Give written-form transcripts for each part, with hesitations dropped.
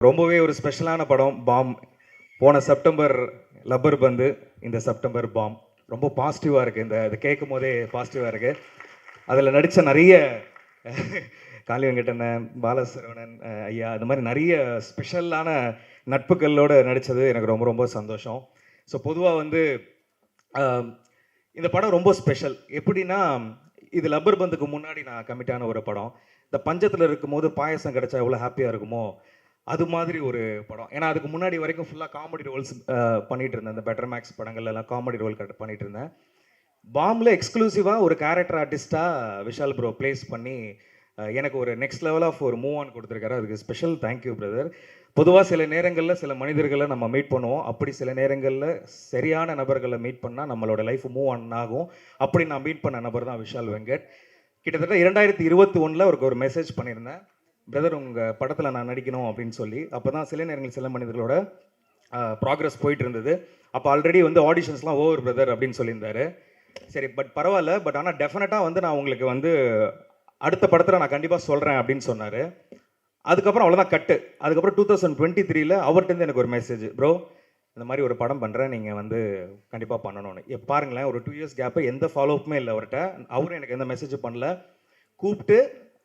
ரொம்பவே ஒரு ஸ்பெஷலான படம் பாம். போன செப்டம்பர் லப்பர் பந்து, இந்த செப்டம்பர் பாம். ரொம்ப பாசிட்டிவாக இருக்குது. இது கேட்கும் போதே பாசிட்டிவாக இருக்குது. அதில் நடித்த நிறைய காளி வெங்கடண்ணன், பாலசரவணன் ஐயா, இந்த மாதிரி நிறைய ஸ்பெஷலான நட்புகளோடு நடித்தது எனக்கு ரொம்ப ரொம்ப சந்தோஷம். ஸோ பொதுவாக வந்து இந்த படம் ரொம்ப ஸ்பெஷல். எப்படின்னா, இது லப்பர் பந்துக்கு முன்னாடி நான் கமிட்டான ஒரு படம். இந்த பஞ்சத்தில் இருக்கும்போது பாயசம் கிடைச்சா எவ்வளோ ஹாப்பியாக இருக்குமோ அது மாதிரி ஒரு படம். ஏன்னா அதுக்கு முன்னாடி வரைக்கும் ஃபுல்லாக காமெடி ரோல்ஸ் பண்ணிட்டு இருந்தேன். இந்த பெட்டர் மேக்ஸ் படங்கள்லாம் காமெடி ரோல் பண்ணிட்டு இருந்தேன். பாம்பில் எக்ஸ்க்ளூசிவாக ஒரு கேரக்டர் ஆர்டிஸ்ட்டாக விஷால் ப்ரோ பிளேஸ் பண்ணி எனக்கு ஒரு நெக்ஸ்ட் லெவல் ஆஃப் ஒரு மூவ் ஆன் கொடுத்துருக்காரு. அதுக்கு ஸ்பெஷல் தேங்க்யூ பிரதர். பொதுவாக சில நேரங்களில் சில மனிதர்களை நம்ம மீட் பண்ணுவோம். அப்படி சில நேரங்களில் சரியான நபர்களை மீட் பண்ணால் நம்மளோட லைஃப் மூவ் ஆன் ஆகும். அப்படி நான் மீட் பண்ண நபர் தான் விஷால் வெங்கட். கிட்டத்தட்ட 2021 அவருக்கு ஒரு மெசேஜ் பண்ணியிருந்தேன், பிரதர் உங்கள் படத்தில் நான் நடிக்கணும் அப்படின்னு சொல்லி. அப்போ தான் சில நேரங்கள் சில மனிதர்களோட ப்ராக்ரஸ் போயிட்டு இருந்தது. அப்போ ஆல்ரெடி வந்து ஆடிஷன்ஸ்லாம் ஓவர் பிரதர் அப்படின்னு சொல்லியிருந்தாரு. சரி பரவாயில்ல, ஆனால் டெஃபினட்டாக வந்து நான் உங்களுக்கு வந்து அடுத்த படத்தில் நான் கண்டிப்பாக சொல்கிறேன் அப்படின்னு சொன்னார். அதுக்கப்புறம் அவ்வளோதான் கட்டு. அதுக்கப்புறம் 2023 அவர்கிட்ட எனக்கு ஒரு மெசேஜ், ப்ரோ இந்த மாதிரி ஒரு படம் பண்ணுறேன், நீங்கள் வந்து கண்டிப்பாக பண்ணணும்னு. பாருங்களேன், ஒரு 2 இயர்ஸ் கேப்பு, எந்த ஃபாலோஅப்புமே இல்லை அவர்கிட்ட. அவரும் எனக்கு எந்த மெசேஜ் பண்ணல. கூப்பிட்டு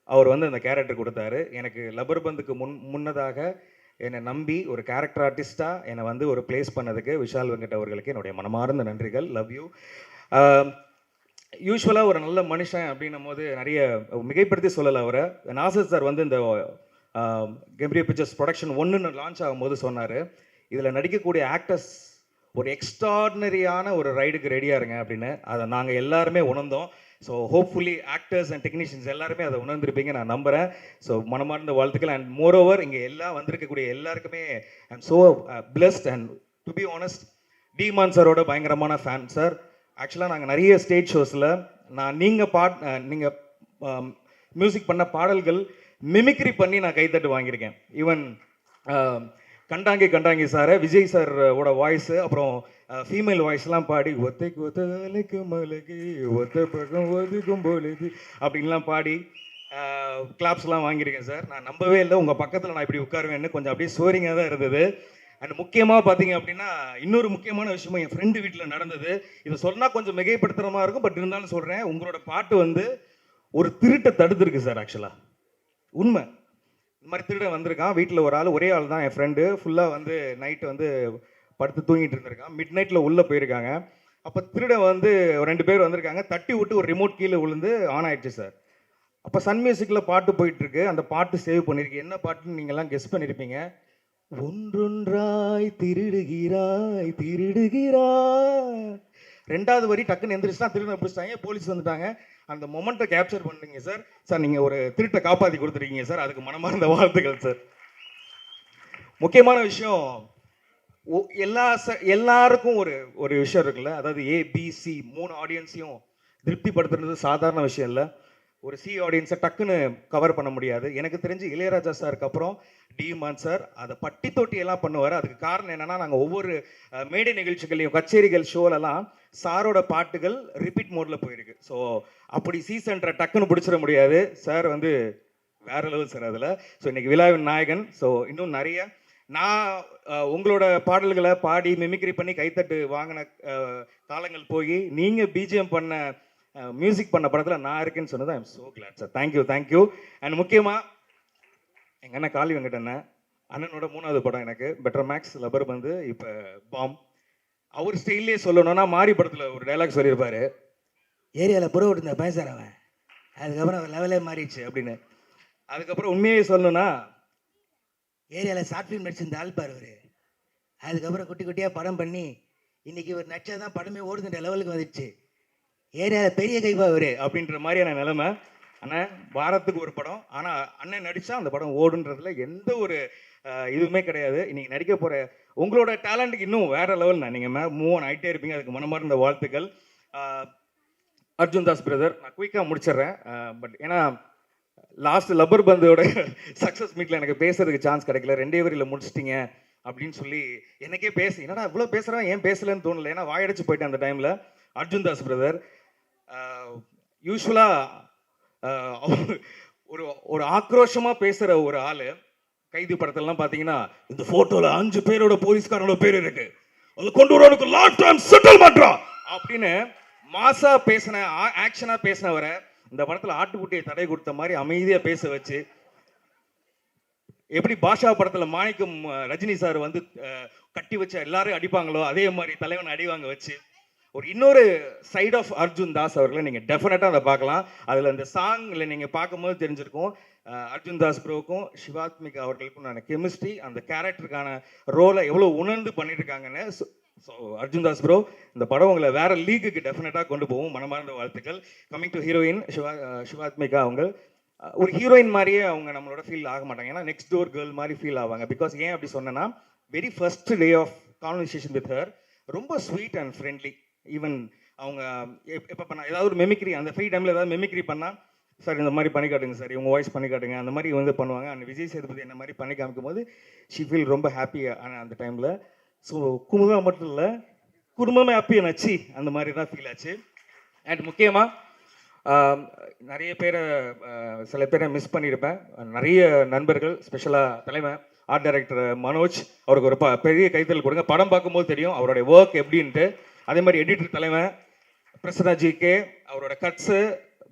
அவர் வந்து அந்த கேரக்டர் கொடுத்தாரு. எனக்கு லப்பர் பந்துக்கு முன்னதாக என்னை நம்பி ஒரு கேரக்டர் ஆர்டிஸ்ட்டாக என்னை வந்து ஒரு பிளேஸ் பண்ணதுக்கு விஷால் வெங்கட் அவர்களுக்கு என்னுடைய மனமார்ந்த நன்றிகள். Love you. யூஸ்வலாக ஒரு நல்ல மனுஷன் அப்படின்னும் போது நிறைய மிகைப்படுத்தி சொல்லலை அவரை. நாசர் சார் வந்து இந்த கெம்பீரியர் பிக்சர்ஸ் ப்ரொடக்ஷன் 1 லான்ச் ஆகும்போது சொன்னார், இதில் நடிக்கக்கூடிய ஆக்டர்ஸ் ஒரு எக்ஸ்ட்ராடினரியான ஒரு ரைடுக்கு ரெடியாக இருங்க அப்படின்னு. அதை நாங்கள் எல்லாருமே உணர்ந்தோம். So hopefully actors and technicians எல்லாருமே அதை உணர்ந்திருப்பீங்க நான் நம்புகிறேன். ஸோ மனமார்ந்த வாழ்த்துக்கள். அண்ட் மோர் ஓவர் இங்கே எல்லாம் வந்திருக்கக்கூடிய எல்லாருக்குமே ஐ am so blessed. And to be honest, demon சாரோட பயங்கரமான ஃபேன் சார். ஆக்சுவலாக நாங்கள் நிறைய ஸ்டேஜ் ஷோஸில் நீங்கள் மியூசிக் பண்ண பாடல்கள் மிமிக்ரி பண்ணி நான் கைத்தட்டு வாங்கியிருக்கேன். ஈவன் கண்டாங்கி சாரை, விஜய் சாரோட வாய்ஸு, அப்புறம் ஃபீமேல் வாய்ஸ்லாம் பாடி ஒத்தைக்கு ஒத்தலைக்கு மலைக்கு ஒத்த பக்கம் ஒதுக்கும் பொழுது அப்படின்லாம் பாடி கிளாப்ஸ்லாம் வாங்கியிருக்கேன் சார். நான் நம்பவே இல்லை உங்கள் பக்கத்தில் நான் இப்படி உட்காருவேன்னு. கொஞ்சம் அப்படியே சோரிங்காக தான் இருந்தது. அண்ட் முக்கியமாக பார்த்தீங்க அப்படின்னா, இன்னொரு முக்கியமான விஷயமும் என் ஃப்ரெண்டு வீட்டில் நடந்தது. இதை சொன்னால் கொஞ்சம் மிகைப்படுத்துகிற மாதிரி இருக்கும், பட் இருந்தாலும் சொல்கிறேன். உங்களோட பாட்டு வந்து ஒரு திருட்டை தடுத்துருக்கு சார். ஆக்சுவலாக உண்மை. இந்த மாதிரி திருடன் வந்திருக்கான் வீட்டில். ஒரு ஆள், ஒரே ஆள் தான் என் ஃப்ரெண்டு. ஃபுல்லாக வந்து நைட்டு வந்து படுத்து தூங்கிட்டு இருந்திருக்கான். மிட் நைட்டில் உள்ளே போயிருக்காங்க. அப்போ திருடன் வந்து 2 பேர் வந்திருக்காங்க. தட்டி விட்டு ஒரு ரிமோட் கீழே விழுந்து ஆன் ஆயிடுச்சு சார். அப்போ சன் மியூசிக்கில் பாட்டு போயிட்டுருக்கு. அந்த பாட்டு சேவ் பண்ணியிருக்கு. என்ன பாட்டுன்னு நீங்கள்லாம் கெஸ் பண்ணியிருப்பீங்க. ஒன்றொன்றாய் திருடுகிறாய் திருடுகிறாய். 2வது வரி டக்குன்னு எந்திரிச்சுனா திருடன் பிடிச்சிட்டாங்க. போலீஸ் வந்துட்டாங்க. அந்த மொமெண்ட்டை கேப்சர் பண்ணுறீங்க சார். சார் நீங்கள் ஒரு திருட்டை காப்பாற்றி கொடுத்துருக்கீங்க சார். அதுக்கு மனமார்ந்த வாழ்த்துக்கள் சார். முக்கியமான விஷயம், எல்லாருக்கும் ஒரு ஒரு விஷயம் இருக்குல்ல, அதாவது ABC 3 ஆடியன்ஸையும் திருப்திப்படுத்துறது சாதாரண விஷயம் இல்லை. ஒரு சி ஆடியன்ஸை டக்குன்னு கவர் பண்ண முடியாது. எனக்கு தெரிஞ்சு இளையராஜா சாருக்கு அப்புறம் டிமான் சார் அதை பட்டி தொட்டி எல்லாம் பண்ணுவார். அதுக்கு காரணம் என்னென்னா, நாங்கள் ஒவ்வொரு மேடை நிகழ்ச்சிகளையும் கச்சேரிகள் ஷோலெல்லாம் சாரோட பாட்டுகள் ரிப்பீட் மோடில் போயிருக்கு. ஸோ அப்படி சீசன்றை டக்குன்னு பிடிச்சிட முடியாது. சார் வந்து வேற லெவல் சார் அதில். ஸோ இன்னைக்கு விழாவின் நாயகன். ஸோ இன்னும் நிறைய நான் உங்களோட பாடல்களை பாடி மிமிக்ரி பண்ணி கைத்தட்டு வாங்கின காலங்கள் போய் நீங்கள் பிஜிஎம் பண்ண மியூசிக் பண்ண படத்தில் நான் இருக்கேன்னு சொன்னது ஐ am so glad sir. Thank you. And முக்கியமாக எங்கள் அண்ணன் காளி வெங்கடண்ணன் அண்ணனோட 3வது படம் எனக்கு பெட்டர் மேக்ஸ், லப்பர் பந்து, இப்போ பாம். அவர் ஸ்டைல்லே சொல்லணும்னா மாரி படத்தில் ஒரு டைலாக் சொல்லியிருப்பாரு, ஏரியாவில் புற விட்டு இருந்த பேசுகிற அவன், அதுக்கப்புறம் அவர் லெவலே மாறிடுச்சு அப்படின்னு. அதுக்கப்புறம் உண்மையே சொல்லணும்னா, ஏரியாவில் ஷார்ட் ஃபிலிம் நடிச்சிருந்த ஆள் பாரு அவர். அதுக்கப்புறம் குட்டி குட்டியாக படம் பண்ணி இன்னைக்கு ஒரு நடிச்சா தான் படமே ஓடுதுன்ற லெவலுக்கு வந்துடுச்சு. ஏரியாவில் பெரிய கைப்பா அவரு அப்படின்ற மாதிரியான நிலைமை. ஆனால் வாரத்துக்கு ஒரு படம், ஆனால் அண்ணன் நடித்தா அந்த படம் ஓடுன்றதுல எந்த ஒரு இதுவுமே கிடையாது. இன்னைக்கு நடிக்க போகிற உங்களோட டேலண்ட்டுக்கு இன்னும் வேற லெவல்ண்ணா. நீங்கள் மூவ் ஆன் ஆகிட்டே இருப்பீங்க. அதுக்கு மனமார்ந்த வாழ்த்துக்கள். அர்ஜுன் தாஸ் பிரதர், நான் குயிக்காக முடிச்சிடுறேன். பட் ஏன்னா லாஸ்ட் லப்பர் பந்தோட சக்ஸஸ் மீட்டில் எனக்கு பேசுறதுக்கு சான்ஸ் கிடைக்கல. 2 வரியில் முடிச்சிட்டிங்க அப்படின்னு சொல்லி எனக்கே என்னடா இவ்வளோ பேசுகிறேன், ஏன் பேசலன்னு தோணலை. ஏன்னா வாயடிச்சு போயிட்டேன் அந்த டைமில். அர்ஜுன் தாஸ் பிரதர் யூஸ்வலாக ஒரு ஒரு ஆக்ரோஷமாக பேசுகிற ஒரு ஆள் கைதி படத்திலலாம் பார்த்தீங்கன்னா இந்த ஃபோட்டோவில் 5 பேரோட போலீஸ்காரனோட பேர் இருக்கு, அது கொண்டு வரவனுக்கு லாஸ்ட் டைம் செட்டில் பண்ணுறான் அப்படின்னு மாசா பேசின ஆக்ஷனாக பேசினவரை இந்த படத்தில் ஆட்டுக்குட்டியை தடை கொடுத்த மாதிரி அமைதியாக பேச வச்சு, எப்படி பாஷா படத்தில் மாணிக்கம் ரஜினி சார் வந்து கட்டி வச்ச எல்லாரும் அடிப்பாங்களோ அதே மாதிரி தலைவன் அடி வாங்க வச்சு ஒரு இன்னொரு சைட் ஆஃப் அர்ஜுன் தாஸ் அவர்களை நீங்கள் டெஃபினட்டாக அதை பார்க்கலாம். அதில் அந்த சாங்கில் நீங்கள் பார்க்கும்போது தெரிஞ்சிருக்கும் அர்ஜுன் தாஸ் ப்ரோவுக்கும் சிவாத்மிகா அவர்களுக்கும் நான் கெமிஸ்ட்ரி, அந்த கேரக்டருக்கான ரோலை எவ்வளோ உணர்ந்து பண்ணிட்டு இருக்காங்கன்னு. ஸோ அர்ஜுன் தாஸ் ப்ரோ, இந்த படம் உங்களை வேற லீக்குக்கு டெஃபினட்டாக கொண்டு போகும். மனமார்ந்த வாழ்த்துக்கள். கம்மிங் டு ஹீரோயின் சிவாத்மிகா, அவங்க ஒரு ஹீரோயின் மாதிரியே அவங்க நம்மளோட ஃபீல் ஆக மாட்டாங்க. ஏன்னா நெக்ஸ்ட் டோர் கேர்ள் மாதிரி ஃபீல் ஆவாங்க. பிகாஸ் ஏன் அப்படி சொன்னேன்னா, very first day of conversation with her ரொம்ப ஸ்வீட் அண்ட் ஃப்ரெண்ட்லி. ஈவன் அவங்க எப்போ பண்ண ஏதாவது ஒரு மெமிக்ரி, அந்த ஃப்ரீ டைமில் ஏதாவது மெமிக்ரி பண்ணால், சார் இந்த மாதிரி பண்ணி காட்டுங்க சார், இவங்க வாய்ஸ் பண்ணி காட்டுங்க, அந்த மாதிரி வந்து பண்ணுவாங்க. அந்த விஜய் சேதுபதி என்ன மாதிரி பண்ணி காமிக்கும் போது ஷி ஃபீல் ரொம்ப ஹாப்பியாக அந்த டைமில். ஸோ குமுதா மட்டும் இல்லை, குடும்பமே ஹாப்பியாக நச்சு அந்த மாதிரி தான் ஃபீல் ஆச்சு. அண்ட் முக்கியமாக நிறைய பேரை சில பேரை மிஸ் பண்ணியிருப்பேன். நிறைய நண்பர்கள், ஸ்பெஷலாக தலைவன் ஆர்ட் டைரக்டர் மனோஜ், அவருக்கு ஒரு பெரிய கைத்தல் கொடுங்க. படம் பார்க்கும்போது தெரியும் அவருடைய ஒர்க் எப்படின்ட்டு. அதே மாதிரி எடிட்டர் தலைவன் பிரசன்னா ஜிகே, அவரோட கட்ஸு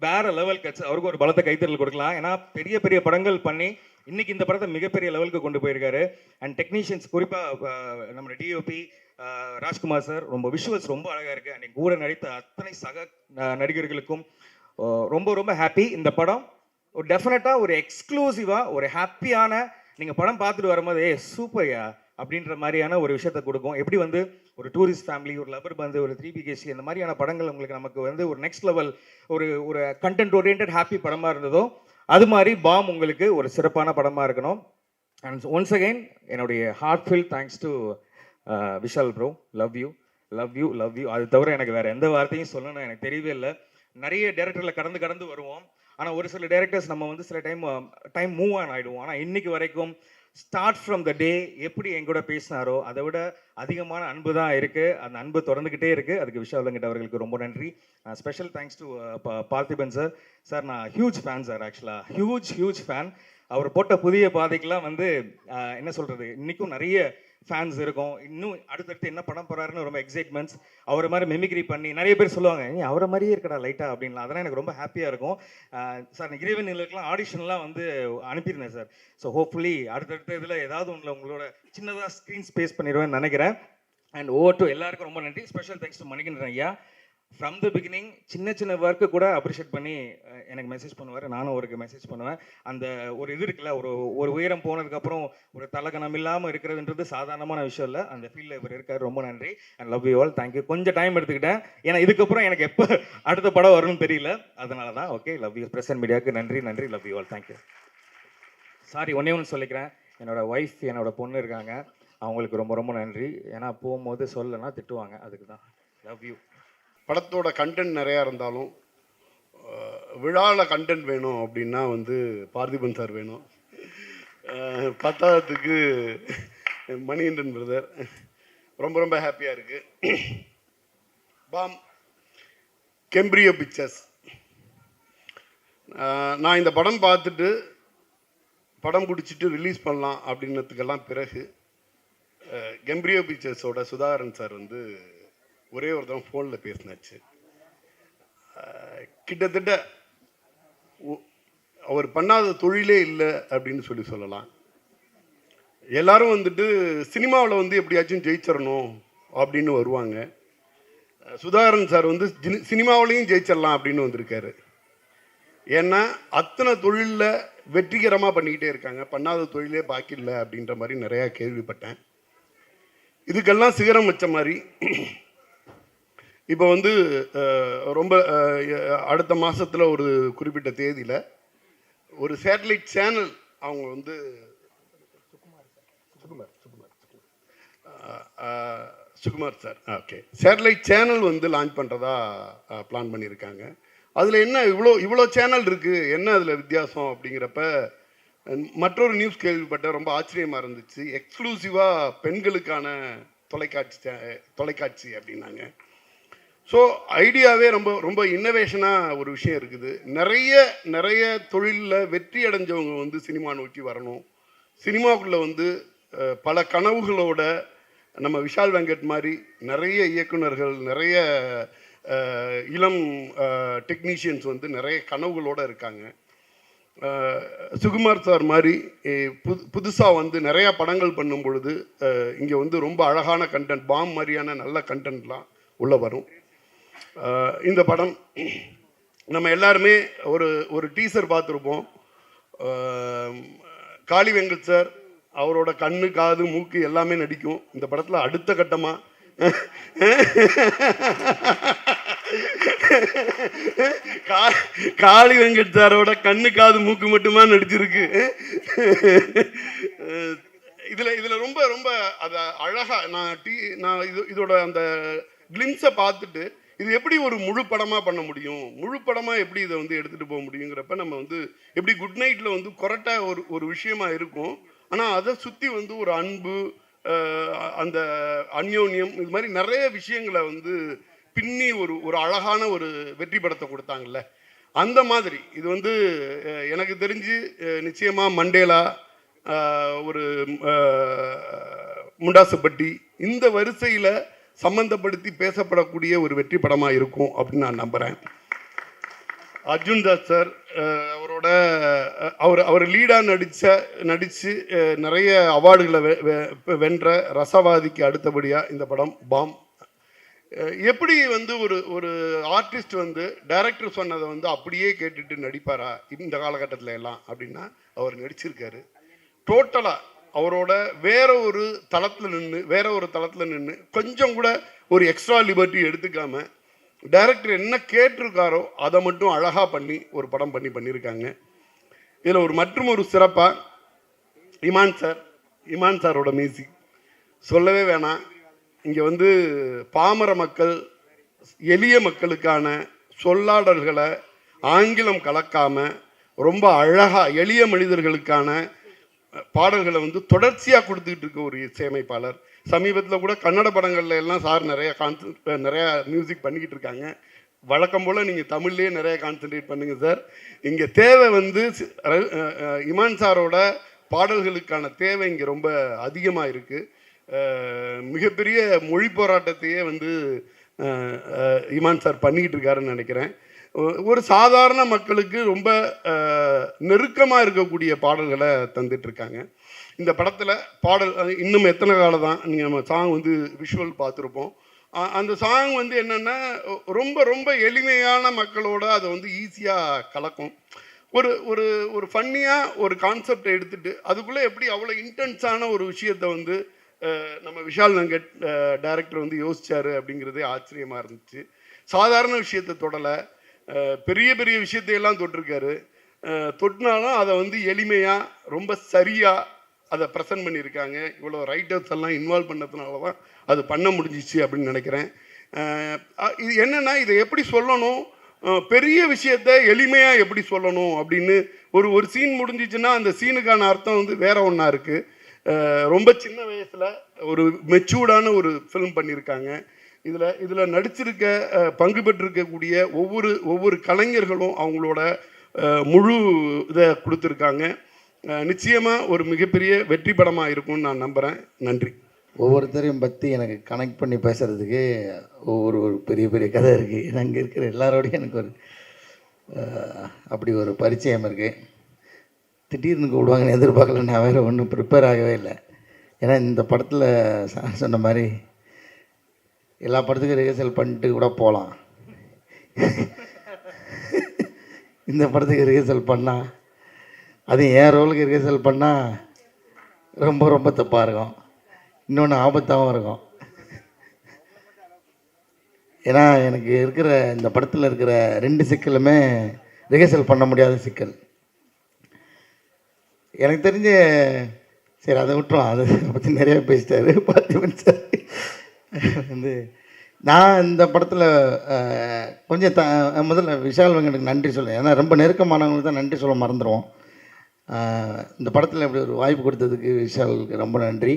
வேற லெவல் கட்ஸ், அவருக்கு ஒரு பலத்தை கைத்தறல் கொடுக்கலாம். ஏன்னா பெரிய பெரிய படங்கள் பண்ணி இன்னைக்கு இந்த படத்தை மிகப்பெரிய லெவலுக்கு கொண்டு போயிருக்காரு. அண்ட் டெக்னீஷியன்ஸ் குறிப்பாக நம்ம டிஓபி ராஜ்குமார் சார், ரொம்ப விஷுவல்ஸ் ரொம்ப அழகாக இருக்குது. அன்னைக்கு கூட நடித்த அத்தனை சக நடிகர்களுக்கும் ரொம்ப ரொம்ப ஹாப்பி. இந்த படம் ஒரு டெஃபினட்டாக ஒரு எக்ஸ்க்ளூசிவாக ஒரு ஹாப்பியான, நீங்கள் படம் பார்த்துட்டு வரும்போது சூப்பர்யா அப்படின்ற மாதிரியான ஒரு விஷயத்தை கொடுக்கும். எப்படி வந்து ஒரு டூரிஸ்ட் ஃபேமிலி, ஒரு லவர் பந்து, ஒரு 3BKC இந்த மாதிரியான படங்கள் உங்களுக்கு நமக்கு வந்து ஒரு நெக்ஸ்ட் லெவல் ஒரு ஒரு கண்டென்ட் ஓரியன்ட் ஹாப்பி படமாக இருந்ததோ, அது மாதிரி பாம் உங்களுக்கு ஒரு சிறப்பான படமாக இருக்கணும். அண்ட் ஒன்ஸ் அகைன் என்னுடைய heartful thanks to Vishal bro. Love you love you love you. அது தவிர எனக்கு வேறு எந்த வார்த்தையும் சொல்லணும்னு எனக்கு தெரியவே இல்லை. நிறைய டேரக்டரில் கடந்து வருவோம். ஆனால் ஒரு சில டேரக்டர்ஸ் நம்ம வந்து சில டைம் மூவ் ஆன் ஆகிடுவோம். ஆனால் இன்னைக்கு வரைக்கும் ஸ்டார்ட் ஃப்ரம் த டே எப்படி என் கூட பேசினாரோ அதை விட அதிகமான அன்பு தான் இருக்குது. அந்த அன்பு தொடர்ந்துக்கிட்டே இருக்குது. அதுக்கு விஷால் வெங்கட் அவர்களுக்கு ரொம்ப நன்றி. Special thanks to Parthiban sir. Sir நான் ஹியூஜ் ஃபேன் சார், ஆக்சுவலாக ஹியூஜ் ஃபேன். அவர் போட்ட புதிய பாதைக்கெலாம் வந்து என்ன சொல்கிறது, இன்றைக்கும் நிறைய ஃபேன்ஸ் இருக்கும். இன்னும் அடுத்தடுத்து என்ன படம் போகிறாருன்னு ரொம்ப எக்ஸைட்மெண்ட்ஸ். அவரை மாதிரி மெமிக்ரி பண்ணி நிறைய பேர் சொல்லுவாங்க, நீ அவரை மாதிரியே இருக்கடா லைட்டாக அப்படின்லாம். அதெல்லாம் எனக்கு ரொம்ப ஹாப்பியாக இருக்கும். சார் இறைவன் நிலைக்கெலாம் ஆடிஷன்லாம் வந்து அனுப்பியிருந்தேன் சார். ஸோ ஹோப்ஃபுல்லி அடுத்தடுத்த இதில் ஏதாவது ஒன்றில் உங்களோட சின்னதாக ஸ்க்ரீன் ஸ்பேஸ் பண்ணிடுவேன்னு நினைக்கிறேன். அண்ட் ஓவர் டு எல்லாருக்கும் ரொம்ப நன்றி. ஸ்பெஷல் தேங்க்ஸ் டு மணிகண்டன் ஐயா. ஃப்ரம் த பிகினிங் சின்ன ஒர்க்கு கூட அப்ரிஷியேட் பண்ணி எனக்கு மெசேஜ் பண்ணுவார், நானும் அவருக்கு மெசேஜ் பண்ணுவேன். அந்த ஒரு இது இருக்குல்ல, ஒரு உயரம் போனதுக்கப்புறம் ஒரு தலகணம் இல்லாமல் இருக்கிறதுன்றது சாதாரணமான விஷயம் இல்லை. அந்த ஃபீல்டில் இவர் இருக்கார். ரொம்ப நன்றி and love you all. Thank you. கொஞ்சம் டைம் எடுத்துக்கிட்டேன், ஏன்னா இதுக்கப்புறம் எனக்கு எப்போ அடுத்த படம் வரும்னு தெரியல, அதனால தான். Okay, love you. பிரசன்ட் மீடியாவுக்கு நன்றி. Love you all. Thank you. Sorry, ஒன்று சொல்லிக்கிறேன். என்னோடய ஒய்ஃப், என்னோடய பொண்ணு இருக்காங்க, அவங்களுக்கு ரொம்ப நன்றி. ஏன்னா போகும்போது சொல்லலைன்னா திட்டுவாங்க, அதுக்கு தான். Love you. படத்தோட கண்டென்ட் நிறையா இருந்தாலும் விழாவில் கண்டென்ட் வேணும் அப்படின்னா வந்து பார்த்திபன் சார் வேணும். பத்தாவதுக்கு மணிகண்டன் பிரதர். ரொம்ப ஹாப்பியாக இருக்குது. Bomb Gembrio pictures. நான் இந்த படம் பார்த்துட்டு படம் பிடிச்சிட்டு ரிலீஸ் பண்ணலாம் அப்படின்னதுக்கெல்லாம் பிறகு கெம்ப்ரியோ பிக்சர்ஸோட சுதாகரன் சார் வந்து ஒரே ஒரு தரம் ஃபோனில் பேசினாச்சு. கிட்டத்தட்ட அவர் பண்ணாத தொழிலே இல்லை அப்படின்னு சொல்லலாம். எல்லாரும் வந்துட்டு சினிமாவில் வந்து எப்படியாச்சும் ஜெயிச்சிடணும் அப்படின்னு வருவாங்க. சுதாகரன் சார் வந்து சினிமாவிலையும் ஜெயிச்சிடலாம் அப்படின்னு வந்திருக்காரு. ஏன்னா அத்தனை தொழிலில் வெற்றிகரமாக பண்ணிக்கிட்டே இருக்காங்க. பண்ணாத தொழிலே பாக்கி இல்லை அப்படின்ற மாதிரி நிறையா கேள்விப்பட்டேன். இதுக்கெல்லாம் சிகரம் வச்ச மாதிரி இப்போ வந்து ரொம்ப அடுத்த மாதத்தில் ஒரு குறிப்பிட்ட தேதியில் ஒரு சேட்டலைட் சேனல் அவங்க வந்து Sukumar sir, okay, satellite channel வந்து லான்ச் பண்ணுறதா பிளான் பண்ணியிருக்காங்க. அதில் என்ன இவ்வளோ சேனல் இருக்குது, என்ன அதில் வித்தியாசம் அப்படிங்கிறப்ப மற்றொரு நியூஸ் கேள்விப்பட்ட ரொம்ப ஆச்சரியமாக இருந்துச்சு. எக்ஸ்க்ளூசிவாக பெண்களுக்கான தொலைக்காட்சி அப்படின்னாங்க. ஸோ ஐடியாவே ரொம்ப இன்னோவேஷனாக ஒரு விஷயம் இருக்குது. நிறைய தொழிலில் வெற்றி அடைஞ்சவங்க வந்து சினிமா நோக்கி வரணும், சினிமாக்குள்ளே வந்து பல கனவுகளோட நம்ம விஷால் வெங்கட் மாதிரி நிறைய இயக்குனர்கள், நிறைய இளம் டெக்னீஷியன்ஸ் வந்து நிறைய கனவுகளோடு இருக்காங்க. சுகுமார் சார் மாதிரி புதுசாக வந்து நிறையா படங்கள் பண்ணும் பொழுது இங்கே வந்து ரொம்ப அழகான கண்டென்ட், பாம் மாதிரியான நல்ல கண்டென்ட்லாம் உள்ளே வரும். இந்த படம் நம்ம எல்லாருமே ஒரு டீசர் பார்த்துருப்போம். காளி வெங்கட் சார் அவரோட கண்ணு, காது, மூக்கு எல்லாமே நடிக்கும் இந்த படத்தில். அடுத்த கட்டமாக காளி வெங்கட் சாரோட கண்ணு, காது, மூக்கு மட்டுமா நடிச்சிருக்கு. இதுல ரொம்ப ரொம்ப அத அழகா நான் இதோட அந்த கிளிம்ஸை பார்த்துட்டு இது எப்படி ஒரு முழு படமா பண்ண முடியும், முழு படமா எப்படி இதை வந்து எடுத்துட்டு போக முடியுங்கிறப்ப நம்ம வந்து எப்படி குட் நைட்ல வந்து கொரட்டா ஒரு விஷயமா இருக்கும், ஆனா அதை சுத்தி வந்து ஒரு அன்பு, அந்த அந்யோன்யம், இது மாதிரி நிறைய விஷயங்களை வந்து பின்னி ஒரு அழகான ஒரு வெற்றி படத்தை கொடுத்தாங்கல்ல, அந்த மாதிரி இது வந்து எனக்கு தெரிஞ்சு நிச்சயமா மண்டேலா, ஒரு முண்டாசுப்பட்டி, இந்த வரிசையில் சம்பந்தப்படுத்தி பேசப்படக்கூடிய ஒரு வெற்றி படமாக இருக்கும் அப்படின்னு நான் நம்புகிறேன். அர்ஜுன் தாஸ் சார் அவர் லீடாக நடித்து நிறைய அவார்டுகளை வென்ற ரசவாதிக்கு அடுத்தபடியாக இந்த படம் பாம். எப்படி வந்து ஒரு ஆர்டிஸ்ட் வந்து டைரக்டர் சொன்னதை வந்து அப்படியே கேட்டுட்டு நடிப்பாரா இந்த காலகட்டத்தில் எல்லாம் அப்படின்னா அவர் நடிச்சிருக்காரு. டோட்டலாக அவரோட வேற ஒரு தளத்தில் நின்று கொஞ்சம் கூட ஒரு எக்ஸ்ட்ரா லிபர்ட்டி எடுத்துக்காம டைரக்டர் என்ன கேட்டிருக்காரோ அதை மட்டும் அழகாக பண்ணி ஒரு படம் பண்ணியிருக்காங்க. இதில் மற்றும் ஒரு சிறப்பாக இமான் சாரோட மியூசிக் சொல்லவே வேணாம். இங்கே வந்து பாமர மக்கள், எளிய மக்களுக்கான சொல்லாடல்களை ஆங்கிலம் கலக்காமல் ரொம்ப அழகாக எளிய மனிதர்களுக்கான பாடல்களை வந்து தொடர்ச்சியாக கொடுத்துக்கிட்டு இருக்க ஒரு இசையமைப்பாளர். சமீபத்தில் கூட கன்னட படங்கள்ல எல்லாம் சார் நிறையா மியூசிக் பண்ணிக்கிட்டு இருக்காங்க. வழக்கம் போல் நீங்கள் தமிழ்லேயே நிறைய கான்சென்ட்ரேட் பண்ணுங்கள் சார். இங்கே தேவை வந்து இமான் சாரோட பாடல்களுக்கான தேவை இங்கே ரொம்ப அதிகமாக இருக்குது. மிகப்பெரிய மொழி போராட்டத்தையே வந்து இமான் சார் பண்ணிக்கிட்டு இருக்காருன்னு நினைக்கிறேன். ஒரு சாதாரண மக்களுக்கு ரொம்ப நெருக்கமாக இருக்கக்கூடிய பாடல்களை தந்துட்டுருக்காங்க. இந்த படத்தில் பாடல் இன்னும் எத்தனை காலம் தான் நீங்கள் நம்ம சாங் வந்து விஷுவல் பார்த்துருப்போம். அந்த சாங் வந்து என்னென்னா ரொம்ப ரொம்ப எளிமையான மக்களோட அதை வந்து ஈஸியாக கலக்கும். ஒரு ஃபன்னியாக ஒரு கான்செப்டை எடுத்துகிட்டு அதுக்குள்ளே எப்படி அவ்வளோ இன்டென்ஸான ஒரு விஷயத்தை வந்து நம்ம விஷால் வெங்கட் டைரக்டர் வந்து யோசிச்சாரு அப்படிங்கிறதே ஆச்சரியமாக இருந்துச்சு. சாதாரண விஷயத்தை தொடலை, பெரிய பெரிய விஷயத்தையெல்லாம் தொட்டிருக்காரு. தொட்டினாலும் அதை வந்து எளிமையாக ரொம்ப சரியாக அதை ப்ரெசன்ட் பண்ணியிருக்காங்க. இவ்வளோ ரைட்டர்ஸ் எல்லாம் இன்வால்வ் பண்ணதுனால தான் அது பண்ண முடிஞ்சிச்சு அப்படின்னு நினைக்கிறேன். இது என்னென்னா இதை எப்படி சொல்லணும், பெரிய விஷயத்தை எளிமையாக எப்படி சொல்லணும் அப்படின்னு ஒரு சீன் முடிஞ்சிச்சுன்னா அந்த சீனுக்கான அர்த்தம் வந்து வேற ஒன்றா இருக்குது. ரொம்ப சின்ன வயசில் ஒரு மெச்சூர்டான ஒரு ஃபிலிம் பண்ணியிருக்காங்க. இதில் நடிச்சிருக்க பங்கு பெற்றிருக்கக்கூடிய ஒவ்வொரு கலைஞர்களும் அவங்களோட முழு இதை கொடுத்துருக்காங்க. நிச்சயமாக ஒரு மிகப்பெரிய வெற்றி படமாக இருக்கும்னு நான் நம்புகிறேன். நன்றி. ஒவ்வொருத்தரையும் பற்றி எனக்கு கனெக்ட் பண்ணி பேசுகிறதுக்கு ஒரு பெரிய பெரிய கதை இருக்குது. ஏன்னா அங்கே இருக்கிற எல்லாரோடையும் எனக்கு அப்படி ஒரு பரிச்சயம் இருக்குது. திடீர்னு கூப்பிடுவாங்கன்னு எதிர்பார்க்கல. நான் வேறு ஒன்றும் ப்ரிப்பேர் ஆகவே இல்லை. ஏன்னா இந்த படத்தில் சார் சொன்ன மாதிரி எல்லா படத்துக்கும் ரிஹர்சல் பண்ணிட்டு கூட போகலாம். இந்த படத்துக்கு ரிஹர்சல் பண்ணால், அது என் ரோலுக்கு ரிஹர்சல் பண்ணால் ரொம்ப ரொம்ப தப்பாக இருக்கும், இன்னொன்று ஆபத்தாகவும் இருக்கும். ஏன்னா எனக்கு இருக்கிற இந்த படத்தில் இருக்கிற 2 சிக்கலுமே ரிஹர்சல் பண்ண முடியாத சிக்கல். எனக்கு தெரிஞ்ச சரி அதை விட்டுரும், அதை பற்றி நிறையா பேசிட்டாரு பார்த்திபன் சார். வந்து நான் இந்த படத்தில் கொஞ்சம் முதல்ல விஷால் வெங்கட்டுக்கு நன்றி சொல்லுவேன். ஏன்னா ரொம்ப நெருக்கமானவங்களுக்கு தான் நன்றி சொல்ல மறந்துடுவோம். இந்த படத்தில் இப்படி ஒரு வாய்ப்பு கொடுத்ததுக்கு விஷாலுக்கு ரொம்ப நன்றி.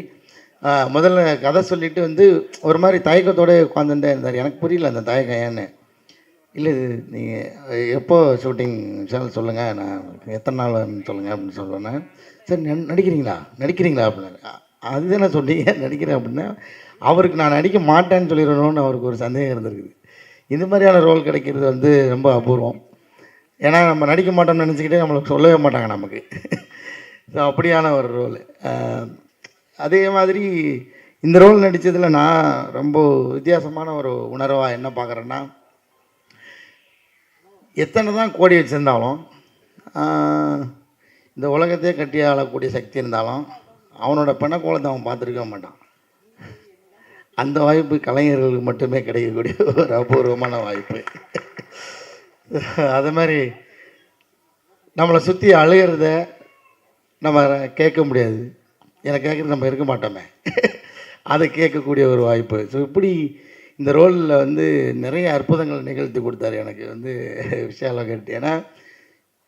முதல்ல கதை சொல்லிவிட்டு வந்து ஒரு மாதிரி தயக்கத்தோடு உட்காந்துட்டே இருந்தார். எனக்கு புரியல அந்த தயக்கம் ஏன்னு. இல்லை நீங்கள் எப்போ ஷூட்டிங் விஷால் சொல்லுங்கள், நான் எத்தனை நாள் சொல்லுங்கள் அப்படின்னு சொல்லுவேன். சார் நடிக்கிறீங்களா அப்படின்னாரு. அதுதானே சொன்னீங்க நடிக்கிறேன் அப்படின்னா, அவருக்கு நான் நடிக்க மாட்டேன்னு சொல்லிடணும்னு அவருக்கு ஒரு சந்தேகம் இருந்திருக்குது. இந்த மாதிரியான ரோல் கிடைக்கிறது வந்து ரொம்ப அபூர்வம். ஏன்னா நம்ம நடிக்க மாட்டோம்னு நினச்சிக்கிட்டே நம்மளுக்கு சொல்லவே மாட்டாங்க நமக்கு. ஸோ அப்படியான ஒரு ரோல். அதே மாதிரி இந்த ரோல் நடித்ததில் நான் ரொம்ப வித்தியாசமான ஒரு உணர்வாக என்ன பார்க்குறேன்னா, எத்தனை தான் கோடி வச்சுருந்தாலும், இந்த உலகத்தையே கட்டி ஆளக்கூடிய சக்தி இருந்தாலும், அவனோட பிணக்கோலத்தை அவன் பார்த்துருக்க மாட்டான். அந்த வாய்ப்பு கலைஞர்களுக்கு மட்டுமே கிடைக்கக்கூடிய ஒரு அபூர்வமான வாய்ப்பு. அது மாதிரி நம்மளை சுற்றி அழுகிறத நம்ம கேட்க முடியாது. எனக்கு கேட்குறது நம்ம இருக்க மாட்டோமே, அதை கேட்கக்கூடிய ஒரு வாய்ப்பு. ஸோ இப்படி இந்த ரோலில் வந்து நிறைய அற்புதங்கள் நிகழ்த்தி கொடுத்தாரு எனக்கு வந்து விஷால் வெங்கட். ஏன்னா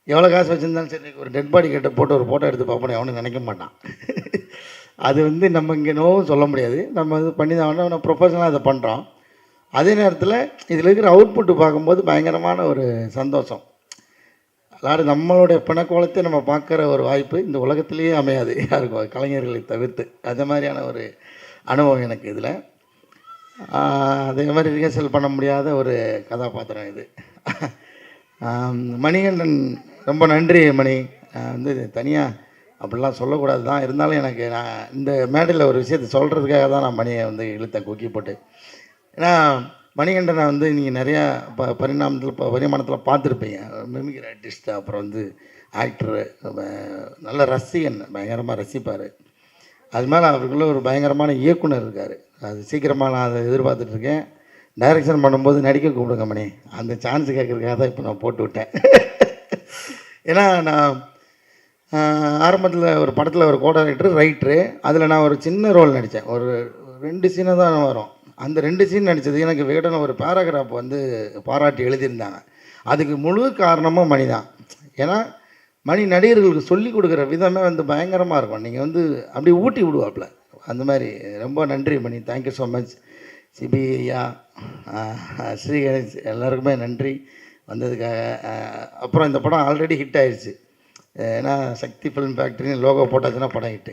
எவ்வளோ காசு வச்சுருந்தாலும் சரி, ஒரு டெட் பாடி கிட்ட போட்டு ஒரு ஃபோட்டோ எடுத்து பார்ப்போம் எவனும் நினைக்க மாட்டான். அது வந்து நம்ம இங்கே நோவும் சொல்ல முடியாது. நம்ம இது பண்ணி தான் நம்ம ப்ரொஃபஷனலாக அதை பண்ணுறோம். அதே நேரத்தில் இதில் இருக்கிற அவுட்புட்டு பார்க்கும்போது பயங்கரமான ஒரு சந்தோஷம். அதாவது நம்மளுடைய பிணக்கோலத்தை நம்ம பார்க்குற ஒரு வாய்ப்பு இந்த உலகத்திலேயே அமையாது யாருக்கும், கலைஞர்களை தவிர்த்து. அது மாதிரியான ஒரு அனுபவம் எனக்கு இதில். அதே மாதிரி ரிஹர்சல் பண்ண முடியாத ஒரு கதாபாத்திரம் இது. மணிகண்டன் ரொம்ப நன்றி மணி. வந்து தனியாக அப்படிலாம் சொல்லக்கூடாது தான், இருந்தாலும் எனக்கு நான் இந்த மேடையில் ஒரு விஷயத்தை சொல்கிறதுக்காக தான் நான் மணியை வந்து இழுத்தேன் கொக்கி போட்டு. ஏன்னா மணிகண்டனை வந்து நீங்கள் நிறையா பரிமாணத்தில் பார்த்துருப்பீங்க. மிமிக்ரி ஆர்டிஸ்ட்டு, அப்புறம் வந்து ஆக்டரு, நல்ல ரசிகன், பயங்கரமாக ரசிப்பார். அது மேலே அவருக்குள்ள ஒரு பயங்கரமான இயக்குனர் இருக்கார். அது சீக்கிரமாக நான் அதை எதிர்பார்த்துட்ருக்கேன். டைரக்ஷன் பண்ணும்போது நடிக்க கூப்பிடுங்க மணி, அந்த சான்ஸ் கேட்குறதுக்காக தான் இப்போ நான் போட்டு விட்டேன். ஏன்னா நான் ஆரம்பத்தில் ஒரு படத்தில் ஒரு கோஆர்டினேட்டர் ரைட்டரு, அதில் நான் ஒரு சின்ன ரோல் நடித்தேன். ஒரு 2 சீனை தான் வரும். அந்த 2 சீன் நடித்தது எனக்கு விகடன ஒரு பேராகிராஃப் வந்து பாராட்டி எழுதியிருந்தாங்க. அதுக்கு முழு காரணமும் மணி தான். ஏன்னா மணி நடிகர்களுக்கு சொல்லி கொடுக்குற விதமே வந்து பயங்கரமாக இருக்கும். நீங்கள் வந்து அப்படியே ஊட்டி விடுவாப்புல. அந்த மாதிரி ரொம்ப நன்றி Mani. Thank you so much. Sibi ஐயா, ஸ்ரீ கணேஷ், எல்லாருக்குமே நன்றி வந்ததுக்காக. அப்புறம் இந்த படம் ஆல்ரெடி ஹிட் ஆயிடுச்சு. ஏன்னா சக்தி ஃபிலிம் ஃபேக்ட்ரின்னு லோகோ போட்டாச்சுன்னா படம் ஹிட்டு.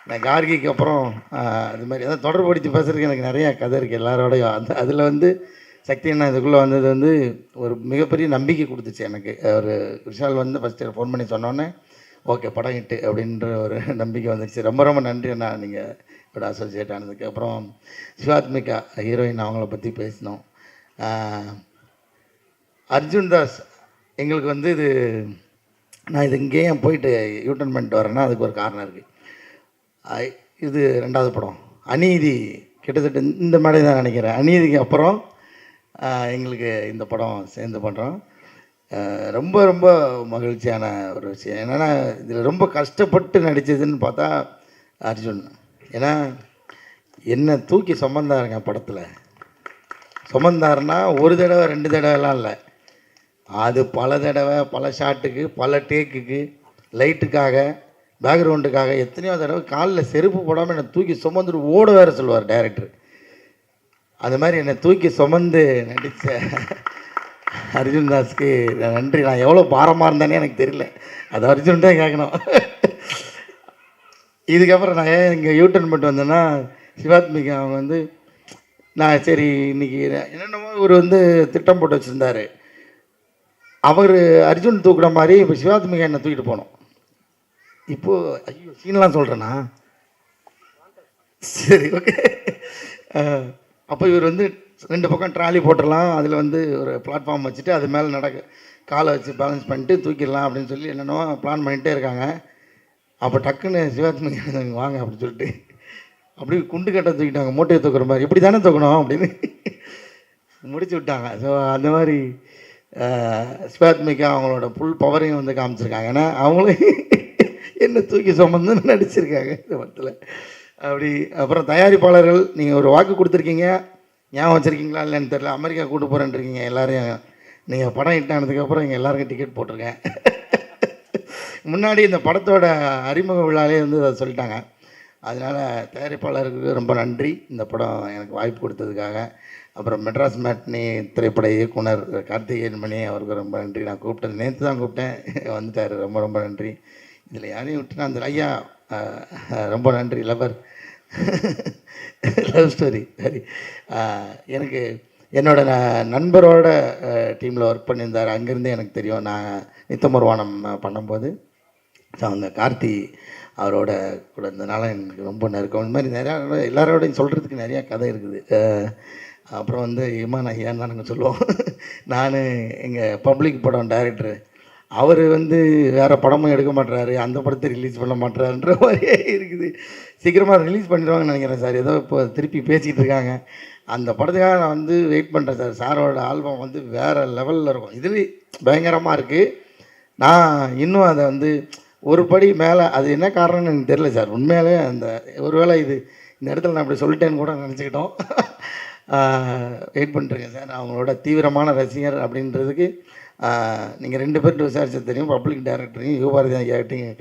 நான் கார்கிக்கு அப்புறம் அது மாதிரி அதான் தொடர்புபடுத்தி பேசுறதுக்கு எனக்கு நிறையா கதை இருக்குது எல்லாரோடையும். அதில் வந்து சக்தி அண்ணா இதுக்குள்ளே வந்தது வந்து ஒரு மிகப்பெரிய நம்பிக்கை கொடுத்துச்சு எனக்கு. ஒரு விஷால் வந்து ஃபஸ்ட்டு ஃபோன் பண்ணி சொன்னோன்னே ஓகே படம் ஹிட்டு அப்படின்ற ஒரு நம்பிக்கை வந்துடுச்சு. ரொம்ப ரொம்ப நன்றி அண்ணா நீங்கள் இப்படி அசோசியேட் ஆனதுக்கு. அப்புறம் சிவாத்மிகா ஹீரோயின், அவங்கள பற்றி பேசினோம். அர்ஜுன் தாஸ் எங்களுக்கு வந்து இது, நான் இது இங்கேயே போயிட்டு யூட்டன் பண்ணிட்டு வரேன்னா அதுக்கு ஒரு காரணம் இருக்குது. இது 2வது படம் அநீதி, கிட்டத்தட்ட இந்த மேடை தான் நினைக்கிறேன். அநீதிக்கு அப்புறம் எங்களுக்கு இந்த படம் சேர்ந்து பண்ணுறோம். ரொம்ப ரொம்ப மகிழ்ச்சியான ஒரு விஷயம். என்னென்னா இதில் ரொம்ப கஷ்டப்பட்டு நடித்ததுன்னு பார்த்தா அர்ஜுன். ஏன்னா என்னை தூக்கி சுமந்தாருங்க படத்தில். சுமந்தாருன்னா ஒரு தடவை 2 தடவைலாம் இல்லை, அது பல தடவை, பல ஷாட்டுக்கு, பல டேக்குக்கு, லைட்டுக்காக, பேக்ரவுண்டுக்காக எத்தனையோ தடவை காலில் செருப்பு போடாமல் என்னை தூக்கி சுமந்துட்டு ஓட வேறு சொல்லுவார் டைரக்டர். அது மாதிரி என்னை தூக்கி சுமந்து நடித்த அர்ஜுன் தாஸ்க்கு நன்றி. நான் எவ்வளோ பாரமாக இருந்தேனே எனக்கு தெரியல, அது அர்ஜுன் தான் கேட்கணும். இதுக்கப்புறம் நான் ஏன் இங்கே யூட்டன் பண்ணிட்டு வந்தேன்னா, சிவாத்மிகா அவங்க வந்து நான் சரி இன்றைக்கி என்னென்னமோ இவர் வந்து திட்டம் போட்டு வச்சுருந்தார். அவர் அர்ஜுன் தூக்குற மாதிரி இப்போ சிவாத்மிகா என்னை தூக்கிட்டு போனோம். இப்போது ஐயோ சீன்லாம் சொல்கிறேண்ணா, சரி ஓகே. அப்போ இவர் வந்து 2 பக்கம் ட்ராலி போட்டுடலாம், அதில் வந்து ஒரு பிளாட்ஃபார்ம் வச்சுட்டு அது மேலே காலை வச்சு பேலன்ஸ் பண்ணிட்டு தூக்கிடலாம் அப்படின்னு சொல்லி என்னென்னோ பிளான் பண்ணிகிட்டே இருக்காங்க. அப்போ டக்குன்னு சிவாத்மிகா வாங்க அப்படின்னு சொல்லிட்டு அப்படி குண்டு கட்ட தூக்கிட்டாங்க, மூட்டையை தூக்குற மாதிரி. இப்படி தானே தூக்கணும் அப்படின்னு முடிச்சு விட்டாங்க. ஸோ அந்த மாதிரி சிவாத்மிகா அவங்களோட ஃபுல் பவரையும் வந்து காமிச்சிருக்காங்க. ஏன்னா அவங்களும் என்ன தூக்கி சுமந்து நடிச்சிருக்காங்க இந்த படத்தில். அப்படி அப்புறம் தயாரிப்பாளர்கள், நீங்கள் ஒரு வாக்கு கொடுத்துருக்கீங்க, ஞாபகம் வச்சுருக்கீங்களா இல்லைன்னு தெரியல, அமெரிக்கா கூட்டு போகிறேன்ருக்கீங்க எல்லாரையும். நீங்கள் படம் ஹிட் ஆனதுக்கப்புறம் இங்கே எல்லாருக்கும் டிக்கெட் போட்டிருக்கேன். முன்னாடி இந்த படத்தோட அறிமுக விழாலே வந்து அதை சொல்லிட்டாங்க. அதனால் தயாரிப்பாளருக்கு ரொம்ப நன்றி இந்த படம் எனக்கு வாய்ப்பு கொடுத்ததுக்காக. அப்புறம் மெட்ராஸ் மேட்னி திரைப்பட இயக்குனர் கார்த்திகேயன் மணி அவருக்கு ரொம்ப நன்றி. நான் கூப்பிட்டேன், நேற்று தான் கூப்பிட்டேன், வந்துட்டார். ரொம்ப ரொம்ப நன்றி. இதில் யாரையும் விட்டுனா அந்த ஐயா ரொம்ப நன்றி லவர் லவ் ஸ்டோரி சரி. எனக்கு என்னோட நண்பரோட டீமில் ஒர்க் பண்ணியிருந்தார், அங்கேருந்தே எனக்கு தெரியும். நான் நித்தமர்வானம் பண்ணும்போது ஸோ அந்த கார்த்தி அவரோட கூட இருந்தனால எனக்கு ரொம்ப நெருக்கம். இந்த மாதிரி நிறையா எல்லாரோடையும் சொல்கிறதுக்கு நிறையா கதை இருக்குது. அப்புறம் வந்து இமான் ஐயான்னு தான் நாங்கள் சொல்லுவோம். நான் எங்கள் பப்ளிக் படம் டைரக்டரு, அவர் வந்து வேறு படமும் எடுக்க மாட்டுறாரு, அந்த படத்தை ரிலீஸ் பண்ண மாட்டுறாருன்ற மாதிரியே இருக்குது. சீக்கிரமாக ரிலீஸ் பண்ணிடுவாங்கன்னு நினைக்கிறேன் சார். ஏதோ இப்போ திருப்பி பேசிகிட்டு இருக்காங்க. அந்த படத்துக்காக நான் வந்து வெயிட் பண்ணுறேன் சார். சாரோட ஆல்பம் வந்து வேறு லெவலில் இருக்கும். இதுலேயும் பயங்கரமாக இருக்குது. நான் இன்னும் அதை வந்து ஒரு படி மேலே, அது என்ன காரணம்னு எனக்கு தெரியல சார். உண்மையாலே அந்த ஒருவேளை இது இந்த இடத்துல நான் அப்படி சொல்லிட்டேன்னு கூட நினச்சிக்கிட்டோம். வெயிட் பண்ணிட்டுருக்கேன் சார். அவங்களோட தீவிரமான ரசிகர் அப்படின்றதுக்கு நீங்கள் 2 பேர்கிட்ட விசாரிச்சது தெரியும். பப்ளிக் டைரக்டரையும் யுவபாரதி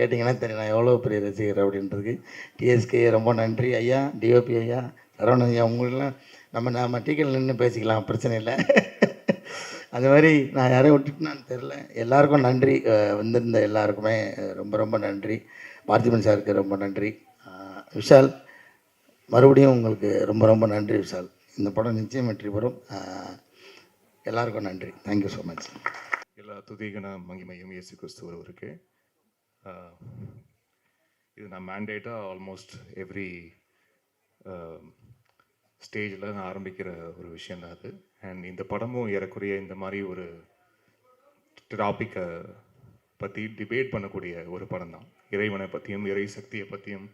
கேட்டிங்கன்னா தெரியும் நான் எவ்வளோ பெரிய ரசிகர் அப்படின்றதுக்கு. டிஎஸ்கே ரொம்ப நன்றி ஐயா, டிஓபி ஐயா, சரவணன் ஐயா, உங்களெலாம் நம்ம டிக்கெட்டில் நின்று பேசிக்கலாம், பிரச்சனை இல்லை. அது மாதிரி நான் யாரையும் விட்டுட்டுனான்னு தெரில. எல்லாருக்கும் நன்றி, வந்திருந்த எல்லாருக்குமே ரொம்ப ரொம்ப நன்றி. பார்த்திபன் சாருக்கு ரொம்ப நன்றி. விஷால், மறுபடியும் உங்களுக்கு ரொம்ப ரொம்ப நன்றி விஷால். இந்த படம் நிச்சயம் வெற்றி பெறும். எல்லாருக்கும் நன்றி. Thank you so much. எல்லா துதிகன மகிமையும் இயேசு கிறிஸ்து ஒருவருக்கு. இது நான் மேண்டேட்டாக ஆல்மோஸ்ட் எவ்ரி ஸ்டேஜில் நான் ஆரம்பிக்கிற ஒரு விஷயம் தான் அது. அண்ட் இந்த படமும் ஏறக்குறைய இந்த மாதிரி ஒரு டாப்பிக்கை பற்றி டிபேட் பண்ணக்கூடிய ஒரு படம் தான். இறைவனை பற்றியும் இறை சக்தியை பற்றியும்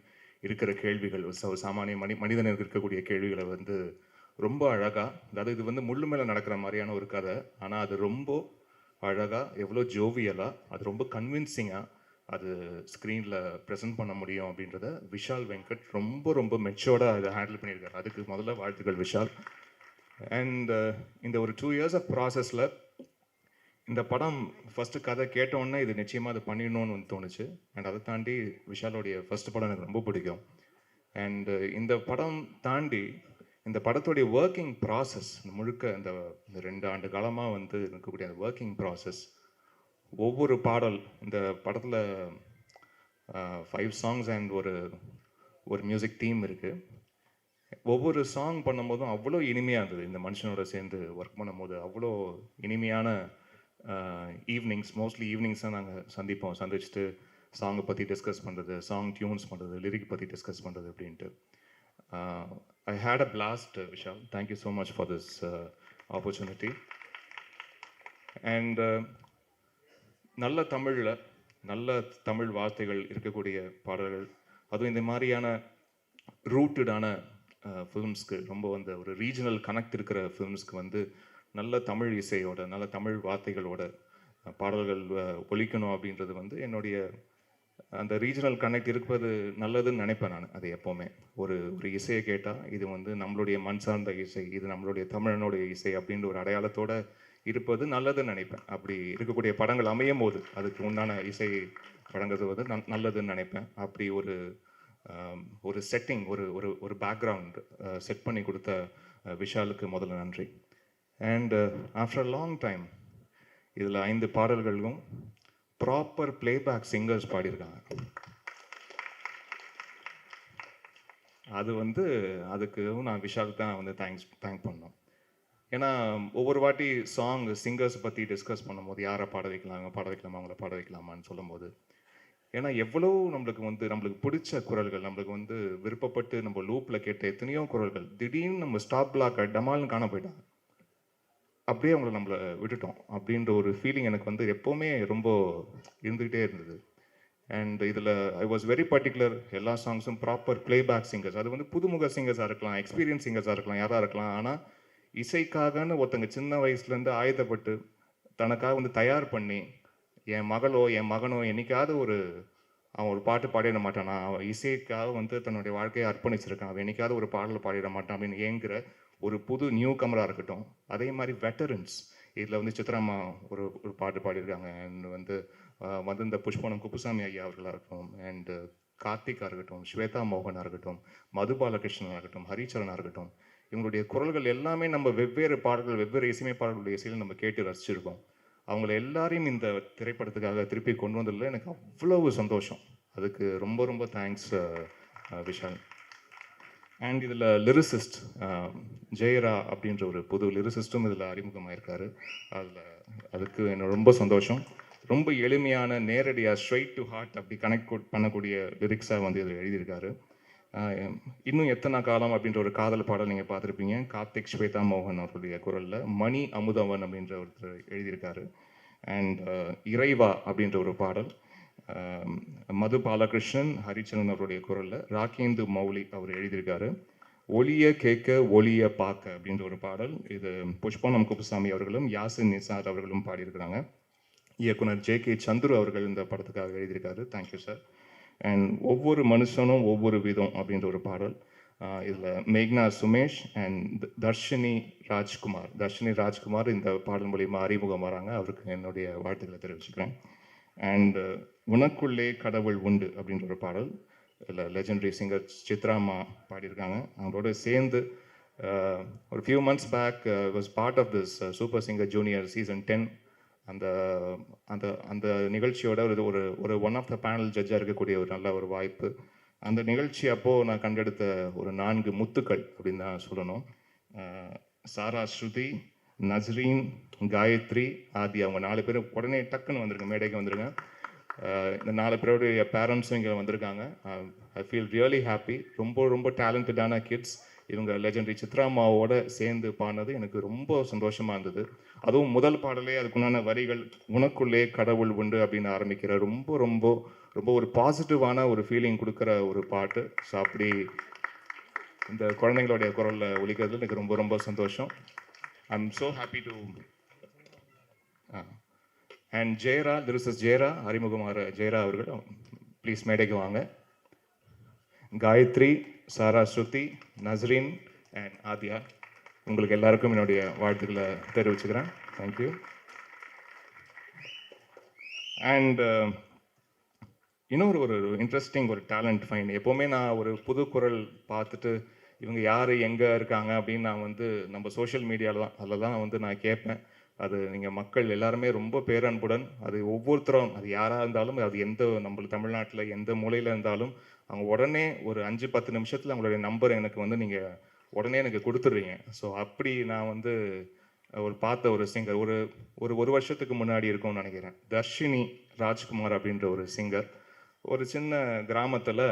இருக்கிற கேள்விகள், சாமானிய மனிதனுக்கு இருக்கக்கூடிய கேள்விகளை வந்து ரொம்ப அழகாக, அதாவது இது வந்து முள்ளு மேலே நடக்கிற மாதிரியான ஒரு கதை, ஆனால் அது ரொம்ப அழகாக, எவ்வளோ ஜோவியலாக, அது ரொம்ப கன்வின்சிங்காக அது ஸ்க்ரீனில் ப்ரெசென்ட் பண்ண முடியும் அப்படின்றத விஷால் வெங்கட் ரொம்ப ரொம்ப மெச்சோர்டாக அதை ஹேண்டில் பண்ணியிருக்காரு. அதுக்கு முதல்ல வாழ்த்துக்கள் விஷால். அண்ட் இந்த ஒரு 2 years ஆஃப் ப்ராசஸில் இந்த படம் ஃபஸ்ட்டு கதை கேட்டோன்னே இது நிச்சயமாக அது பண்ணிடணும்னு வந்து தோணுச்சு. அண்ட் அதை தாண்டி விஷாலோடைய ஃபஸ்ட்டு படம் எனக்கு ரொம்ப பிடிக்கும். அண்டு இந்த படம் தாண்டி இந்த படத்துடைய ஒர்க்கிங் ப்ராசஸ் முழுக்க இந்த 2 ஆண்டு காலமாக வந்து இருக்கக்கூடிய அந்த ஒர்க்கிங் ப்ராசஸ், ஒவ்வொரு பாடல் இந்த படத்தில் 5 songs அண்ட் ஒரு மியூசிக் தீம் இருக்குது. ஒவ்வொரு சாங் பண்ணும்போதும் அவ்வளோ இனிமையாக இருந்தது. இந்த மனுஷனோட சேர்ந்து ஒர்க் பண்ணும்போது அவ்வளோ இனிமையான ஈவினிங்ஸ், மோஸ்ட்லி ஈவினிங்ஸாக நாங்கள் சந்திச்சுட்டு சாங்கை பற்றி டிஸ்கஸ் பண்ணுறது, சாங் டியூன்ஸ் பண்ணுறது, லிரிக் பற்றி டிஸ்கஸ் பண்ணுறது அப்படின்ட்டு. I had a blast Vishal. Thank you so much for this opportunity. And நல்ல தமிழில் நல்ல தமிழ் வார்த்தைகள் இருக்கக்கூடிய பாடல்கள், அதுவும் இந்த மாதிரியான ரூட்டடான ஃபிலிம்ஸ்க்கு, ரொம்ப வந்து ஒரு ரீஜனல் கனெக்ட் இருக்கிற ஃபிலிம்ஸ்க்கு வந்து நல்ல தமிழ் இசையோட நல்ல தமிழ் வார்த்தைகளோட பாடல்கள் ஒலிக்கணும் அப்படின்றது வந்து என்னுடைய அந்த ரீஜனல் கனெக்ட் இருப்பது நல்லதுன்னு நினைப்பேன் நான். அது எப்போவுமே ஒரு இசையை கேட்டால் இது வந்து நம்மளுடைய மண் சார்ந்த இசை, இது நம்மளுடைய தமிழனுடைய இசை அப்படின்ற ஒரு அடையாளத்தோட இருப்பது நல்லதுன்னு நினைப்பேன். அப்படி இருக்கக்கூடிய படங்கள் அமையும் போது அதுக்கு உண்டான இசை வழங்குறது வந்து நல்லதுன்னு நினைப்பேன். அப்படி ஒரு செட்டிங், ஒரு பேக்ரவுண்ட் செட் பண்ணி கொடுத்த விஷாலுக்கு முதல்ல நன்றி. And after a long time இதில் 5 பாடல்களும் ப்ராப்பர் பிளேபேக் சிங்கர்ஸ் பாடியிருக்காங்க. அது வந்து அதுக்கு நான் விஷாலுக்கு தான் வந்து தேங்க் பண்ணோம். ஏன்னா ஒவ்வொரு வாட்டி சிங்கர்ஸ் பற்றி டிஸ்கஸ் பண்ணும்போது யாரை பாட வைக்கலாமா, அவங்கள பாட வைக்கலாமான்னு சொல்லும்போது, ஏன்னா எவ்வளோ நம்மளுக்கு பிடிச்ச குரல்கள், நம்மளுக்கு வந்து விருப்பப்பட்டு நம்ம லூப்பில் கேட்ட எத்தனையோ குரல்கள் திடீர்னு நம்ம ஸ்டாப் பிளாக் டமால்னு காண போயிட்டாங்க. அப்படியே அவங்கள நம்மளை விட்டுட்டோம் அப்படின்ற ஒரு ஃபீலிங் எனக்கு வந்து எப்போவுமே ரொம்ப இருந்துக்கிட்டே இருந்தது. அண்ட் இதில் ஐ வாஸ் வெரி பர்டிகுலர், எல்லா சாங்ஸும் ப்ராப்பர் பிளேபேக் சிங்கர்ஸ். அது வந்து புதுமுக சிங்கர்ஸாக இருக்கலாம், எக்ஸ்பீரியன்ஸ் சிங்கர்ஸாக இருக்கலாம், யாராக இருக்கலாம். ஆனால் இசைக்காகன்னு ஒருத்தங்க சின்ன வயசுலேருந்து ஆயுதப்பட்டு தனக்காக வந்து தயார் பண்ணி, என் மகனோ என்னைக்காவது அவன் ஒரு பாட்டு பாடிட மாட்டானா, அவன் இசைக்காக வந்து தன்னுடைய வாழ்க்கையை அர்ப்பணிச்சிருக்கான், அவன் என்னைக்காவது ஒரு பாடலை பாடிட மாட்டான் அப்படின்னு ஏங்குற ஒரு புது நியூ கமராக இருக்கட்டும். அதே மாதிரி வெட்டரன்ஸ், இதில் வந்து சித்ராமா ஒரு பாட்டு பாடியிருக்காங்க. அண்ட் வந்து இந்த புஷ்பனம் குப்புசாமி ஐயா அவர்களாக இருக்கட்டும், அண்டு கார்த்திகாக இருக்கட்டும், ஸ்வேதா மோகனாக இருக்கட்டும், மது பாலகிருஷ்ணனாக இருக்கட்டும், ஹரிச்சரனாக இருக்கட்டும், இவங்களுடைய குரல்கள் எல்லாமே நம்ம வெவ்வேறு பாடல்கள், வெவ்வேறு இசையமைப்பாளர்களுடைய இசையில் நம்ம கேட்டு ரசிச்சிருக்கோம். அவங்கள எல்லாரையும் இந்த திரைப்படத்துக்காக திருப்பி கொண்டு வந்ததில் எனக்கு அவ்வளவு சந்தோஷம். அதுக்கு ரொம்ப ரொம்ப தேங்க்ஸ் விஷால். அண்ட் இதில் லிரிசிஸ்ட் ஜெயரா அப்படின்ற ஒரு புது லிரிசிஸ்ட்டும் இதில் அறிமுகமாயிருக்காரு. அதுக்கு எனக்கு ரொம்ப சந்தோஷம். ரொம்ப எளிமையான, நேரடியாக, ஸ்ட்ரைட் டு ஹார்ட் அப்படி கனெக்ட் பண்ணக்கூடிய லிரிக்ஸாக வந்து இதில் எழுதியிருக்காரு. இன்னும் எத்தனை காலம் அப்படின்ற ஒரு காதல் பாடல் நீங்கள் பார்த்துருப்பீங்க, கார்த்திக் ஸ்வேதா மோகன் அவருடைய குரலில். மணி அமுதவன் அப்படின்ற ஒருத்தர் எழுதியிருக்காரு. அண்ட் இறைவா அப்படின்ற ஒரு பாடல் மது பாலகிருஷ்ணன், ஹரிச்சரன் அவருடைய குரலில் ராகேந்து மௌலி அவர் எழுதியிருக்காரு. ஒளிய கேட்க ஒளிய பார்க்க அப்படின்ற ஒரு பாடல். இது புஷ்பனம் குப்புசாமி அவர்களும் யாசின் நிசாத் அவர்களும் பாடியிருக்கிறாங்க. இயக்குனர் ஜே.கே. சந்துரு அவர்கள் இந்த படத்துக்காக எழுதியிருக்காரு. Thank you sir. அண்ட் ஒவ்வொரு மனுஷனும் ஒவ்வொரு விதம் அப்படின்ற ஒரு பாடல். இதில் மேக்னா சுமேஷ் அண்ட் தர்ஷினி ராஜ்குமார் இந்த பாடல் மூலியமாக அறிமுகம் வராங்க. அவருக்கு என்னுடைய வாழ்த்துக்களை தெரிவிச்சுக்கிறேன். அண்ட் உனக்குள்ளே கடவுள் உண்டு அப்படின்ற ஒரு பாடல். இதில் லெஜெண்டரி சிங்கர் சித்ராமா பாடியிருக்காங்க. அவங்களோட சேர்ந்து ஒரு few months back was part of this Super Singer Junior season 10. அந்த அந்த அந்த நிகழ்ச்சியோட ஒரு ஒரு ஒன் ஆஃப் த பேனல் ஜட்ஜாக இருக்கக்கூடிய ஒரு நல்ல ஒரு வாய்ப்பு. அந்த நிகழ்ச்சி அப்போது நான் கண்டெடுத்த ஒரு 4 முத்துக்கள் அப்படின்னு தான் சொல்லணும். சாரா, ஸ்ருதி, நஸ்ரீன், காயத்ரி, ஆதி, அவங்க 4 பேரும் உடனே டக்குன்னு வந்துருங்க, மேடைக்கு வந்துருங்க. இந்த 4 பேருடைய பேரண்ட்ஸும் இங்கே வந்திருக்காங்க. I feel really happy. ரொம்ப ரொம்ப டேலண்டடான கிட்ஸ். இவங்க லெஜெண்டரி சித்ராமாவோட சேர்ந்து பாடினது எனக்கு ரொம்ப சந்தோஷமாக இருந்தது. அதுவும் முதல் பாடலே அதுக்குண்டான வரிகள் உனக்குள்ளே கடவுள் உண்டு அப்படின்னு ஆரம்பிக்கிற ரொம்ப ரொம்ப ரொம்ப ஒரு பாசிட்டிவான ஒரு ஃபீலிங் கொடுக்குற ஒரு பாட்டு. ஸோ அப்படி இந்த குழந்தைங்களுடைய குரலில் ஒலிக்கிறது எனக்கு ரொம்ப ரொம்ப சந்தோஷம். I am so happy to. And Jayara, lyricist Jayara, அறிமுகமாகிற ஜெயரா அவர்கள் ப்ளீஸ் மேடைக்கு வாங்க. காயத்ரி, சாரா, ஸ்ருதி, நஸ்ரீன் அண்ட் ஆதியா, உங்களுக்கு எல்லாருக்கும் என்னுடைய வாழ்த்துக்களை தெரிவிச்சுக்கிறேன். தேங்க்யூ. அண்ட் இன்னொரு ஒரு இன்ட்ரெஸ்டிங் ஒரு டேலண்ட் ஃபைன். எப்போவுமே நான் ஒரு புது குரல் பார்த்துட்டு இவங்க யார், எங்கே இருக்காங்க அப்படின்னு நான் வந்து நம்ம சோஷியல் மீடியாவில் அதில் தான் வந்து நான் கேட்பேன். அது நீங்கள் மக்கள் எல்லாருமே ரொம்ப பேரன்புடன், அது ஒவ்வொருத்தரும், அது யாராக இருந்தாலும், அது நம்மளுக்கு தமிழ்நாட்டில் எந்த மூலையில் இருந்தாலும் அவங்க உடனே ஒரு 5-10 நிமிஷத்தில் அவங்களுடைய நம்பர் எனக்கு வந்து நீங்கள் உடனே எனக்கு கொடுத்துட்றீங்க. ஸோ அப்படி நான் வந்து பார்த்த ஒரு சிங்கர் ஒரு வருஷத்துக்கு முன்னாடி இருக்கும்னு நினைக்கிறேன். தர்ஷினி ராஜ்குமார் அப்படின்ற ஒரு சிங்கர் ஒரு சின்ன கிராமத்தில்,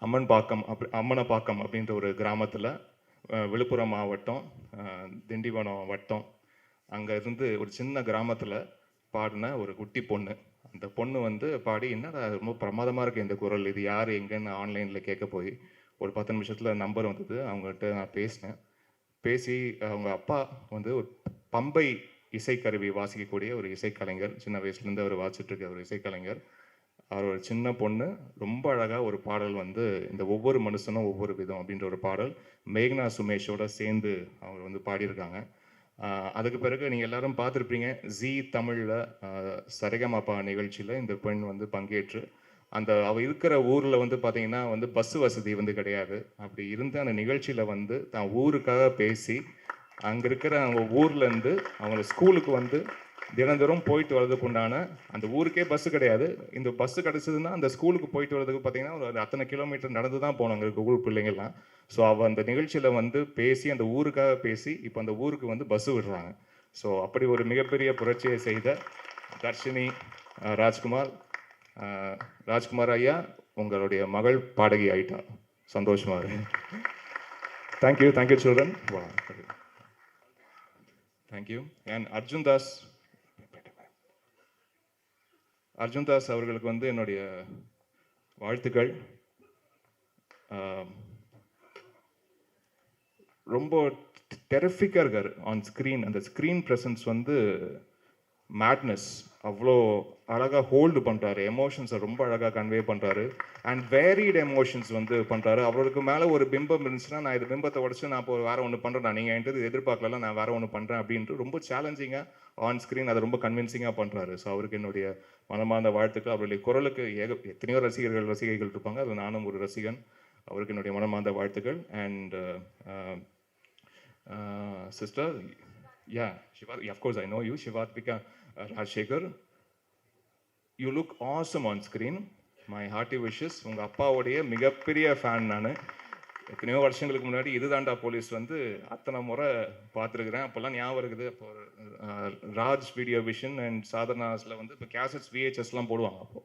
அம்மனப்பாக்கம் அப்படின்ற ஒரு கிராமத்தில், விழுப்புரம் மாவட்டம், திண்டிவனம் வட்டம், அங்கே இருந்து ஒரு சின்ன கிராமத்தில் பாடின ஒரு குட்டி பொண்ணு. அந்த பொண்ணு வந்து பாடி, என்னடா ரொம்ப பிரமாதமாக இருக்குது இந்த குரல், இது யார் எங்கன்னு ஆன்லைனில் கேட்க போய் ஒரு 10 நிமிஷத்தில் நம்பர் வந்தது. அவங்ககிட்ட நான் பேசி அவங்க அப்பா வந்து ஒரு பம்பை இசைக்கருவி வாசிக்கக்கூடிய ஒரு இசைக்கலைஞர். சின்ன வயசுலேருந்து அவர் வாசிச்சுட்ருக்க ஒரு இசைக்கலைஞர். அவர் ஒரு சின்ன பொண்ணு ரொம்ப அழகாக ஒரு பாடல் வந்து இந்த ஒவ்வொரு மனுஷனும் ஒவ்வொரு விதம் அப்படின்ற ஒரு பாடல் மேக்னா சுமேஷோட சேர்ந்து அவங்க வந்து பாடியிருக்காங்க. அதுக்கு பிறகு நீங்கள் எல்லாரும் பார்த்துருப்பீங்க, ஜீ தமிழில் சரிகமபா நிகழ்ச்சியில் இந்த பெண் வந்து பங்கேற்று, அவள் இருக்கிற ஊரில் வந்து பார்த்தீங்கன்னா வந்து பஸ்ஸு வசதி வந்து கிடையாது. அப்படி இருந்த அந்த நிகழ்ச்சியில் வந்து தான் ஊருக்காக பேசி, அங்கே இருக்கிற அவங்க ஊர்லேருந்து அவங்க ஸ்கூலுக்கு வந்து தினந்தோறும் போயிட்டு வர்றதுக்கு உண்டான, அந்த ஊருக்கே பஸ்ஸு கிடையாது, இந்த பஸ்ஸு கிடச்சிதுன்னா அந்த ஸ்கூலுக்கு போயிட்டு வர்றதுக்கு பார்த்தீங்கன்னா ஒரு அத்தனை கிலோமீட்டர் நடந்து தான் போனாங்க இருக்க ஊர் பிள்ளைங்கள்லாம். ஸோ அவள் அந்த நிகழ்ச்சியில் வந்து பேசி, அந்த ஊருக்காக பேசி, இப்போ அந்த ஊருக்கு வந்து பஸ்ஸு விடுறாங்க. ஸோ அப்படி ஒரு மிகப்பெரிய புரட்சியை செய்த தர்ஷினி ராஜ்குமார் ஐயா, உங்களுடைய மகள் பாடகி ஆயிட்டா. சந்தோஷமாக இருக்கு. Thank you children. Thank you. And Arjun Das அவர்களுக்கு வந்து என்னுடைய வாழ்த்துக்கள். ரொம்ப டெரிஃபிக்காக இருக்கார் ஆன் ஸ்க்ரீன். அந்த ஸ்க்ரீன் ப்ரெசன்ஸ் வந்து மேட்னஸ். அவ்வளோ அழகாக ஹோல்டு பண்ணுறாரு, எமோஷன்ஸை ரொம்ப அழகாக கன்வே பண்ணுறாரு. அண்ட் வேரிட் எமோஷன்ஸ் வந்து பண்ணுறாரு. அவருக்கு மேலே ஒரு பிம்பம் இருந்துச்சுன்னா, நான் இது பிம்பத்தை உடச்சு நான் இப்போ வேறு ஒன்று பண்ணுறேன், நீங்கள் என்கிட்ட எதிர்பார்க்கலாம், நான் வேறு ஒன்று பண்ணுறேன் அப்படின்ட்டு ரொம்ப சேலஞ்சிங்காக ஆன் ஸ்க்ரீன் அதை ரொம்ப கன்வின்சிங்காக பண்ணுறாரு. ஸோ அவருக்கு என்னுடைய மனமார்ந்த வாழ்த்துக்கள். அவருடைய குரலுக்கு எத்தனையோ ரசிகைகள் இருப்பாங்க, அது நானும் ஒரு ரசிகன். அவருக்கு என்னுடைய மனமார்ந்த வாழ்த்துக்கள். And sister Yeah, of course I know you, Shivatvika Rajshekhar. You look awesome on screen. My hearty wishes. உங்கள் அப்பாவுடைய மிகப்பெரிய ஃபேன் நான். எத்தனையோ வருஷங்களுக்கு முன்னாடி இதுதாண்டா போலீஸ் வந்து அத்தனை முறை பார்த்துருக்குறேன். அப்போல்லாம் ஞாபகம் இருக்குது. அப்போ ராஜ் வீடியோ விஷன் அண்ட் சாதனாஸில் வந்து இப்போ கேசட்ஸ் விஹெச்எஸ்லாம் போடுவாங்க.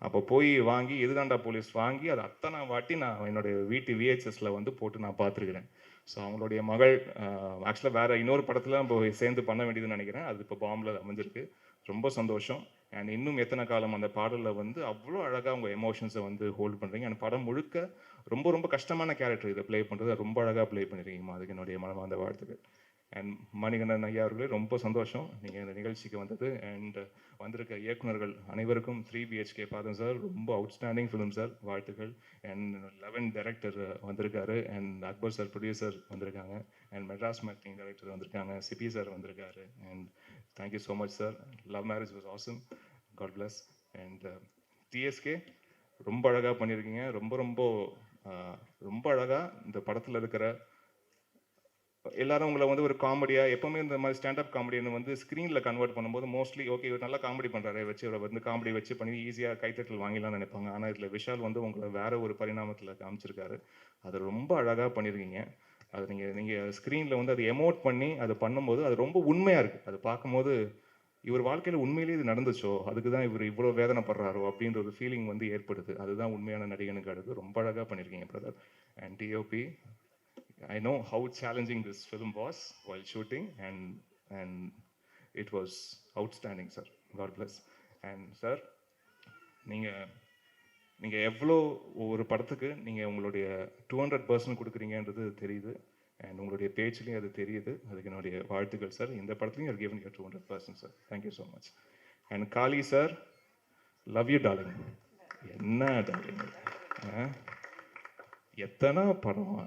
அப்போ போய் வாங்கி இதுதாண்டா போலீஸ் வாங்கி அது அத்தனை வாட்டி நான் என்னுடைய வீட்டு விஹெச்எஸில் வந்து போட்டு நான் பார்த்துருக்குறேன். ஸோ அவங்களுடைய மகள் ஆக்சுவலாக வேறு இன்னொரு படத்தில் நம்ம சேர்ந்து பண்ண வேண்டியதுன்னு நினைக்கிறேன். அது இப்போ பாம்பில் அமைஞ்சிருக்கு. ரொம்ப சந்தோஷம். அண்ட் இன்னும் எத்தனை காலம் அந்த பாடலில் வந்து அவ்வளோ அழகாக உங்கள் எமோஷன்ஸை வந்து ஹோல்ட் பண்ணுறீங்க. அந்த படம் முழுக்க ரொம்ப ரொம்ப கஷ்டமான கேரக்டர் இதை ப்ளே பண்ணுறது ரொம்ப அழகாக ப்ளே பண்ணியிருக்கீங்கம்மா. அதுக்கு என்னுடைய மனமார்ந்த வாழ்த்துக்கள். அண்ட் மணிகண்டன் ஐயா அவர்களே ரொம்ப சந்தோஷம் நீங்கள் இந்த நிகழ்ச்சிக்கு வந்தது. அண்ட் வந்திருக்க இயக்குநர்கள் அனைவருக்கும் 3BHK பாதம் சார் ரொம்ப அவுட்ஸ்டாண்டிங் ஃபிலிம் சார், வாழ்த்துக்கள். அண்ட் 11 டைரக்டர் வந்திருக்காரு. அண்ட் அக்பர் சார் ப்ரொடியூசர் வந்திருக்காங்க. அண்ட் மெட்ராஸ் மேக்கிங் டைரக்டர் வந்திருக்காங்க. சிபி சார் வந்திருக்காரு. And thank you so much sir. Love marriage was awesome. God bless. And TSK ரொம்ப அழகாக பண்ணியிருக்கீங்க. ரொம்ப ரொம்ப ரொம்ப அழகாக இந்த படத்தில் இருக்கிற எல்லாரும் உங்களை வந்து ஒரு காமெடியாக எப்போவுமே இந்த மாதிரி ஸ்டாண்டப் காமெடின்னு வந்து ஸ்க்ரீனில் கன்வெர்ட் பண்ணும்போது மோஸ்ட்லி ஓகே இவர் நல்லா காமெடி பண்ணுறாரு வச்சு இவரை வந்து காமெடி வச்சு பண்ணி ஈஸியாக கைத்தட்டல் வாங்கிடலாம்னு நினைப்பாங்க. ஆனால் இதில் விஷால் வந்து உங்களை வேறு ஒரு பரிணாமத்தில் காமிச்சிருக்காரு. அது ரொம்ப அழகாக பண்ணியிருக்கீங்க. அது நீங்கள் ஸ்க்ரீனில் வந்து அதை எமோட் பண்ணி அதை பண்ணும்போது அது ரொம்ப உண்மையாக இருக்குது. அது பார்க்கும்போது இவர் வாழ்க்கையில் உண்மையிலேயே இது நடந்துச்சோ, அதுக்கு தான் இவர் இவ்வளோ வேதனைப்படுறாரோ அப்படின்ற ஒரு ஃபீலிங் வந்து ஏற்படுது. அதுதான் உண்மையான நடிகனுக்கு அடுத்து ரொம்ப அழகாக பண்ணியிருக்கீங்க brother. And DOP, I know how challenging this film was while shooting, and it was outstanding, sir. God bless. And sir, நீங்கள் எவ்வளோ ஒரு படத்துக்கு நீங்கள் உங்களுடைய 200% கொடுக்குறீங்கன்றது தெரியுது. அண்ட் உங்களுடைய பேச்சுலையும் அது தெரியுது. அதுக்கு என்னுடைய வாழ்த்துக்கள் சார். இந்த படத்துலையும் you're given your 200% sir. Thank you so much. And Kali sir, love you darling. என்ன டார்லிங், எத்தனை படம்,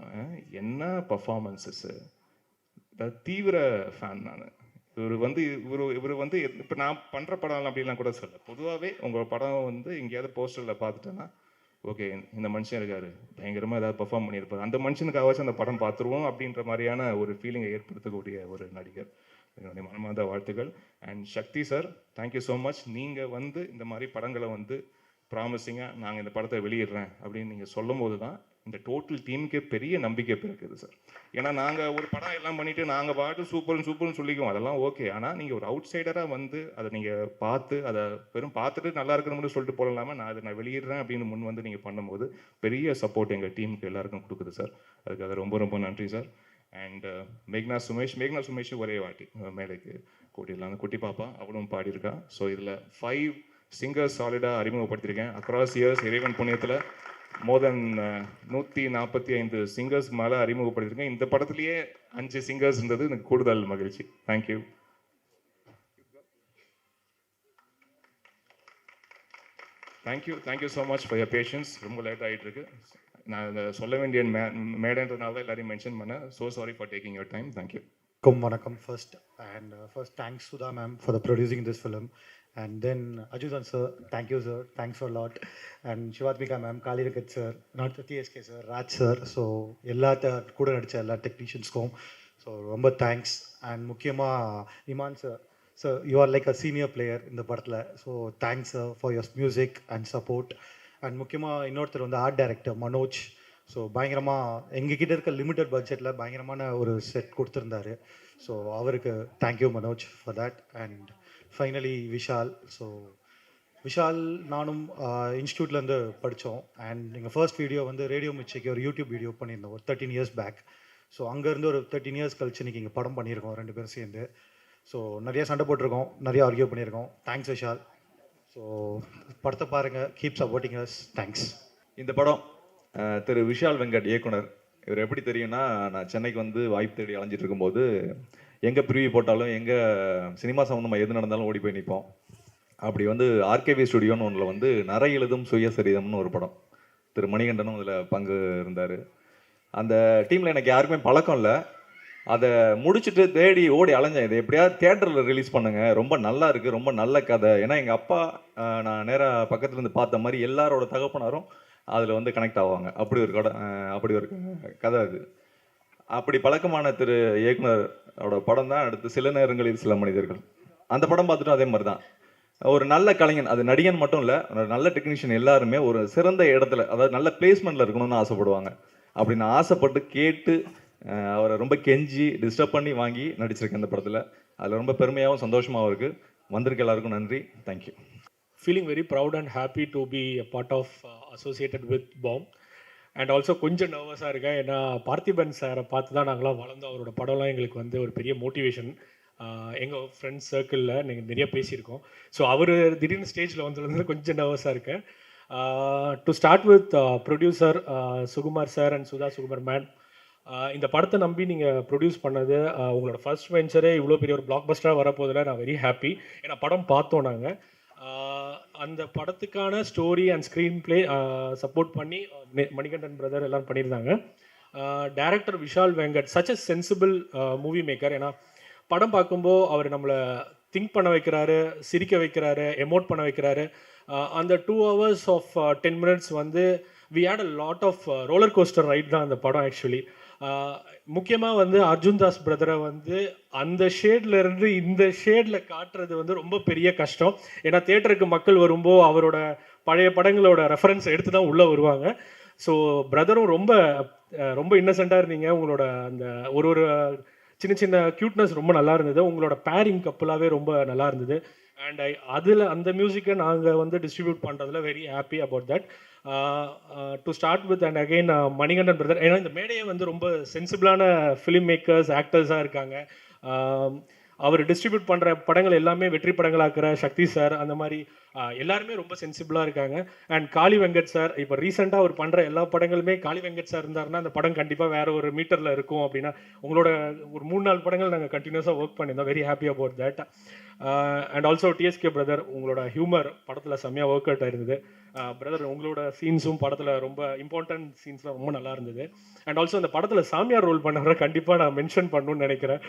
என்ன பர்ஃபார்மன்ஸஸ்ஸு. தீவிர ஃபேன் நான். இவர் வந்து இப்போ நான் பண்ணுற படம் அப்படிலாம் கூட சொல்ல, பொதுவாகவே உங்கள் படம் வந்து எங்கேயாவது போஸ்டரில் பார்த்துட்டேன்னா ஓகே இந்த மனுஷன் இருக்காரு பயங்கரமாக ஏதாவது பெர்ஃபார்ம் பண்ணியிருப்பார், அந்த மனுஷனுக்காகவாச்சும் அந்த படம் பார்த்துருவோம் அப்படின்ற மாதிரியான ஒரு ஃபீலிங்கை ஏற்படுத்தக்கூடிய ஒரு நடிகர். என்னுடைய மனமார்ந்த வாழ்த்துக்கள். And Sakthi sir, thank you so much. நீங்கள் வந்து இந்த மாதிரி படங்களை வந்து ப்ராமிசிங்காக நாங்கள் இந்த படத்தை வெளியிடுறேன் அப்படின்னு நீங்கள் சொல்லும் போது தான் இந்த டோட்டல் டீமுக்கே பெரிய நம்பிக்கை பிறக்குது சார். ஏன்னா நாங்கள் ஒரு படம் எல்லாம் பண்ணிவிட்டு நாங்கள் பாட்டு சூப்பர்னு சொல்லிக்குவோம், அதெல்லாம் ஓகே. ஆனால் நீங்கள் ஒரு அவுட் சைடராக வந்து அதை நீங்கள் பார்த்து அதை வெறும் பார்த்துட்டு நல்லா இருக்கணும்னு சொல்லிட்டு போடலாமல் நான் வெளியிடுறேன் அப்படின்னு முன் வந்து நீங்கள் பண்ணும்போது பெரிய சப்போர்ட் எங்கள் டீமுக்கு எல்லாருக்கும் கொடுக்குது சார். அதுக்காக ரொம்ப ரொம்ப நன்றி சார். அண்ட் மேக்னா சுமேஷ் ஒரே வாட்டி மேடைக்கு கூட்டிடலாம். குட்டி பாப்பா அவளும் பாடியிருக்கா. ஸோ இதில் 5 சிங்கர்ஸ் சாலிடாக அறிமுகப்படுத்தியிருக்கேன். அக்ராஸ் இயர்ஸ் இறைவன் புண்ணியத்தில் மோர் தென் 145 சிங்கர்ஸ் மேலே அறிமுகப்படுத்தியிருக்கேன். இந்த படத்துலேயே 5 சிங்கர்ஸ் இருந்தது எனக்கு கூடுதல் மகிழ்ச்சி. Thank you. Thank you so much for your patience. ரொம்ப லேட் ஆகிட்டு இருக்கு. நான் சொல்ல வேண்டிய மேடைன்றதுனால தான் எல்லாரையும் மென்ஷன் பண்ணேன். So sorry for taking your time. Thank you. Vanakkam first, and first thanks Sudha ma'am for the producing this film, and then Ajudan sir, thank you sir, thanks for a lot, and Shivatvika ma'am, Kali Rakat sir, not the TSK sir, Raj sir, so எல்லாத்த கூட நடிச்ச எல்லா டெக்னீஷியன்ஸ்க்கும் so ரொம்ப thanks. And முக்கியமாக Imman sir, sir you are like a senior player இந்த படத்தில், so thanks sir for your music and support. And முக்கியமாக இன்னொருத்தர் வந்து ஆர்ட் டைரக்டர் மனோஜ், ஸோ பயங்கரமாக எங்ககிட்ட இருக்க லிமிட்டட் பட்ஜெட்டில் பயங்கரமான ஒரு செட் கொடுத்துருந்தாரு. ஸோ அவருக்கு thank you Manoj for that. And finally Vishal. So Vishal நானும் இன்ஸ்டியூட்லேருந்து படித்தோம். அண்ட் எங்கள் ஃபர்ஸ்ட் வீடியோ வந்து ரேடியோ மிர்ச்சிக்கு ஒரு யூடியூப் வீடியோ பண்ணியிருந்தோம் ஒரு 13 years பேக். ஸோ அங்கேருந்து ஒரு 13 years கழிச்சு இன்றைக்கி இங்கே படம் பண்ணியிருக்கோம் 2 பேரும் சேர்ந்து. ஸோ நிறைய சண்டை போட்டிருக்கோம், நிறைய ஆர்கியூ பண்ணியிருக்கோம். தேங்க்ஸ் விஷால். ஸோ படத்தை பாருங்கள், கீப் சப்போர்ட்டிங் அஸ். தேங்க்ஸ். இந்த படம் திரு விஷால் வெங்கட் இயக்குனர். இவர் எப்படி தெரியும்னா, நான் சென்னைக்கு வந்து வாய்ப்பு தேடி அலைஞ்சிட்டு இருக்கும்போது எங்கே ப்ரிவியூ போட்டாலும் எங்கே சினிமா சம்மந்தமாக எது நடந்தாலும் ஓடி போய் நிற்போம். அப்படி வந்து ஆர்கேவி ஸ்டுடியோன்னு ஒன்றில் வந்து நரை எழுதும் சுயசரிதம்னு ஒரு படம், திரு மணிகண்டனும் அதில் பங்கு இருந்தார். அந்த டீமில் எனக்கு யாருக்குமே பழக்கம் இல்லை. அதை முடிச்சுட்டு தேடி ஓடி அலைஞ்சேன், இதை எப்படியாவது தியேட்டரில் ரிலீஸ் பண்ணுங்கள், ரொம்ப நல்லா இருக்குது, ரொம்ப நல்ல கதை. ஏன்னா எங்கள் அப்பா நான் நேராக பக்கத்துலேருந்து பார்த்த மாதிரி எல்லாரோட தகப்பனாரும் அதில் வந்து கனெக்ட் ஆவாங்க. அப்படி ஒரு கதை அது. அப்படி பழக்கமான திரு இயக்குனரோட படம் தான் அடுத்து சில நேரங்களில் சில மனிதர்கள். அந்த படம் பார்த்துட்டும் அதே மாதிரி தான். ஒரு நல்ல கலைஞன், அது நடிகன் மட்டும் இல்லை, ஒரு நல்ல டெக்னீஷியன் எல்லாருமே ஒரு சிறந்த இடத்துல, அதாவது நல்ல பிளேஸ்மெண்ட்டில் இருக்கணும்னு ஆசைப்படுவாங்க. அப்படி நான் ஆசைப்பட்டு கேட்டு அவரை ரொம்ப கெஞ்சி டிஸ்டர்ப் பண்ணி வாங்கி நடிச்சிருக்கேன் இந்த படத்தில். அதில் ரொம்ப பெருமையாகவும் சந்தோஷமாகவும் இருக்குது. வந்திருக்க எல்லாருக்கும் நன்றி. Thank you. Feeling very proud and happy to be a part of associated with BOM. And also கொஞ்சம் நர்வஸாக இருக்கேன். ஏன்னா பார்த்திபன் சாரை பார்த்து தான் நாங்களாம் வளர்ந்தோம். அவரோட படம்லாம் எங்களுக்கு வந்து ஒரு பெரிய மோட்டிவேஷன். எங்கள் ஃப்ரெண்ட்ஸ் சர்க்கிளில் நீங்கள் நிறைய பேசியிருக்கோம். ஸோ அவர் திடீர்னு ஸ்டேஜில் வந்ததுலேருந்து கொஞ்சம் நர்வஸாக இருக்கேன். To start with producer Sukumar sir and Sudha Sukumar man, இந்த படத்தை நம்பி நீங்கள் ப்ரொடியூஸ் பண்ணது, உங்களோட ஃபர்ஸ்ட் வெஞ்சரே இவ்வளோ பெரிய ஒரு பிளாக் பஸ்டராக வரப்போதில் நான் வெரி ஹாப்பி. ஏன்னா படம் பார்த்தோம் நாங்கள். அந்த படத்துக்கான story and screen play support பண்ணி மணிகண்டன் பிரதர் எல்லாம் பண்ணியிருந்தாங்க. Director Vishal Venkat such a sensible movie maker. ஏன்னா படம் பார்க்கும்போது அவர் நம்மளை திங்க் பண்ண வைக்கிறாரு, சிரிக்க வைக்கிறாரு, எமோட் பண்ண வைக்கிறாரு. அந்த 2 hours of 10 minutes வந்து we had a lot of roller coaster ride தான் அந்த படம் ஆக்சுவலி. முக்கியமாக வந்து அர்ஜுன் தாஸ் பிரதரை வந்து அந்த ஷேட்லேருந்து இந்த ஷேடில் காட்டுறது வந்து ரொம்ப பெரிய கஷ்டம். ஏன்னா தேட்டருக்கு மக்கள் வரும்போது அவரோட பழைய படங்களோட ரெஃபரன்ஸ் எடுத்து தான் உள்ளே வருவாங்க. ஸோ பிரதரும் ரொம்ப ரொம்ப இன்னசென்ட்டாக இருந்தீங்க. உங்களோட அந்த ஒரு சின்ன சின்ன க்யூட்னஸ் ரொம்ப நல்லா இருந்தது. உங்களோட பேரிங் கப்புலாகவே ரொம்ப நல்லா இருந்தது. அண்ட் அதில் அந்த மியூசிக்கை நாங்கள் வந்து டிஸ்ட்ரிபியூட் பண்ணுறதுல very happy about that. To start with and again Manikandan brother. ஏன்னா இந்த மேடையை வந்து ரொம்ப சென்சிபிளான ஃபிலிம் மேக்கர்ஸ் ஆக்டர்ஸாக இருக்காங்க. அவர் டிஸ்ட்ரிபியூட் பண்ணுற படங்கள் எல்லாமே வெற்றி படங்களாக்குற சக்தி சார், அந்த மாதிரி எல்லாருமே ரொம்ப சென்சிபிளாக இருக்காங்க. அண்ட் காளி வெங்கட் சார், இப்போ ரீசெண்டாக அவர் பண்ணுற எல்லா படங்களுமே காளி வெங்கட் சார் இருந்தாருன்னா அந்த படம் கண்டிப்பாக வேறு ஒரு மீட்டரில் இருக்கும். அப்படின்னா உங்களோட ஒரு 3-4 படங்கள் நாங்கள் கண்டினியூஸாக ஒர்க் பண்ணியிருந்தோம். Very happy about that. And also TSK brother, உங்களோட ஹியூமர் படத்தில் செம்மையாக ஒர்க் அவுட் ஆயிருந்தது. பிரதர் உங்களோட சீன்ஸும் படத்தில் ரொம்ப இம்பார்ட்டன்ட் சீன்ஸ்லாம் ரொம்ப நல்லா இருந்தது. அண்ட் ஆல்சோ அந்த படத்தில் சாமியார் ரோல் பண்ணவரை கண்டிப்பாக நான் மென்ஷன் பண்ணணும்னு நினைக்கிறேன்.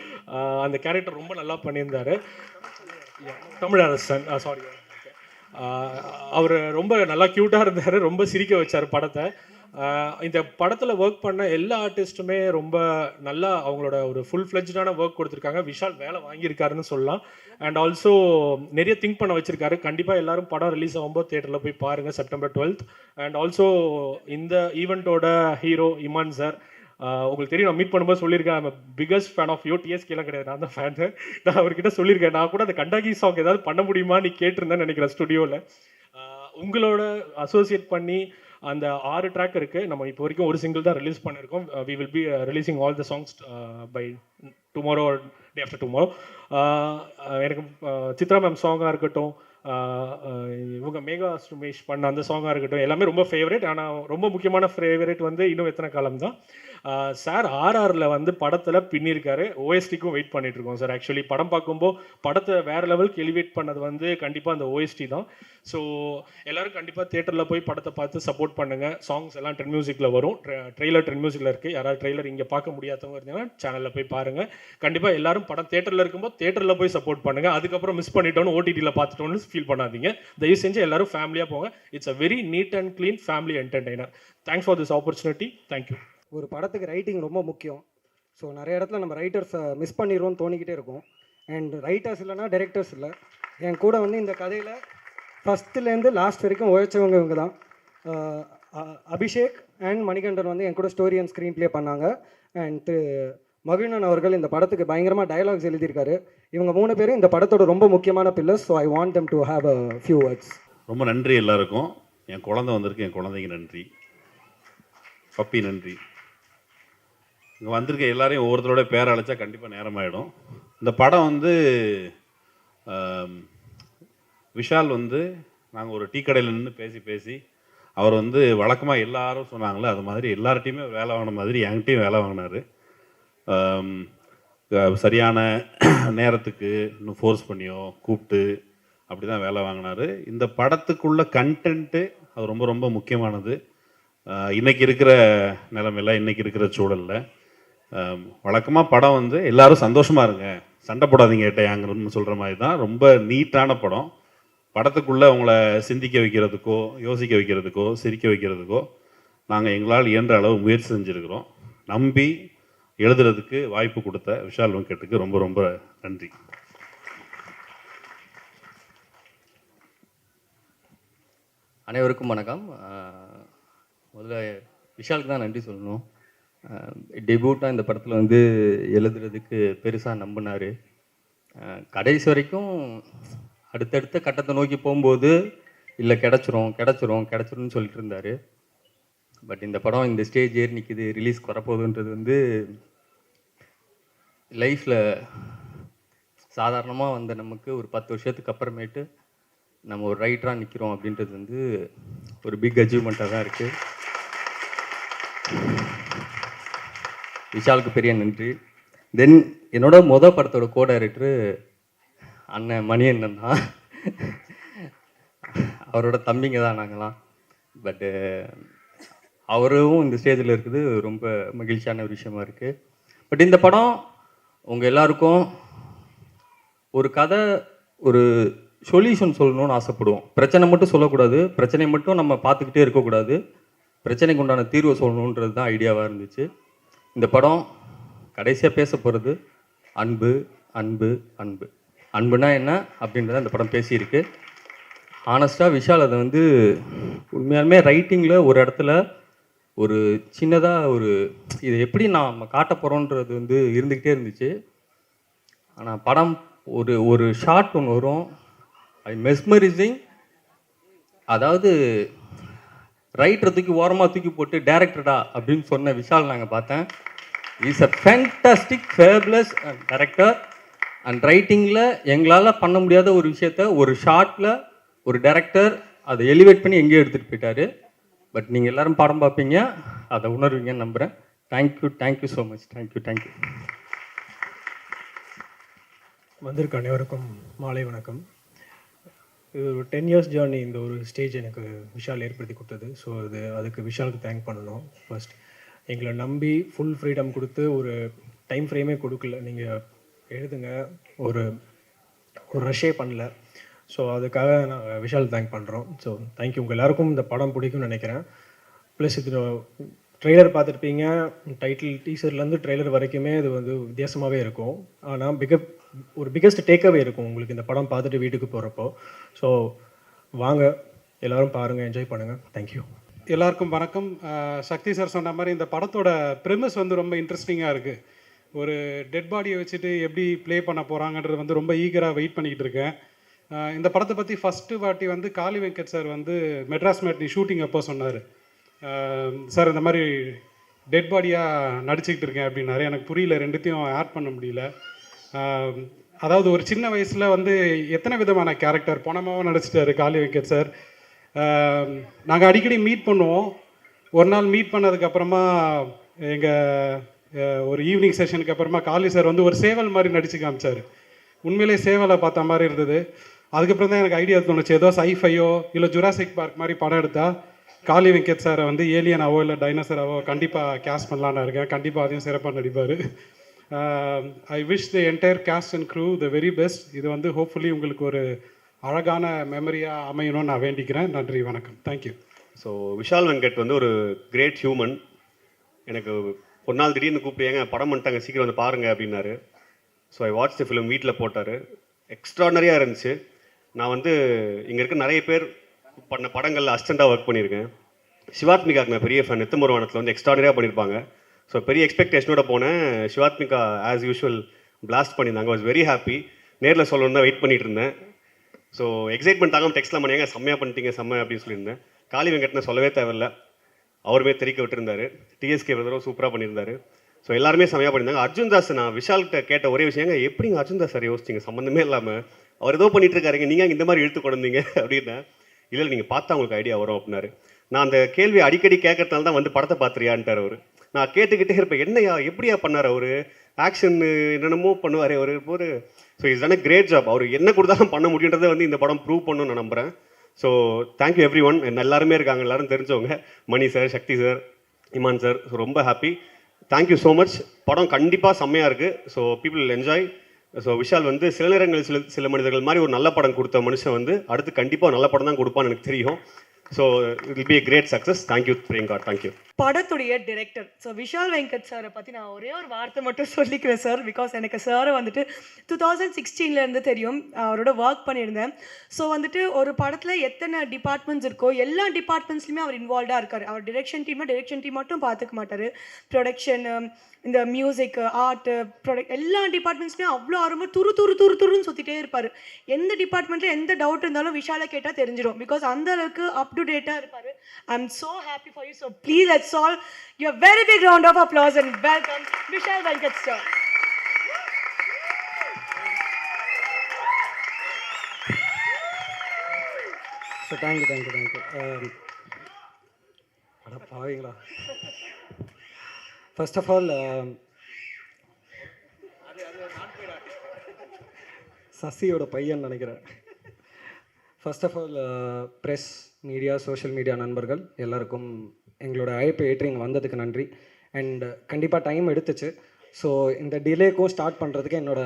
அந்த கேரக்டர் ரொம்ப நல்லா பண்ணியிருந்தார். தமிழரசன், சாரி, அவர் ரொம்ப நல்லா க்யூட்டாக இருந்தார், ரொம்ப சிரிக்க வச்சார் படத்தை. இந்த படத்தில் ஒர்க் பண்ண எல்லா ஆர்டிஸ்ட்டுமே ரொம்ப நல்லா அவங்களோட ஒரு ஃபுல் ஃப்ளெஜ்டான ஒர்க் கொடுத்துருக்காங்க. விஷால் வேலை வாங்கியிருக்காருன்னு சொல்லலாம். அண்ட் ஆல்சோ நிறைய திங்க் பண்ண வச்சுருக்காரு. கண்டிப்பாக எல்லாரும் படம் ரிலீஸ் ஆகும்போது தேட்டரில் போய் பாருங்கள் September 12th. அண்ட் ஆல்சோ இந்த ஈவெண்ட்டோட ஹீரோ இமான் சார், உங்களுக்கு தெரியும், நான் மீட் பண்ணும்போது சொல்லியிருக்கேன், I'm biggest fan of you. டிஎஸ்கேலாம் கிடையாது, நான் தான் ஃபேனு. நான் அவர்கிட்ட சொல்லியிருக்கேன், நான் கூட அந்த கண்டாகி சாங் ஏதாவது பண்ண முடியுமா நீ கேட்டிருந்தேன்னு நினைக்கிறேன் ஸ்டுடியோவில். உங்களோட அசோசியேட் பண்ணி அந்த 6 ட்ராக் இருக்குது. நம்ம இப்போ வரைக்கும் ஒரு சிங்கிள் தான் ரிலீஸ் பண்ணியிருக்கோம். We will be releasing all the songs by tomorrow or day after tomorrow. எனக்கு சித்ரா மேம் சாங்காக இருக்கட்டும், இவங்க மேகா சுமேஷ் பண்ண அந்த சாங்காக இருக்கட்டும், எல்லாமே ரொம்ப ஃபேவரட். ஆனால் ரொம்ப முக்கியமான ஃபேவரட் வந்து இன்னும் எத்தனை காலம் தான். சார் ஆர்ஆரில் வந்து படத்தில் பின்னிருக்காரு. ஓஎஸ்டிக்கும் வெயிட் பண்ணிட்டு இருக்கோம் சார். ஆக்சுவலி படம் பார்க்கும்போது படத்தை வேறு லெவலுக்கு எலிவேட் பண்ணது வந்து கண்டிப்பாக அந்த ஓஎஸ்டி தான். ஸோ எல்லோரும் கண்டிப்பாக தேட்டரில் போய் படத்தை பார்த்து சப்போர்ட் பண்ணுங்கள். சாங்ஸ் எல்லாம் ட்ரெண்ட் மியூசிக்கில் வரும். ட்ரெய்லர் ட்ரெண்ட் மியூசிக்கில் இருக்குது. யாராவது ட்ரெய்லர் இங்கே பார்க்க முடியாதவங்க இருந்தீங்கன்னா சேனலில் போய் பாருங்கள். கண்டிப்பாக எல்லாரும் படம் தேட்டரில் இருக்கும்போது தேட்டரில் போய் சப்போர்ட் பண்ணுங்கள். அதுக்கப்புறம் மிஸ் பண்ணிட்டோன்னு ஓடிடியில் பார்த்துட்டோன்னு ஃபீல் பண்ணாதீங்க. தயவு செஞ்சு எல்லாரும் ஃபேமிலியாக போங்க. It's a very neat and clean family entertainer. Thanks for this opportunity. Thank you. ஒரு படத்துக்கு ரைட்டிங் ரொம்ப முக்கியம். ஸோ நிறைய இடத்துல நம்ம ரைட்டர்ஸை மிஸ் பண்ணிடுவோம்னு தோணிக்கிட்டே இருக்கும். அண்ட் ரைட்டர்ஸ் இல்லைனா டைரக்டர்ஸ் இல்லை. என் கூட வந்து இந்த கதையில் ஃபஸ்ட்டுலேருந்து லாஸ்ட் வரைக்கும் உழைச்சவங்க இவங்க தான். அபிஷேக் அண்ட் மணிகண்டன் வந்து என் கூட ஸ்டோரி அண்ட் ஸ்க்ரீன் ப்ளே பண்ணாங்க. அண்ட் மகிழ்நன் அவர்கள் இந்த படத்துக்கு பயங்கரமாக டயலாக்ஸ் எழுதியிருக்காரு. இவங்க 3 பேரும் இந்த படத்தோட ரொம்ப முக்கியமான pillars. So I want them to have a few words. ரொம்ப நன்றி எல்லாருக்கும். என் குழந்தை வந்திருக்கு, என் குழந்தைக்கு நன்றி. பப்பி நன்றி. இங்கே வந்திருக்க எல்லாரையும் ஒவ்வொருத்தரோட பேரை அழைச்சா கண்டிப்பாக நேரமாயிடும். இந்த படம் வந்து விஷால் வந்து நாங்கள் ஒரு டீ கடையில் நின்று பேசி அவர் வந்து வழக்கமாக எல்லாரும் சொன்னாங்களே அது மாதிரி எல்லார்ட்டையுமே வேலை வாங்கின மாதிரி என்கிட்டையும் வேலை வாங்கினார். சரியான நேரத்துக்கு இன்னும் ஃபோர்ஸ் பண்ணியோ கூப்பிட்டு அப்படி தான் வேலை வாங்கினார். இந்த படத்துக்குள்ள கண்டென்ட்டு அது ரொம்ப ரொம்ப முக்கியமானது. இன்றைக்கி இருக்கிற நிலைமையில், இன்றைக்கி இருக்கிற சூழலில் வழக்கமாக படம் வந்து எல்லோரும் சந்தோஷமாக இருங்க, சண்டை போடாதீங்க ஏட்டையாங்கன்னு சொல்கிற மாதிரி தான் ரொம்ப நீட்டான படம். படத்துக்குள்ளே உங்களை சிந்திக்க வைக்கிறதுக்கோ, யோசிக்க வைக்கிறதுக்கோ, சிரிக்க வைக்கிறதுக்கோ நாங்கள் எங்களால் இயன்ற அளவு முயற்சி செஞ்சுருக்கிறோம். நம்பி எழுதுறதுக்கு வாய்ப்பு கொடுத்த விஷால் வெங்கட்டுக்கு ரொம்ப ரொம்ப நன்றி. அனைவருக்கும் வணக்கம். முதல்ல விஷாலுக்கு தான் நன்றி சொல்லணும். டெபியூட்டாக இந்த படத்தில் வந்து எழுதுறதுக்கு பெருசாக நம்பினார். கடைசி வரைக்கும் அடுத்தடுத்த கட்டத்தை நோக்கி போகும்போது இல்லை கிடச்சிரும்னு சொல்லிட்டு இருந்தார். பட் இந்த படம் இந்த ஸ்டேஜ் ஏறி நிற்கிது, ரிலீஸ்க்கு வரப்போகுதுன்றது வந்து லைஃப்பில் சாதாரணமாக வந்த நமக்கு ஒரு 10 வருஷத்துக்கு அப்புறமேட்டு நம்ம ஒரு ரைட்டராக நிற்கிறோம் அப்படின்றது வந்து ஒரு பிக் அச்சீவ்மெண்ட்டாக தான் இருக்குது. விஷாலுக்கு பெரிய நன்றி. தென் என்னோட படத்தோட கோ டைரக்டரு அண்ணன் மணியண்ணன் தான். அவரோட தம்பிங்க தான் நாங்களாம். பட்டு அவரும் இந்த ஸ்டேஜில் இருக்குது ரொம்ப மகிழ்ச்சியான ஒரு விஷயமா இருக்குது. பட் இந்த படம் உங்கள் எல்லாருக்கும் ஒரு கதை, ஒரு சொல்யூஷன் சொல்லணும்னு ஆசைப்படுவோம். பிரச்சனை மட்டும் சொல்லக்கூடாது, பிரச்சனை மட்டும் நம்ம பார்த்துக்கிட்டே இருக்கக்கூடாது, பிரச்சனைக்கு உண்டான தீர்வை சொல்லணுன்றது தான் ஐடியாவாக இருந்துச்சு. இந்த படம் கடைசியாக பேச போகிறது அன்பு அன்பு அன்பு. அன்புனா என்ன அப்படின்றத இந்த படம் பேசியிருக்கு. ஹானஸ்ட்டாக விஷால் அதை வந்து உண்மையாலுமே ரைட்டிங்கில் ஒரு இடத்துல ஒரு சின்னதாக ஒரு இதை எப்படி நம்ம காட்ட போகிறோன்றது வந்து இருந்துக்கிட்டே இருந்துச்சு. ஆனால் படம் ஒரு ஷார்ட் ஒன்று வரும், மெஸ்மரைசிங். அதாவது ரைட்டரை ஓரமாக தூக்கி போட்டு டேரக்டர்டா அப்படின்னு சொன்ன விஷால் நாங்கள் பார்த்தேன். Is a fantastic fabulous director. And ரைட்டிங்கில் எங்களால் பண்ண முடியாத ஒரு விஷயத்த ஒரு ஷார்ட்டில் ஒரு டைரக்டர் அதை எலிவேட் பண்ணி எங்கேயோ எடுத்துகிட்டு போயிட்டார். பட் நீங்கள் எல்லோரும் படம் பார்ப்பீங்க, அதை உணர்வீங்கன்னு நம்புகிறேன். Thank you so much. தேங்க்யூ. வந்திருக்க அனைவருக்கும் மாலை வணக்கம். இது ஒரு 10 years ஜேர்னி. இந்த ஒரு ஸ்டேஜ் எனக்கு விஷால் ஏற்படுத்தி கொடுத்தது. ஸோ அதுக்கு விஷாலுக்கு தேங்க் பண்ணணும். ஃபர்ஸ்ட் எங்களை நம்பி ஃபுல் ஃப்ரீடம் கொடுத்து ஒரு டைம் ஃப்ரேமே கொடுக்கல. நீங்கள் எழுதுங்க, ஒரு ரஷ்ஷே பண்ணல. ஸோ அதுக்காக நாங்கள் விஷால் தேங்க் பண்ணுறோம். So thank you. உங்கள் எல்லாருக்கும் இந்த படம் பிடிக்கும்னு நினைக்கிறேன். ப்ளஸ் இது ட்ரெய்லர் பார்த்துருப்பீங்க, டைட்டில் டீசர்லேருந்து ட்ரெய்லர் வரைக்குமே இது வந்து வித்தியாசமாகவே இருக்கும். ஆனால் பிக்கஸ்ட் டேக்அவே இருக்கும் உங்களுக்கு இந்த படம் பார்த்துட்டு வீட்டுக்கு போகிறப்போ. ஸோ வாங்க எல்லோரும் பாருங்கள், என்ஜாய் பண்ணுங்கள். தேங்க்யூ. எல்லாருக்கும் வணக்கம். சக்தி சார் சொன்ன மாதிரி இந்த படத்தோட ப்ரிமிஸ் வந்து ரொம்ப இன்ட்ரெஸ்டிங்காக இருக்குது. ஒரு டெட் பாடியை வச்சுட்டு எப்படி ப்ளே பண்ண போகிறாங்கன்றது வந்து ரொம்ப ஈகராக வெயிட் பண்ணிக்கிட்டு இருக்கேன். இந்த படத்தை பற்றி ஃபஸ்ட்டு வாட்டி வந்து காளி வெங்கட் சார் வந்து மெட்ராஸ் மேட்னி ஷூட்டிங் அப்போ சொன்னார், சார் இந்த மாதிரி டெட் பாடியாக நடிச்சுக்கிட்டு இருக்கேன் அப்படின்னாரு. எனக்கு புரியல, ரெண்டுத்தையும் ஆட் பண்ண முடியல. அதாவது ஒரு சின்ன வயசில் வந்து எத்தனை விதமான கேரக்டர் பணமாகவும் நடிச்சிட்டாரு காளி வெங்கட் சார். நாங்கள் அடிக்கடி மீட் பண்ணுவோம். ஒரு நாள் மீட் பண்ணதுக்கப்புறமா எங்கள் ஒரு ஈவினிங் செஷனுக்கு அப்புறமா காளி சார் வந்து ஒரு சேவல் மாதிரி நடிச்சு காமிச்சார். உண்மையிலே சேவலை பார்த்த மாதிரி இருந்தது. அதுக்கப்புறம் தான் எனக்கு ஐடியா தோணுச்சு, ஏதோ சைஃபையோ இல்லை ஜுராசிக் பார்க் மாதிரி படம் எடுத்தால் காளி வெங்கட் சாரை வந்து ஏலியனாவோ இல்லை டைனோசராவோ கண்டிப்பாக கேஸ்ட் பண்ணலான்னு இருக்கேன். கண்டிப்பாக அதையும் சிறப்பாக நடிப்பார். I wish the entire cast and crew the very best. இது வந்து ஹோப்ஃபுல்லி உங்களுக்கு ஒரு அழகான மெமரியாக அமையணும்னு நான் வேண்டிக்கிறேன். நன்றி, வணக்கம். தேங்க்யூ. ஸோ விஷால் வெங்கட் வந்து ஒரு கிரேட் ஹியூமன். எனக்கு ஒரு நாள் திடீர்னு கூப்பிட்டு படம் பண்ணிட்டாங்க, சீக்கிரம் வந்து பாருங்கள் அப்படின்னாரு. So I watch the film. வீட்டில் போட்டார். எக்ஸ்ட்ராடனரியாக இருந்துச்சு. நான் வந்து இங்கே இருக்க நிறைய பேர் பண்ண படங்களில் அசிஸ்டண்ட்டாக ஒர்க் பண்ணியிருக்கேன். சிவாத்மிகாக்கு நான் பெரிய ஃபேன். நித்தமுருவானத்தில் வந்து எக்ஸ்ட்ராடனரியாக பண்ணியிருப்பாங்க. ஸோ பெரிய எக்ஸ்பெக்டேஷனோட போனேன். சிவாத்மிகா ஆஸ் யூஷுவல் பிளாஸ்ட் பண்ணியிருந்தாங்க. Was very happy. நேரில் சொல்லணுன்னு தான் வெயிட் பண்ணிட்டு இருந்தேன். ஸோ எக்ஸைட்மெண்ட் தாங்க டெக்ஸ்ட்லாம் பண்ணியாங்க, செம்மையாக பண்ணிட்டீங்க செம்ம அப்படின்னு சொல்லியிருந்தேன். காளி வெங்கட்னு சொல்லவே தேவையில்லை, அவருமே தெரிவிக்க விட்டுருந்தாரு. டிஎஸ்கே பிரதரும் சூப்பராக பண்ணியிருந்தாரு. ஸோ எல்லாருமே செம்மையாக பண்ணியிருந்தாங்க. அர்ஜுன் தாஸ், நான் விஷால்கிட்ட கேட்ட ஒரே விஷயங்க, எப்படிங்க அர்ஜுன் தாஸ் சார் யோசிச்சிங்க சம்மந்தமே இல்லாமல், அவர் ஏதோ பண்ணிட்டு இருக்காருங்க, நீங்கள் இந்த மாதிரி இழுத்து கொண்டு வந்தீங்க அப்படின்னா. இல்லை நீங்கள் பார்த்தா உங்களுக்கு ஐடியா வரும் அப்படின்னாரு. நான் அந்த கேள்வி அடிக்கடி கேட்கறதுனால தான் வந்து படத்தை பார்த்துறியான்ட்டார் அவர். நான் கேட்டுக்கிட்டே இருப்பேன், என்னையா எப்படியா பண்ணார் அவர், ஆக்ஷன் என்னென்னமோ பண்ணுவார் அவர் ஒரு. So is done a great job. அவர் என்ன கொடுத்தாலும் பண்ண முடியுன்றதை வந்து இந்த படம் ப்ரூவ் பண்ணணும்னு நான் நம்புகிறேன். So thank you every one. எல்லாருமே இருக்காங்க, எல்லாரும் தெரிஞ்சவங்க, மணி sir, Sakthi sir, Imman sir. So ரொம்ப ஹாப்பி. Thank you so much. படம் கண்டிப்பாக செம்மையாக இருக்குது. So people enjoy. So Vishal வந்து சில நேரங்களில் சில மனிதர்கள் மாதிரி ஒரு நல்ல படம் கொடுத்த மனுஷன் வந்து அடுத்து கண்டிப்பாக நல்ல படம் தான் கொடுப்பான்னு எனக்கு தெரியும். So it will be a great success. Thank you Priyanka. Thank you. படத்துடைய டிரெக்டர் ஸோ விஷால் வெங்கட் சாரை பற்றி நான் ஒரே ஒரு வார்த்தை மட்டும் சொல்லிக்கிறேன் சார். பிகாஸ் எனக்கு சாரை வந்துட்டு 2016 தெரியும், அவரோட ஒர்க் பண்ணியிருந்தேன். ஸோ வந்துட்டு ஒரு படத்தில் எத்தனை டிபார்ட்மெண்ட்ஸ் இருக்கோ எல்லா டிபார்ட்மெண்ட்ஸ்லையுமே அவர் இன்வால்வ்டாக இருக்கார். அவர் டிரெக்ஷன் டீம் மட்டும் பார்த்துக்க மாட்டார். ப்ரொடக்ஷன், இந்த மியூசிக், ஆர்ட்டு, எல்லா டிபார்ட்மெண்ட்ஸ்லையும் அவ்வளோ ஆர்வமாக துருன்னு சுற்றிட்டே இருப்பார். எந்த டிபார்ட்மெண்ட்டில் எந்த டவுட் இருந்தாலும் விஷாலை கேட்டால் தெரிஞ்சிடும். பிகாஸ் அந்த அளவுக்கு அப் டு டேட்டாக இருப்பார். ஐ am so happy for you. So please let's all give a very big round of applause and welcome Vishal Venkat sir. So thank you. அட பாவீங்களா. First of all, சசியோட பையன் நினைக்கிறேன். First of all press, media, social media நண்பர்கள் எல்லாருக்கும் எங்களோட அழைப்பு ஏற்றிங்க வந்ததுக்கு நன்றி. அண்ட் கண்டிப்பாக டைம் எடுத்துச்சு. ஸோ இந்த டிலேக்கும் ஸ்டார்ட் பண்ணுறதுக்கு என்னோட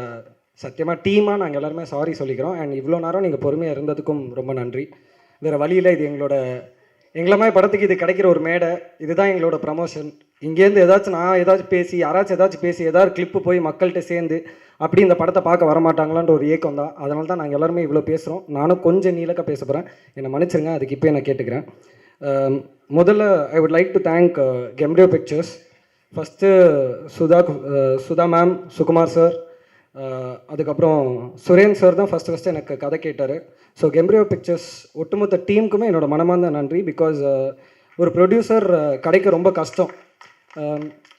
சத்தியமாக டீமாக நாங்கள் எல்லாருமே சாரி சொல்லிக்கிறோம். அண்ட் இவ்வளோ நேரம் நீங்கள் பொறுமையாக இருந்ததுக்கும் ரொம்ப நன்றி. வேறு வழியில் இது எங்களை மாதிரி படத்துக்கு இது கிடைக்கிற ஒரு மேடை, இதுதான் எங்களோட ப்ரமோஷன். இங்கேருந்து நான் ஏதாச்சும் பேசி ஏதாவது கிளிப்பு போய் மக்கள்கிட்ட சேர்ந்து அப்படி இந்த படத்தை பார்க்க வரமாட்டாங்களான்ற ஒரு ஏக்கம் தான். அதனால தான் நாங்கள் எல்லாருமே இவ்வளோ பேசுகிறோம். நானும் கொஞ்சம் நீளக்க பேச போகிறேன், என்னை மன்னிச்சிருங்க. அதுக்கு இப்போ நான் கேட்டுக்கிறேன். முதல்ல I would like to thank Gembrio pictures. First Sudha ma'am, Sukumar sir, அதுக்கப்புறம் சுரேன் சார் தான் ஃபஸ்ட்டு எனக்கு கதை கேட்டார். ஸோ கெம்ப்ரியோ பிக்சர்ஸ் ஒட்டுமொத்த டீமுக்குமே என்னோடய மனமார்ந்த நன்றி. பிகாஸ் ஒரு ப்ரொடியூசர் கிடைக்க ரொம்ப கஷ்டம்.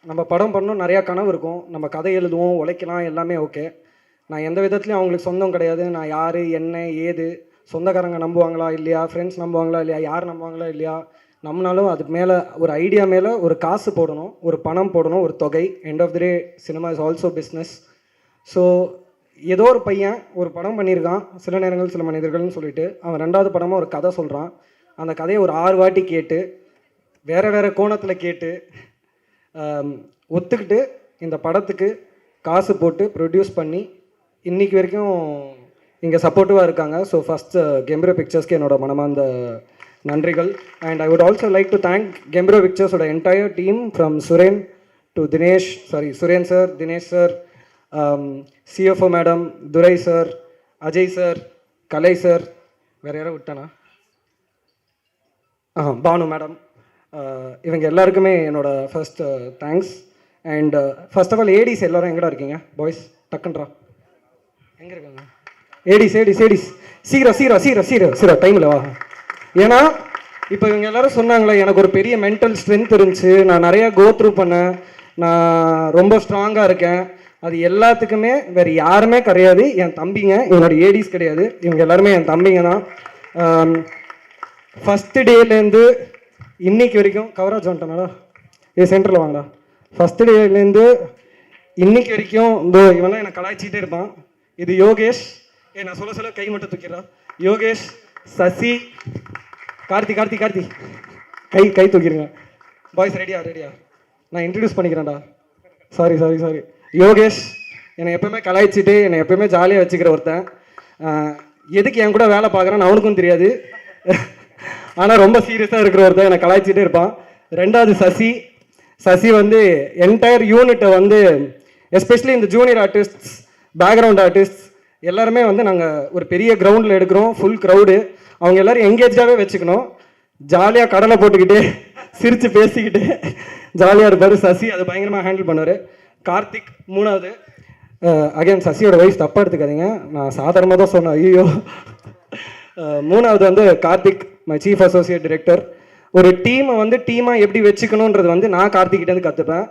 நம்ம படம் பண்ணணும், நிறையா கனவு இருக்கும், நம்ம கதை எழுதுவோம், உழைக்கலாம், எல்லாமே ஓகே. நான் எந்த விதத்துலையும் அவங்களுக்கு சொந்தம் கிடையாது. நான் யார், என்ன, ஏது, சொந்தக்காரங்க நம்புவாங்களா இல்லையா, ஃப்ரெண்ட்ஸ் நம்புவாங்களா இல்லையா, யார் நம்புவாங்களா இல்லையா, நம்மளாலும் அதுக்கு மேலே ஒரு ஐடியா மேலே ஒரு காசு போடணும், ஒரு பணம் போடணும், ஒரு தொகை. End of the day cinema is also business. So ஏதோ ஒரு பையன் ஒரு படம் பண்ணியிருக்கான், சில நேரங்கள் சில மனிதர்கள்னு சொல்லிட்டு அவன் ரெண்டாவது படமாக ஒரு கதை சொல்கிறான். அந்த கதையை ஒரு 6 வாட்டி கேட்டு வேறு கோணத்தில் கேட்டு ஒத்துக்கிட்டு இந்த படத்துக்கு காசு போட்டு ப்ரொடியூஸ் பண்ணி இன்றைக்கி வரைக்கும் இங்கே சப்போர்ட்டிவாக இருக்காங்க. ஸோ ஃபஸ்ட்டு கெம்ப்ரியோ பிக்சர்ஸ்க்கு என்னோட மனமார்ந்த நன்றிகள். And I would also like to thank Gembrio பிக்சர்ஸோட entire team from Suren to Suren sir, Dinesh sir, CFO madam, Durai sir, Ajay sir, Kalai sir, வேறு யாரும் விட்டானா, பானு மேடம், இவங்க எல்லாருக்குமே என்னோட first thanks. And first of all ADs எல்லோரும் எங்கடா இருக்கீங்க பாய்ஸ்? டக்குன்றா எங்கே இருக்காங்க? ஏடிஸ் சீரா டைமில் வா. ஏன்னா இப்போ இவங்க எல்லாரும் சொன்னாங்களே, எனக்கு ஒரு பெரிய மென்டல் ஸ்ட்ரென்த் இருந்துச்சு, நான் நிறையா கோத்ரூ பண்ணேன், நான் ரொம்ப ஸ்ட்ராங்காக இருக்கேன். அது எல்லாத்துக்குமே வேறு யாருமே கிடையாது, என் தம்பிங்க. என்னோட ஏடிஸ் கிடையாது, இவங்க எல்லாருமே என் தம்பிங்க தான். ஃபஸ்ட்டு டேலேருந்து இன்னைக்கு வரைக்கும் கவராஜ் வந்துட்டனாடா, சென்டரில் வாங்கடா. ஃபஸ்ட்டு டேலேருந்து இன்னைக்கு வரைக்கும் இவெல்லாம் என்னை கலாய்ச்சிக்கிட்டே இருப்பான். இது யோகேஷ், நான் சொல்ல கை மட்டும் தூக்கிடுறா. யோகேஷ், சசி, கார்த்தி கை தூக்கிடுங்க. பாய்ஸ் ரெடியா? நான் இன்ட்ரடியூஸ் பண்ணிக்கிறேன்டா. சாரி. யோகேஷ் என்னை எப்போயுமே கலாய்ச்சிட்டு என்னை எப்போயுமே ஜாலியாக வச்சுக்கிற ஒருத்தன். எதுக்கு என் கூட வேலை பார்க்குறான்னு அவனுக்கும் தெரியாது, ஆனால் ரொம்ப சீரியஸாக இருக்கிற ஒருத்தன் என்னை கலாய்ச்சிட்டே இருப்பான். ரெண்டாவது சசி வந்து என்டையர் யூனிட்டை எஸ்பெஷலி இந்த ஜூனியர் ஆர்டிஸ்ட்ஸ், பேக்ரவுண்ட் ஆர்டிஸ்ட்ஸ் எல்லாருமே நாங்கள் ஒரு பெரிய கிரவுண்டில் எடுக்கிறோம், ஃபுல் க்ரௌடு. அவங்க எல்லோரும் எங்கேஜாகவே வச்சுக்கணும். ஜாலியாக கடலை போட்டுக்கிட்டு சிரித்து பேசிக்கிட்டு ஜாலியாக இருப்பார் சசி. அதை பயங்கரமாக ஹேண்டில் பண்ணுவார். கார்த்திக் மூணாவது. அகைன் சசியோட வயசு தப்பாக எடுத்துக்காதீங்க, நான் சாதாரணமாக தான் சொன்னேன், ஐயோ. மூணாவது Karthik, my chief associate director. ஒரு டீமாக எப்படி வச்சுக்கணுன்றது நான் கார்த்திக்கிட்டேருந்து கற்றுப்பேன்.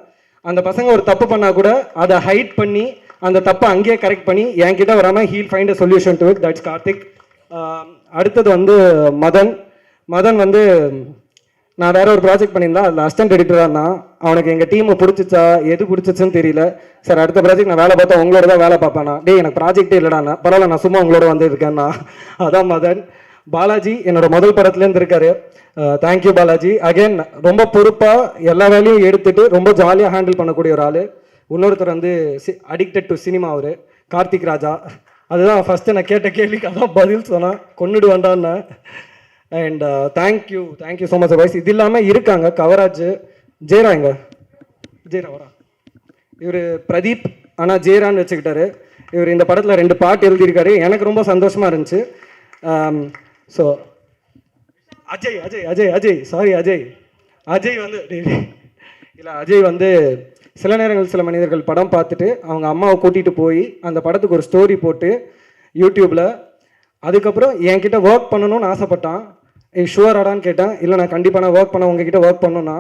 அந்த பசங்க ஒரு தப்பு பண்ணால் கூட அதை ஹைட் பண்ணி அந்த தப்பை அங்கேயே கரெக்ட் பண்ணி என்கிட்ட வராமல் he'll find a solution to it. That's Karthik. அடுத்தது மதன் நான் வேற ஒரு ப்ராஜெக்ட் பண்ணியிருந்தேன், அதில் அசிஸ்டன்ட் எடிட்டராக இருந்தான். அவனுக்கு எங்கள் டீமை பிடிச்சிச்சா எது பிடிச்சிச்சுன்னு தெரியல. சார் அடுத்த ப்ராஜெக்ட் நான் வேலை பார்த்தா உங்களோட தான் வேலை பார்ப்பேனா? டேய் எனக்கு ப்ராஜெக்டே இல்லைடாண்ணா. பரவாயில்ல, நான் சும்மா உங்களோட இருக்கேன்னா. அதான் மதன். பாலாஜி என்னோட முதல் படத்துலேருந்து இருக்காரு. தேங்க்யூ பாலாஜி. அகைன் ரொம்ப பொறுப்பாக எல்லா வேலையும் எடுத்துகிட்டு ரொம்ப ஜாலியாக ஹேண்டில் பண்ணக்கூடிய ஒரு ஆள். இன்னொருத்தர் அடிக்டட் டு சினிமா, அவர் கார்த்திக் ராஜா. அதுதான் ஃபஸ்ட்டு நான் கேட்ட கேள்விக்கு அதான் பதில் சொன்னான், கொண்டுடு வேண்டான்னு. And thank you so much boys. இது இல்லாமல் இருக்காங்க கவராஜ், ஜெயரா எங்க ஜெயரா வரா இவர் பிரதீப் ஆனால் ஜெயரான்னு வச்சுக்கிட்டாரு. இவர் இந்த படத்தில் 2 பாட்டு எழுதியிருக்காரு. எனக்கு ரொம்ப சந்தோஷமாக இருந்துச்சு. ஸோ அஜய் அஜய் அஜய் அஜய் சாரி அஜய் அஜய் வந்து இல்லை அஜய் வந்து சில நேரங்கள் சில மனிதர்கள் படம் பார்த்துட்டு அவங்க அம்மாவை கூட்டிகிட்டு போய் அந்த படத்துக்கு ஒரு ஸ்டோரி போட்டு யூடியூப்பில் அதுக்கப்புறம் என்கிட்ட ஒர்க் பண்ணணும்னு ஆசைப்பட்டான். ஷுவராடான்னு கேட்டேன். இல்லை நான் கண்டிப்பாக நான் ஒர்க் பண்ண உங்ககிட்ட ஒர்க் பண்ணணும்னா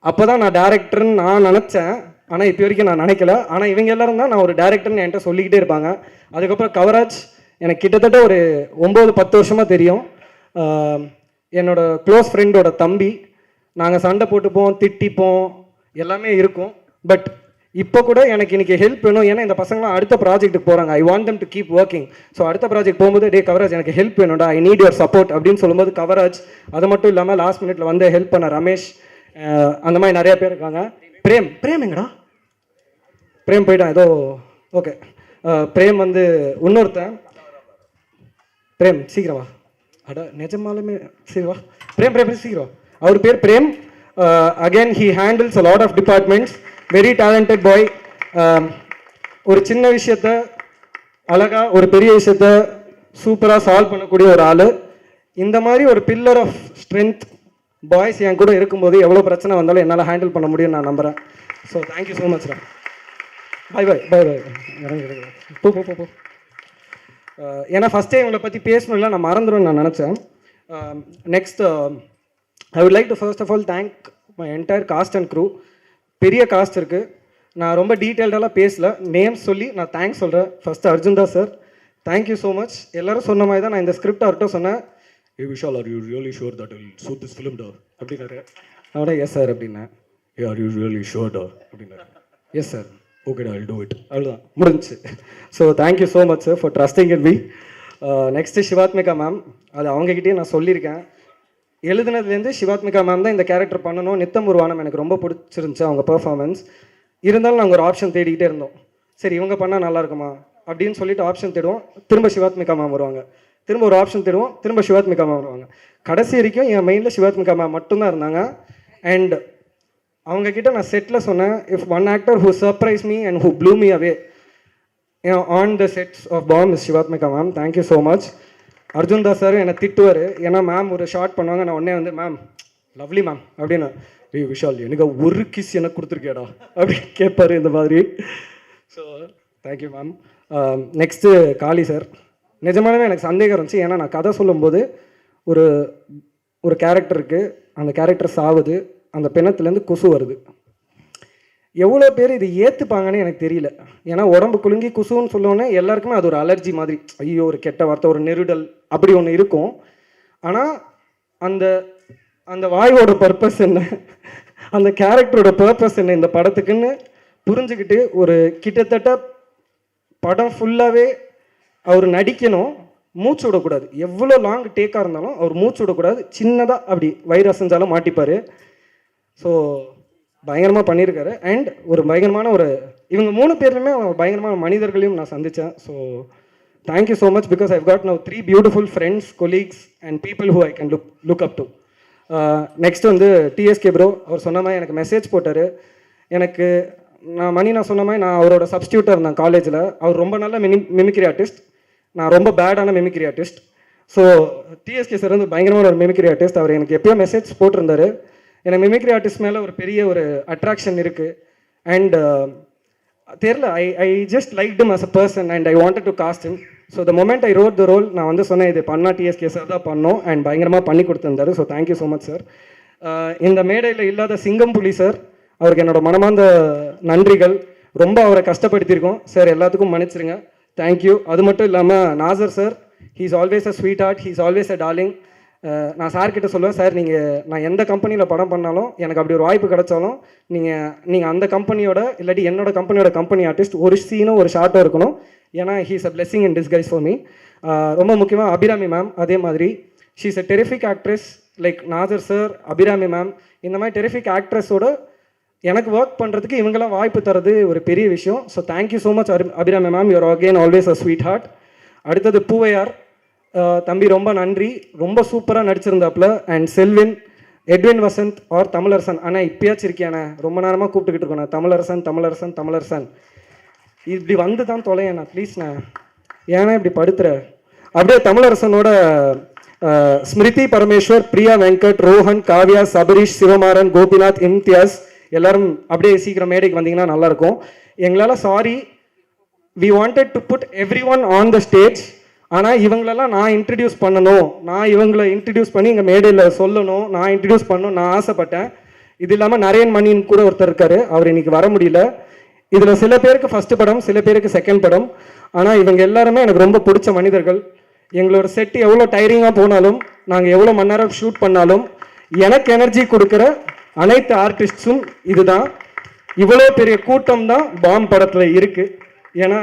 அப்போ தான் நான் டேரக்டர்னு நான் நினச்சேன். ஆனால் இப்போ வரைக்கும் நான் நினைக்கல. ஆனால் இவங்க எல்லாரும் தான் நான் ஒரு டேரக்டர்னு என்கிட்ட சொல்லிக்கிட்டே இருப்பாங்க. அதுக்கப்புறம் கவராஜ் எனக்கு கிட்டத்தட்ட ஒரு 9-10 வருஷமாக தெரியும். என்னோட க்ளோஸ் ஃப்ரெண்டோட தம்பி. நாங்கள் சண்டை போட்டுப்போம், திட்டிப்போம், எல்லாமே இருக்கும். பட் இப்போ கூட எனக்கு இன்னைக்கு ஹெல்ப் வேணும். ஏன்னா இந்த பசங்களாம் அடுத்த ப்ராஜெக்ட்டுக்கு போகிறாங்க. I want them to keep working. So அடுத்த ப்ராஜெக்ட் போகும்போது டே கவராஜ் எனக்கு ஹெல்ப் வேணும்டா, ஐ நீட் யுவர் சப்போர்ட் அப்படின்னு சொல்லும்போது கவராஜ், அது மட்டும் இல்லாமல் லாஸ்ட் மினிட்ல வந்து ஹெல்ப் பண்ண ரமேஷ், அந்த மாதிரி நிறைய பேர் இருக்காங்க. பிரேம் எங்கடா? பிரேம் போயிட்டான் ஏதோ. ஓகே, பிரேம் வந்து இன்னொருத்தன். பிரேம் சீக்கிரம் வா. அட நிஜமாலுமே சரி வா. பிரேம் சீக்கிரம். அவர் பேர் Prem. Again he handles a lot of departments. Very talented boy. ஒரு சின்ன விஷயத்த அழகா ஒரு பெரிய விஷயத்த சூப்பராக சால்வ் பண்ணக்கூடிய ஒரு ஆள். இந்த மாதிரி ஒரு பில்லர் ஆஃப் ஸ்ட்ரென்த் பாய்ஸ் என் கூட இருக்கும்போது எவ்வளோ பிரச்சனை வந்தாலும் என்னால் ஹேண்டில் பண்ண முடியும்னு நான் நம்புகிறேன். So thank you so much. Bye bye bye bye. போ போ போ போ. ஏன்னா ஃபஸ்ட்டே இவங்களை பற்றி பேசணும்ல, நான் மறந்துடும்னு நான் நினச்சேன். Next I would like to first of all thank my entire cast and crew. பெரிய காஸ்ட் இருக்குது. நான் ரொம்ப டீட்டெயில்டெல்லாம் பேசல, நேம் சொல்லி நான் தேங்க்ஸ் சொல்கிறேன். First Arjun Das sir, thank you so much. எல்லோரும் சொன்ன மாதிரி தான் நான் இந்த ஸ்கிரிப்ட் அவர்கிட்ட சொன்னேன். ஏ Vishal, are you really sure that will suit this film டா அப்படின்னாரு. அவனே எஸ் சார் அப்படின்னேன். ஏ ஆர் யூ ரியலி ஷுர் டா அப்படின்னாரு. எஸ் சார், ஓகேடா, ஐ டூ இட். அவ்வளோதான், முடிஞ்சிச்சு. So thank you so much sir for trusting in me. Next Shivathmika ma'am, அது அவங்ககிட்டயே நான் சொல்லியிருக்கேன். எழுதுனதுலேருந்து சிவாத்மிகா மேம் தான் இந்த கேரக்டர் பண்ணணும். நித்தம் ஒரு வானம் எனக்கு ரொம்ப பிடிச்சிருந்துச்சு அவங்க பெர்ஃபார்மன்ஸ். இருந்தாலும் நாங்கள் ஒரு ஆப்ஷன் தேடிக்கிட்டே இருந்தோம். சரி இவங்க பண்ணால் நல்லா இருக்குமா அப்படின்னு சொல்லிட்டு ஆப்ஷன் தேடுவோம். திரும்ப சிவாத்மிகா மேம் வருவாங்க. திரும்ப ஒரு ஆப்ஷன் தேடுவோம். திரும்ப சிவாத்மிகா மேம் வருவாங்க. கடைசி வரைக்கும் என் மைண்டில் சிவாத்மிகா மேம் மட்டும்தான் இருந்தாங்க. அண்ட் அவங்கக்கிட்ட நான் செட்டில் சொன்னேன், if one actor who surprise me and who blew me away on the sets of Bomb is Sivathmika ma'am. Thank you so much. Arjun Das sir என்னை திட்டுவார். ஏன்னா மேம் ஒரு ஷார்ட் பண்ணுவாங்க, நான் உடனே வந்து மேம் லவ்லி மேம் அப்படின்னு, ஏய் விஷால் எனக்கு ஒரு கிஸ் எனக்கு கொடுத்துருக்கேடா அப்படின்னு கேட்பார் இந்த மாதிரி. So thank you ma'am. நெக்ஸ்ட்டு காளி சார். நிஜமானவே எனக்கு சந்தேகம் இருந்துச்சு. ஏன்னா நான் கதை சொல்லும்போது ஒரு கேரக்டருக்கு அந்த கேரக்டர் சாவுது, அந்த பிணத்துலேருந்து கொசு வருது. எவ்வளோ பேர் இது ஏற்றுப்பாங்கன்னு எனக்கு தெரியல. ஏன்னா உடம்பு குலுங்கி குசுன்னு சொல்லோன்னே எல்லாருக்குமே அது ஒரு அலர்ஜி மாதிரி, ஐயோ ஒரு கெட்ட வார்த்தை, ஒரு நெருடல் அப்படி ஒன்று இருக்கும். ஆனால் அந்த அந்த வாயோட பர்பஸ் என்ன, அந்த கேரக்டரோட பர்பஸ் என்ன இந்த படத்துக்குன்னு புரிஞ்சுக்கிட்டு ஒரு கிட்டத்தட்ட படம் ஃபுல்லாகவே அவர் நடிக்கணும், மூச்சு விடக்கூடாது. எவ்வளோ லாங் டேக்காக இருந்தாலும் அவர் மூச்சு விடக்கூடாது. சின்னதாக அப்படி வயிறு அசைஞ்சாலும் மாட்டிப்பார். ஸோ பயங்கரமாக பண்ணியிருக்காரு. அண்ட் ஒரு பயங்கரமான இவங்க 3 பேருமே பயங்கரமான மனிதர்களையும் நான் சந்தித்தேன். So thank you so much because I've got now 3 beautiful friends, colleagues and people who I can look up to. Next வந்து டிஎஸ்கே ப்ரோ. அவர் சொன்ன மாதிரி எனக்கு மெசேஜ் போட்டார். எனக்கு நான் சொன்ன மாதிரி நான் அவரோட சப்ஸ்டியூட்டாக இருந்தேன் காலேஜில். அவர் ரொம்ப நல்ல மிமிக்ரி ஆர்டிஸ்ட், நான் ரொம்ப பேடான mimicry artist. So TSK sir வந்து பயங்கரமான ஒரு மிமிக்ரி ஆர்டிஸ்ட். அவர் எனக்கு எப்போயோ மெசேஜ் போட்டிருந்தாரு. எனக்கு மிமிக்ரி ஆர்டிஸ்ட் மேலே ஒரு பெரிய அட்ராக்ஷன் இருக்குது. அண்ட் தெரில, I just like him as a person and I wanted to cast him. So the moment I wrote the role, நான் வந்து சொன்னேன் இது பண்ணால் டிஎஸ்கே சார் தான் பண்ணோம். அண்ட் பயங்கரமாக பண்ணி கொடுத்துருந்தாரு. So thank you so much sir. இந்த மேடையில் இல்லாத சிங்கம் புலி சார், அவருக்கு என்னோட மனமார்ந்த நன்றிகள். ரொம்ப அவரை கஷ்டப்படுத்தியிருக்கோம் சார், எல்லாத்துக்கும் மன்னிச்சிருங்க. தேங்க்யூ. அது மட்டும் இல்லாமல் Nassar sir, he is always a sweet heart, he is always a darling. நான் சார்கிட்ட சொல்லுவேன், சார் நான் எந்த கம்பெனியில் படம் பண்ணாலும் எனக்கு அப்படி ஒரு வாய்ப்பு கிடைச்சாலும் நீங்கள் அந்த கம்பெனியோட இல்லாட்டி என்னோட கம்பெனியோட கம்பெனி ஆர்டிஸ்ட் ஒரு சீனோ ஒரு ஷார்ட்டோ இருக்கணும். ஏன்னா he is a blessing in disguise for me. ரொம்ப முக்கியமாக அபிராமி மேம் அதே மாதிரி, she is a terrific actress like Nassar sir, Abhirami ma'am. இந்த மாதிரி டெரிஃபிக் ஆக்ட்ரஸோட எனக்கு ஒர்க் பண்ணுறதுக்கு இவங்கெல்லாம் வாய்ப்பு தரது ஒரு பெரிய விஷயம். So thank you so much Abhirami ma'am, you're again always a sweet heart. அடுத்தது பூவையார் தம்பி, ரொம்ப நன்றி, ரொம்ப சூப்பராக நடிச்சிருந்தாப்புல. And Selvin, Edwin Vasanth R Tamilarasan. ஆனால் இப்பயாச்சும் இருக்கியாண்ணே, ரொம்ப நேரமாக கூப்பிட்டுக்கிட்டு இருக்கோண்ணே, தமிழரசன் தமிழரசன் தமிழரசன். இப்படி வந்து தான் தொலையண்ணா ப்ளீஸ்ண்ணே, ஏன்னா இப்படி படுத்துற. அப்படியே தமிழரசனோட ஸ்மிருதி பரமேஸ்வர், பிரியா வெங்கட், ரோஹன், காவ்யா, சபரீஷ், சிவமாறன், கோபிநாத், இம்தியாஸ் எல்லாரும் அப்படியே சீக்கிரம் மேடைக்கு வந்தீங்கன்னா நல்லாயிருக்கும். எங்களால் sorry, we wanted to put everyone on the stage. ஆனால் இவங்களெல்லாம் நான் இன்ட்ரடியூஸ் பண்ணணும், நான் இவங்களை இன்ட்ரடியூஸ் பண்ணி இங்கே மேடையில் சொல்லணும், நான் இன்ட்ரடியூஸ் பண்ணணும் நான் ஆசைப்பட்டேன். இது இல்லாமல் நரேன் மணின்னு கூட ஒருத்தர் இருக்கார், அவர் இன்னைக்கு வர முடியல. இதில் சில பேருக்கு ஃபஸ்ட்டு படம், சில பேருக்கு செகண்ட் படம். ஆனால் இவங்க எல்லாருமே எனக்கு ரொம்ப பிடிச்ச மனிதர்கள். எங்களோட செட்டு எவ்வளோ டயரிங்காக போனாலும், நாங்கள் எவ்வளோ மணி நேரம் ஷூட் பண்ணாலும், எனக்கு எனர்ஜி கொடுக்குற அனைத்து ஆர்டிஸ்ட்ஸும் இதுதான். இவ்வளோ பெரிய கூட்டம் தான் பாம் படத்தில் இருக்குது. ஏன்னா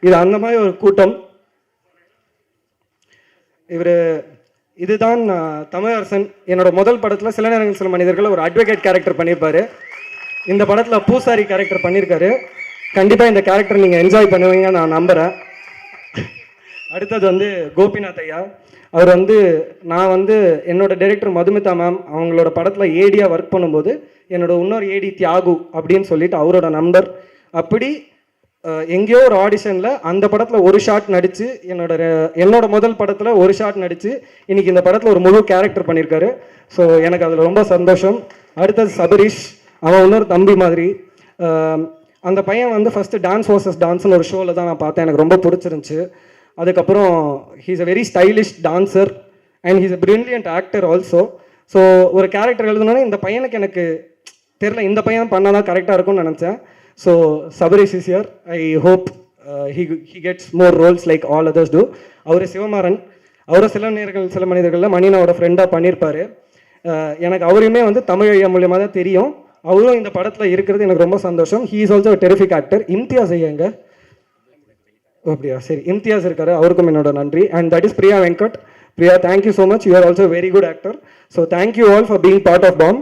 இது அந்த மாதிரி ஒரு கூட்டம். இதுதான் தமிழரசன். என்னோட முதல் படத்தில் சில நேரங்கள் சில மனிதர்கள் ஒரு அட்வொகேட் கேரக்டர் பண்ணியிருப்பாரு. இந்த படத்தில் பூசாரி கேரக்டர் பண்ணியிருக்காரு. கண்டிப்பாக இந்த கேரக்டர் நீங்கள் என்ஜாய் பண்ணுவீங்க நான் நம்புகிறேன். அடுத்தது கோபிநாத் ஐயா. அவர் நான் என்னோட டைரக்டர் மதுமிதா மேம் அவங்களோட படத்தில் ஏடியாக ஒர்க் பண்ணும்போது என்னோட இன்னொரு ஏடி தியாகு அப்படின்னு சொல்லிட்டு அவரோட நம்பர். அப்படி எங்கேயோ ஒரு ஆடிஷனில் அந்த படத்தில் ஒரு ஷாட் நடித்து என்னோட முதல் படத்தில் ஒரு ஷாட் நடித்து இன்னைக்கு இந்த படத்தில் ஒரு முழு கேரக்டர் பண்ணியிருக்காரு. ஸோ எனக்கு அதில் ரொம்ப சந்தோஷம். அடுத்தது சபரீஷ், அவன் இன்னொரு தம்பி மாதிரி. அந்த பையன் ஃபஸ்ட்டு டான்ஸ் வர்சஸ் டான்ஸ்னு ஒரு ஷோவில் தான் நான் பார்த்தேன், எனக்கு ரொம்ப பிடிச்சிருந்துச்சு. அதுக்கப்புறம் he's a very stylish dancer and he's a brilliant actor also. So ஒரு கேரக்டர் எழுதுனோன்னே இந்த பையனுக்கு எனக்கு தெரில, இந்த பையன் பண்ணால் தான் கரெக்டாக இருக்கும்னு நினச்சேன். So Sabareesh is here. I hope he gets more roles like all others do. அவர் சிவமாறன், அவரை சில மனிதர்களில் மணினாவோட ஃப்ரெண்டாக பண்ணியிருப்பார். எனக்கு அவரையுமே தமிழ் ஐயா மூலியமாக தான் தெரியும். அவரும் இந்த படத்தில் இருக்கிறது எனக்கு ரொம்ப சந்தோஷம். He is also terrific actor. Imtiaz ஐயாங்க, அப்படியா, சரி, இம்தியாஸ் இருக்காரு, அவருக்கும் என்னோட நன்றி. And that is Priya Venkat. Priya, thank you so much, you are also very good actor. So thank you all for being part of bomb.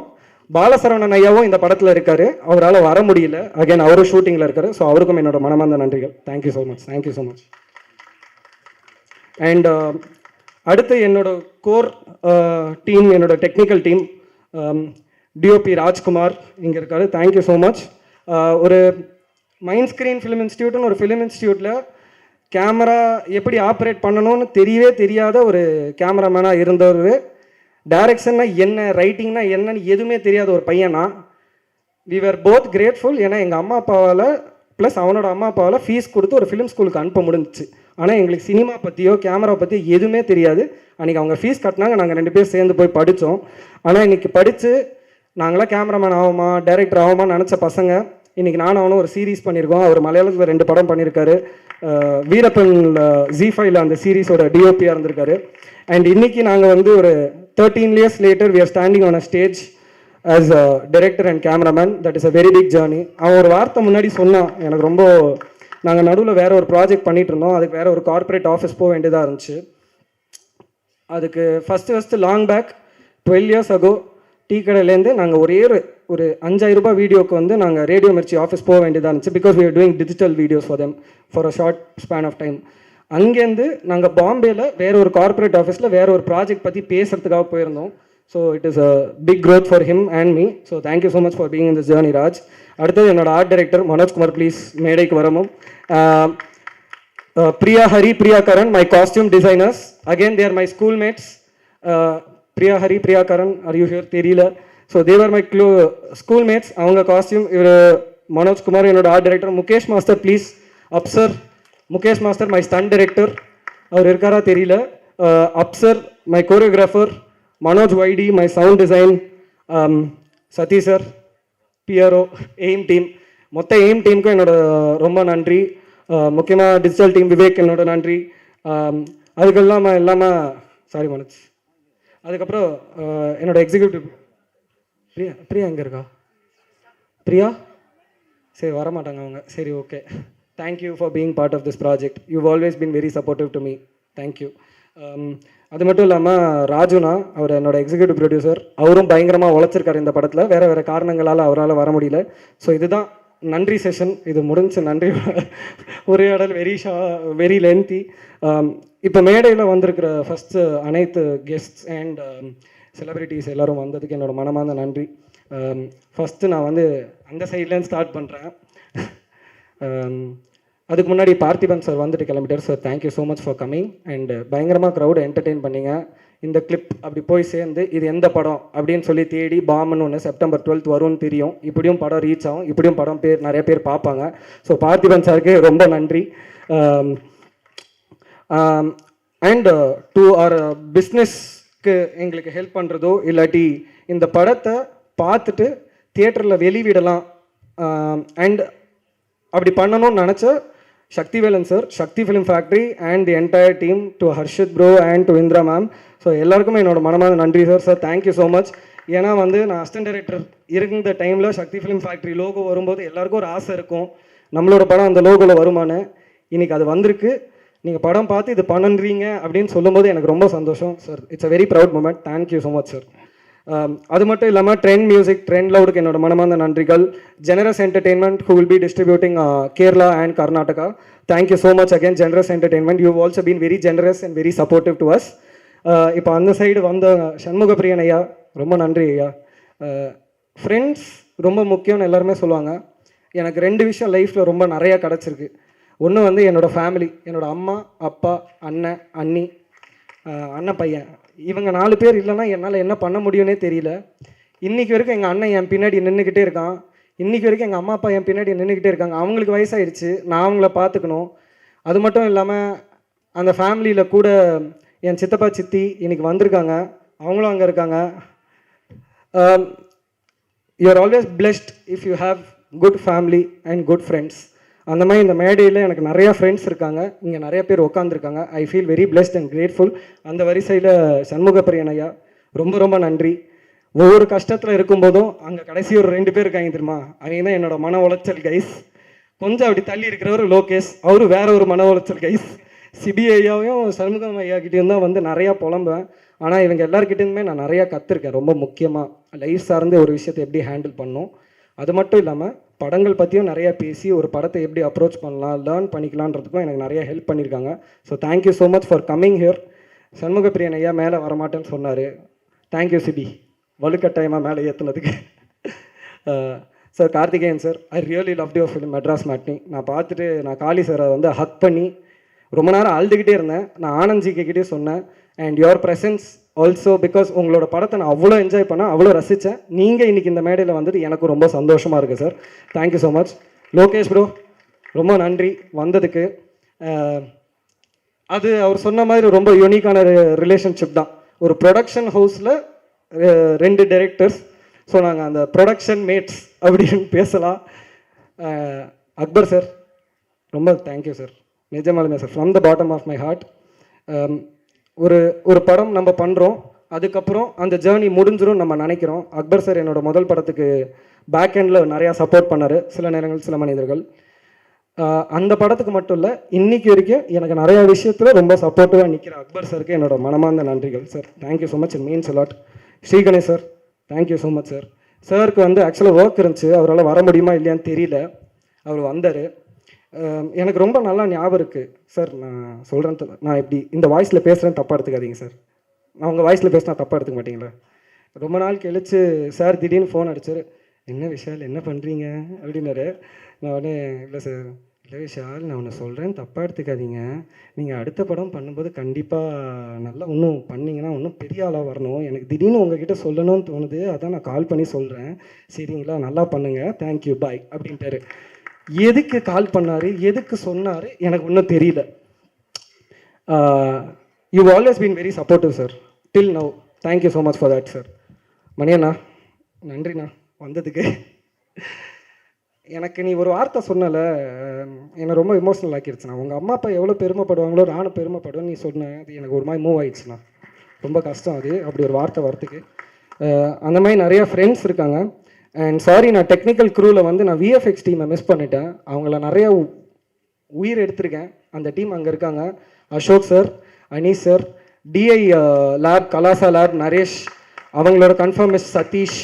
Balasaravanan ஐயாவும் இந்த படத்தில் இருக்காரு, அவரால் வர முடியல, அகைன் அவரும் ஷூட்டிங்கில் இருக்காரு. ஸோ அவருக்கும் என்னோட மனமார்ந்த நன்றிகள். Thank you so much, thank you so much. And அடுத்து என்னோட கோர் டீம், என்னோட டெக்னிக்கல் டீம், டிஓபி ராஜ்குமார் இங்கே இருக்காரு. Thank you so much. ஒரு மைண்ட் ஸ்க்ரீன் ஃபிலிம் இன்ஸ்டியூட்னு ஒரு ஃபிலிம் இன்ஸ்டியூட்டில் கேமரா எப்படி ஆப்ரேட் பண்ணணும்னு தெரியவே தெரியாத ஒரு கேமராமேனாக இருந்தவர். டைரக்ஷன்னா என்ன, ரைட்டிங்னா என்னன்னு எதுவுமே தெரியாத ஒரு பையனா. We are both grateful. ஏன்னா எங்கள் அம்மா அப்பாவால் ப்ளஸ் அவனோட அம்மா அப்பாவால் ஃபீஸ் கொடுத்து ஒரு ஃபிலிம் ஸ்கூலுக்கு அனுப்ப முடிஞ்சிச்சு. ஆனால் எங்களுக்கு சினிமா பற்றியோ கேமரா பற்றியோ எதுவுமே தெரியாது. அன்றைக்கி அவங்க ஃபீஸ் கட்டினாங்க, நாங்கள் 2 பேர் சேர்ந்து போய் படித்தோம். ஆனால் இன்றைக்கி படித்து நாங்களாம் கேமராமேன் ஆகுமா, டைரக்டர் ஆகுமான்னு நினச்ச பசங்க இன்றைக்கி நானும் அவனும் ஒரு சீரீஸ் பண்ணியிருக்கோம். அவர் மலையாளத்தில் 2 படம் பண்ணியிருக்காரு. வீரப்பன் Z5ல அந்த சீரீஸோட டிஓபியாக இருந்திருக்காரு. அண்ட் இன்றைக்கி நாங்கள் ஒரு 13 years later we are standing on a stage as a director and cameraman. That is a very big journey. அவன் ஒரு வார்த்தை முன்னாடி சொன்னான், எனக்கு ரொம்ப, நாங்கள் நடுவில் வேறு ஒரு ப்ராஜெக்ட் பண்ணிகிட்டு இருந்தோம், அதுக்கு வேறு ஒரு கார்ப்பரேட் ஆஃபீஸ் போக வேண்டியதாக இருந்துச்சு. அதுக்கு first long back 12 years ago tea கடையிலேருந்து நாங்கள் ஒரு 5000 ரூபாய் வீடியோக்கு நாங்கள் ரேடியோ மிர்ச்சி ஆஃபீஸ் போக வேண்டியதாக இருந்துச்சு. Because we are doing digital videos for them for a short span of time. அங்கேருந்து நாங்கள் பாம்பேயில் வேறு ஒரு கார்ப்பரேட் ஆஃபீஸில் வேறு ஒரு ப்ராஜெக்ட் பற்றி பேசுகிறதுக்காக போயிருந்தோம். So it is a big growth for him and me. So thank you so much for being in this journey Raj. அடுத்தது என்னோட ஆர்ட் டைரக்டர் மனோஜ்குமார், ப்ளீஸ் மேடைக்கு வரமும். Priya Hari, Priya Karan, my costume designers. Again there my schoolmates. Priya Hari, Priya Karan, are you here தெரியல. So they're my schoolmates. அவங்க costume இவர் மனோஜ்குமார், என்னோட art director. Mukesh master please Afsar. Mukesh master my stun director, அவர் இருக்காரா தெரியல. Afsar my choreographer. மனோஜ் வைடி my sound design. Satish sir, PRO, aim team. மொத்த aim டீமுக்கும் என்னோட ரொம்ப நன்றி. முக்கியமாக டிஜிட்டல் டீம் விவேக் என்னோட நன்றி. அதுக்கு இல்லாமல் சாரி மனோஜ். அதுக்கப்புறம் என்னோட எக்ஸிக்யூட்டிவ் பிரியா எங்கே இருக்கா? பிரியா சரி, வரமாட்டாங்க அவங்க. சரி, okay. Thank you for being part of this project. You've always been very supportive to me. Thank you. அது மட்டும் இல்லாமல் ராஜுனா, அவர் என்னோட எக்ஸிக்யூட்டிவ் ப்ரொடியூசர், அவரும் பயங்கரமாக உழைச்சிருக்காரு இந்த படத்தில். வேறு காரணங்களால் அவரால் வர முடியல. ஸோ இதுதான் நன்றி செஷன். இது முடிஞ்ச நன்றி உரையாடல் வெரி லென்த்தி. இப்போ மேடையில் வந்திருக்கிற ஃபஸ்ட்டு அனைத்து கெஸ்ட்ஸ் அண்ட் செலிபிரிட்டிஸ் எல்லோரும் வந்ததுக்கு என்னோட மனமார்ந்த நன்றி. ஃபஸ்ட்டு நான் வந்து அந்த சைட்லேருந்து ஸ்டார்ட் பண்ணுறேன். அதுக்கு முன்னாடி பார்த்திபன் சார் வந்துட்டு கிளம்பிட்டார். Sir thank you so much for coming and பயங்கரமாக க்ரௌட் என்டர்டெயின் பண்ணிங்க. இந்த கிளிப் அப்படி போய் சேர்ந்து இது எந்த படம் அப்படின்னு சொல்லி தேடி பாம்னு ஒன்று செப்டம்பர் 12th வரும்னு தெரியும். இப்படியும் படம் ரீச் ஆகும், இப்படியும் படம் நிறைய பேர் பார்ப்பாங்க. ஸோ பார்த்திபன் சாருக்கு ரொம்ப நன்றி. அண்ட் டு அவர் பிஸ்னஸ்க்கு எங்களுக்கு ஹெல்ப் பண்ணுறதோ இல்லாட்டி இந்த படத்தை பார்த்துட்டு தியேட்டரில் வெளிவிடலாம் அண்ட் அப்படி பண்ணணும்னு நினச்ச Sakthivelan sir, Sakthi Film Factory and the entire team, to Harshith bro and to Indira ma'am. So எல்லாருக்குமே என்னோட மனமார்ந்த நன்றி sir. Sir thank you so much. ஏன்னா வந்து நான் அசிஸ்டன்ட் டைரக்டர் இருந்த டைமில் சக்தி ஃபிலிம் ஃபேக்ட்ரி லோகோ வரும்போது எல்லாருக்கும் ஒரு ஆசை இருக்கும், நம்மளோட படம் அந்த லோகோவில் வருமானு. இன்றைக்கி அது வந்திருக்கு. நீங்கள் படம் பார்த்து இது பண்ணுறீங்க அப்படின்னு சொல்லும்போது எனக்கு ரொம்ப சந்தோஷம் sir. It's a very proud moment. Thank you so much sir. அது மட்டும் இல்லாமல் ட்ரெண்ட் மியூசிக், ட்ரெண்ட் லவுடுக்கு என்னோட மனமார்ந்த நன்றிகள். Generous entertainment who will be distributing Kerala and Karnataka. Thank you so much again, Generous Entertainment. You've also been very generous and very supportive to us. இப்போ அந்த side வந்த சண்முகப்பிரியன் ஐயா, ரொம்ப நன்றி ஐயா. ஃப்ரெண்ட்ஸ் ரொம்ப முக்கியம்னு எல்லாருமே சொல்லுவாங்க. எனக்கு 2 விஷயம் லைஃப்பில் ரொம்ப நிறையா கிடச்சிருக்கு. ஒன்று வந்து என்னோடய ஃபேமிலி, என்னோடய அம்மா, அப்பா, அண்ணன், அண்ணி, அண்ணன் பையன். இவங்க 4 பேர் இல்லைன்னா என்னால் என்ன பண்ண முடியும்னே தெரியல. இன்றைக்கி வரைக்கும் எங்கள் அண்ணன் என் பின்னாடி நின்றுக்கிட்டே இருக்கான். இன்றைக்கி வரைக்கும் எங்கள் அம்மா அப்பா என் பின்னாடி நின்றுக்கிட்டே இருக்காங்க. அவங்களுக்கு வயசாகிடுச்சு, நான் அவங்கள பார்த்துக்கணும். அது மட்டும் இல்லாமல் அந்த ஃபேமிலியில் கூட என் சித்தப்பா சித்தி இன்றைக்கி வந்திருக்காங்க, அவங்களும் அங்கே இருக்காங்க. You are always blessed if you have good family and good friends. அந்த மாதிரி இந்த மேடையில் எனக்கு நிறையா ஃப்ரெண்ட்ஸ் இருக்காங்க, இங்கே நிறைய பேர் உட்காந்துருக்காங்க. I feel very blessed and grateful. அந்த வரிசையில் சண்முகப்பிரியன் ஐயா ரொம்ப ரொம்ப நன்றி. ஒவ்வொரு கஷ்டத்தில் இருக்கும்போதும் அங்கே கடைசி ஒரு 2 பேர் இருக்காங்க தெரியுமா, அவங்க தான் என்னோட மன உளைச்சல் கைஸ். கொஞ்சம் அப்படி தள்ளி இருக்கிறவர் லோகேஷ், அவரு வேற ஒரு மன உளைச்சல் கைஸ். சிபி ஐயாவையும் சண்முகம் ஐயா கிட்டேயும் தான் வந்து நிறையா புலம்புவேன். ஆனால் இவங்க எல்லாருக்கிட்டேருந்துமே நான் நிறையா கற்றுருக்கேன். ரொம்ப முக்கியமாக லைஃப் சார்ந்து ஒரு விஷயத்தை எப்படி ஹேண்டில் பண்ணணும், அது மட்டும் இல்லாமல் படங்கள் பற்றியும் நிறையா பேசி ஒரு படத்தை எப்படி அப்ரோச் பண்ணலாம், லேர்ன் பண்ணிக்கலான்றதுக்கும் எனக்கு நிறையா ஹெல்ப் பண்ணியிருக்காங்க. So thank you so much for coming here. Shanmugapriyan ஐயா மேலே வரமாட்டேன்னு சொன்னார். தேங்க்யூ சிபி, வலுக்கட்டாயமாக மேலே ஏற்றுனதுக்கு. Sir Karthikeyan sir, I really love your film Madras matinee. நான் பார்த்துட்டு நான் காளி சாரை வந்து ஹக் பண்ணி ரொம்ப நேரம் அழுதுகிட்டே இருந்தேன். நான் ஆனந்த்ஜிக்கிட்டே சொன்னேன். And your presence also, because உங்களோட படத்தை நான் அவ்வளோ என்ஜாய் பண்ணேன், அவ்வளோ ரசித்தேன். நீங்கள் இன்றைக்கி இந்த மேடையில் வந்துட்டு எனக்கு ரொம்ப சந்தோஷமாக இருக்குது sir. Thank you so much. Lokesh bro ரொம்ப நன்றி வந்ததுக்கு. அது அவர் சொன்ன மாதிரி ரொம்ப யூனிக்கான ரிலேஷன்ஷிப் தான். ஒரு ப்ரொடக்ஷன் ஹவுஸில் 2 டைரக்டர்ஸ். ஸோ நாங்கள் அந்த ப்ரொடக்ஷன் மேட்ஸ் அப்படின்னு பேசலாம். அக்பர் சார் ரொம்ப தேங்க்யூ சார், நிஜமாலுமே sir, from the bottom of my heart. ஒரு படம் நம்ம பண்ணுறோம், அதுக்கப்புறம் அந்த ஜேர்னி முடிஞ்சிடும் நம்ம நினைக்கிறோம். அக்பர் சார் என்னோட முதல் படத்துக்கு பேக் எண்டில் நிறையா சப்போர்ட் பண்ணார், சில நேரங்கள் சில மனிதர்கள். அந்த படத்துக்கு மட்டும் இல்லை, இன்றைக்கி வரைக்கும் எனக்கு நிறையா விஷயத்தில் ரொம்ப சப்போர்ட்டிவாக நிற்கிற அக்பர் சாருக்கு என்னோட மனமார்ந்த நன்றிகள் sir. Thank you so much, it means a lot. Sri Ganesh sir, thank you so much sir. சாருக்கு வந்து ஆக்சுவலாக ஒர்க் இருந்துச்சு, அவரால் வர முடியுமா இல்லையான்னு தெரியல, அவர் வந்தார். எனக்கு ரொம்ப நல்லா ஞாபகம் இருக்குது சார். நான் சொல்கிறேன், நான் இப்படி இந்த வாய்ஸில் பேசுகிறேன்னு தப்பாக எடுத்துக்காதீங்க சார். நான் உங்கள் வாய்ஸில் பேசினா தப்பாக எடுத்துக்க மாட்டீங்களா? ரொம்ப நாள் கழிச்சு சார் திடீர்னு ஃபோன் அடிச்சார். என்ன விஷால் என்ன பண்ணுறீங்க அப்படின்னாரு. நான் உடனே இல்லை சார், இல்லை விஷால் நான் ஒன்று சொல்கிறேன் தப்பாக எடுத்துக்காதீங்க, நீங்கள் அடுத்த படம் பண்ணும்போது கண்டிப்பாக நல்லா இன்னும் பண்ணிங்கன்னா இன்னும் பெரிய ஆளாக வரணும், எனக்கு திடீர்னு உங்ககிட்ட சொல்லணும்னு தோணுது, அதான் நான் கால் பண்ணி சொல்கிறேன், சரிங்களா, நல்லா பண்ணுங்கள், தேங்க்யூ பாய் அப்படின்ட்டாரு. எதுக்கு கால் பண்ணார், எதுக்கு சொன்னார் எனக்கு இன்னும் தெரியல. You always been very supportive sir till now. Thank you so much for that sir. மணியண்ணா நன்றிண்ணா வந்ததுக்கு. எனக்கு நீ ஒரு வார்த்தை சொன்னல, என்னை ரொம்ப எமோஷ்னல் ஆக்கிடுச்சுண்ணா. உங்கள் அம்மா அப்பா எவ்வளோ பெருமைப்படுவாங்களோ நானும் பெருமைப்படுவேன் நீ சொன்ன, அது எனக்கு ஒரு மாதிரி மூவ் ஆயிடுச்சுண்ணா. ரொம்ப கஷ்டம் அது அப்படி ஒரு வார்த்தை வரத்துக்கு. அந்த மாதிரி நிறையா ஃப்ரெண்ட்ஸ் இருக்காங்க. அண்ட் சாரி, நான் டெக்னிக்கல் க்ரூவில் வந்து நான் விஎஃப்எக்ஸ் டீமை மிஸ் பண்ணிட்டேன். அவங்கள நிறையா உயிர் எடுத்திருக்கேன். அந்த டீம் அங்கே இருக்காங்க. Ashok sir, Anees sir, DI lab, Kalasa lab, Naresh, அவங்களோட conformist Satish,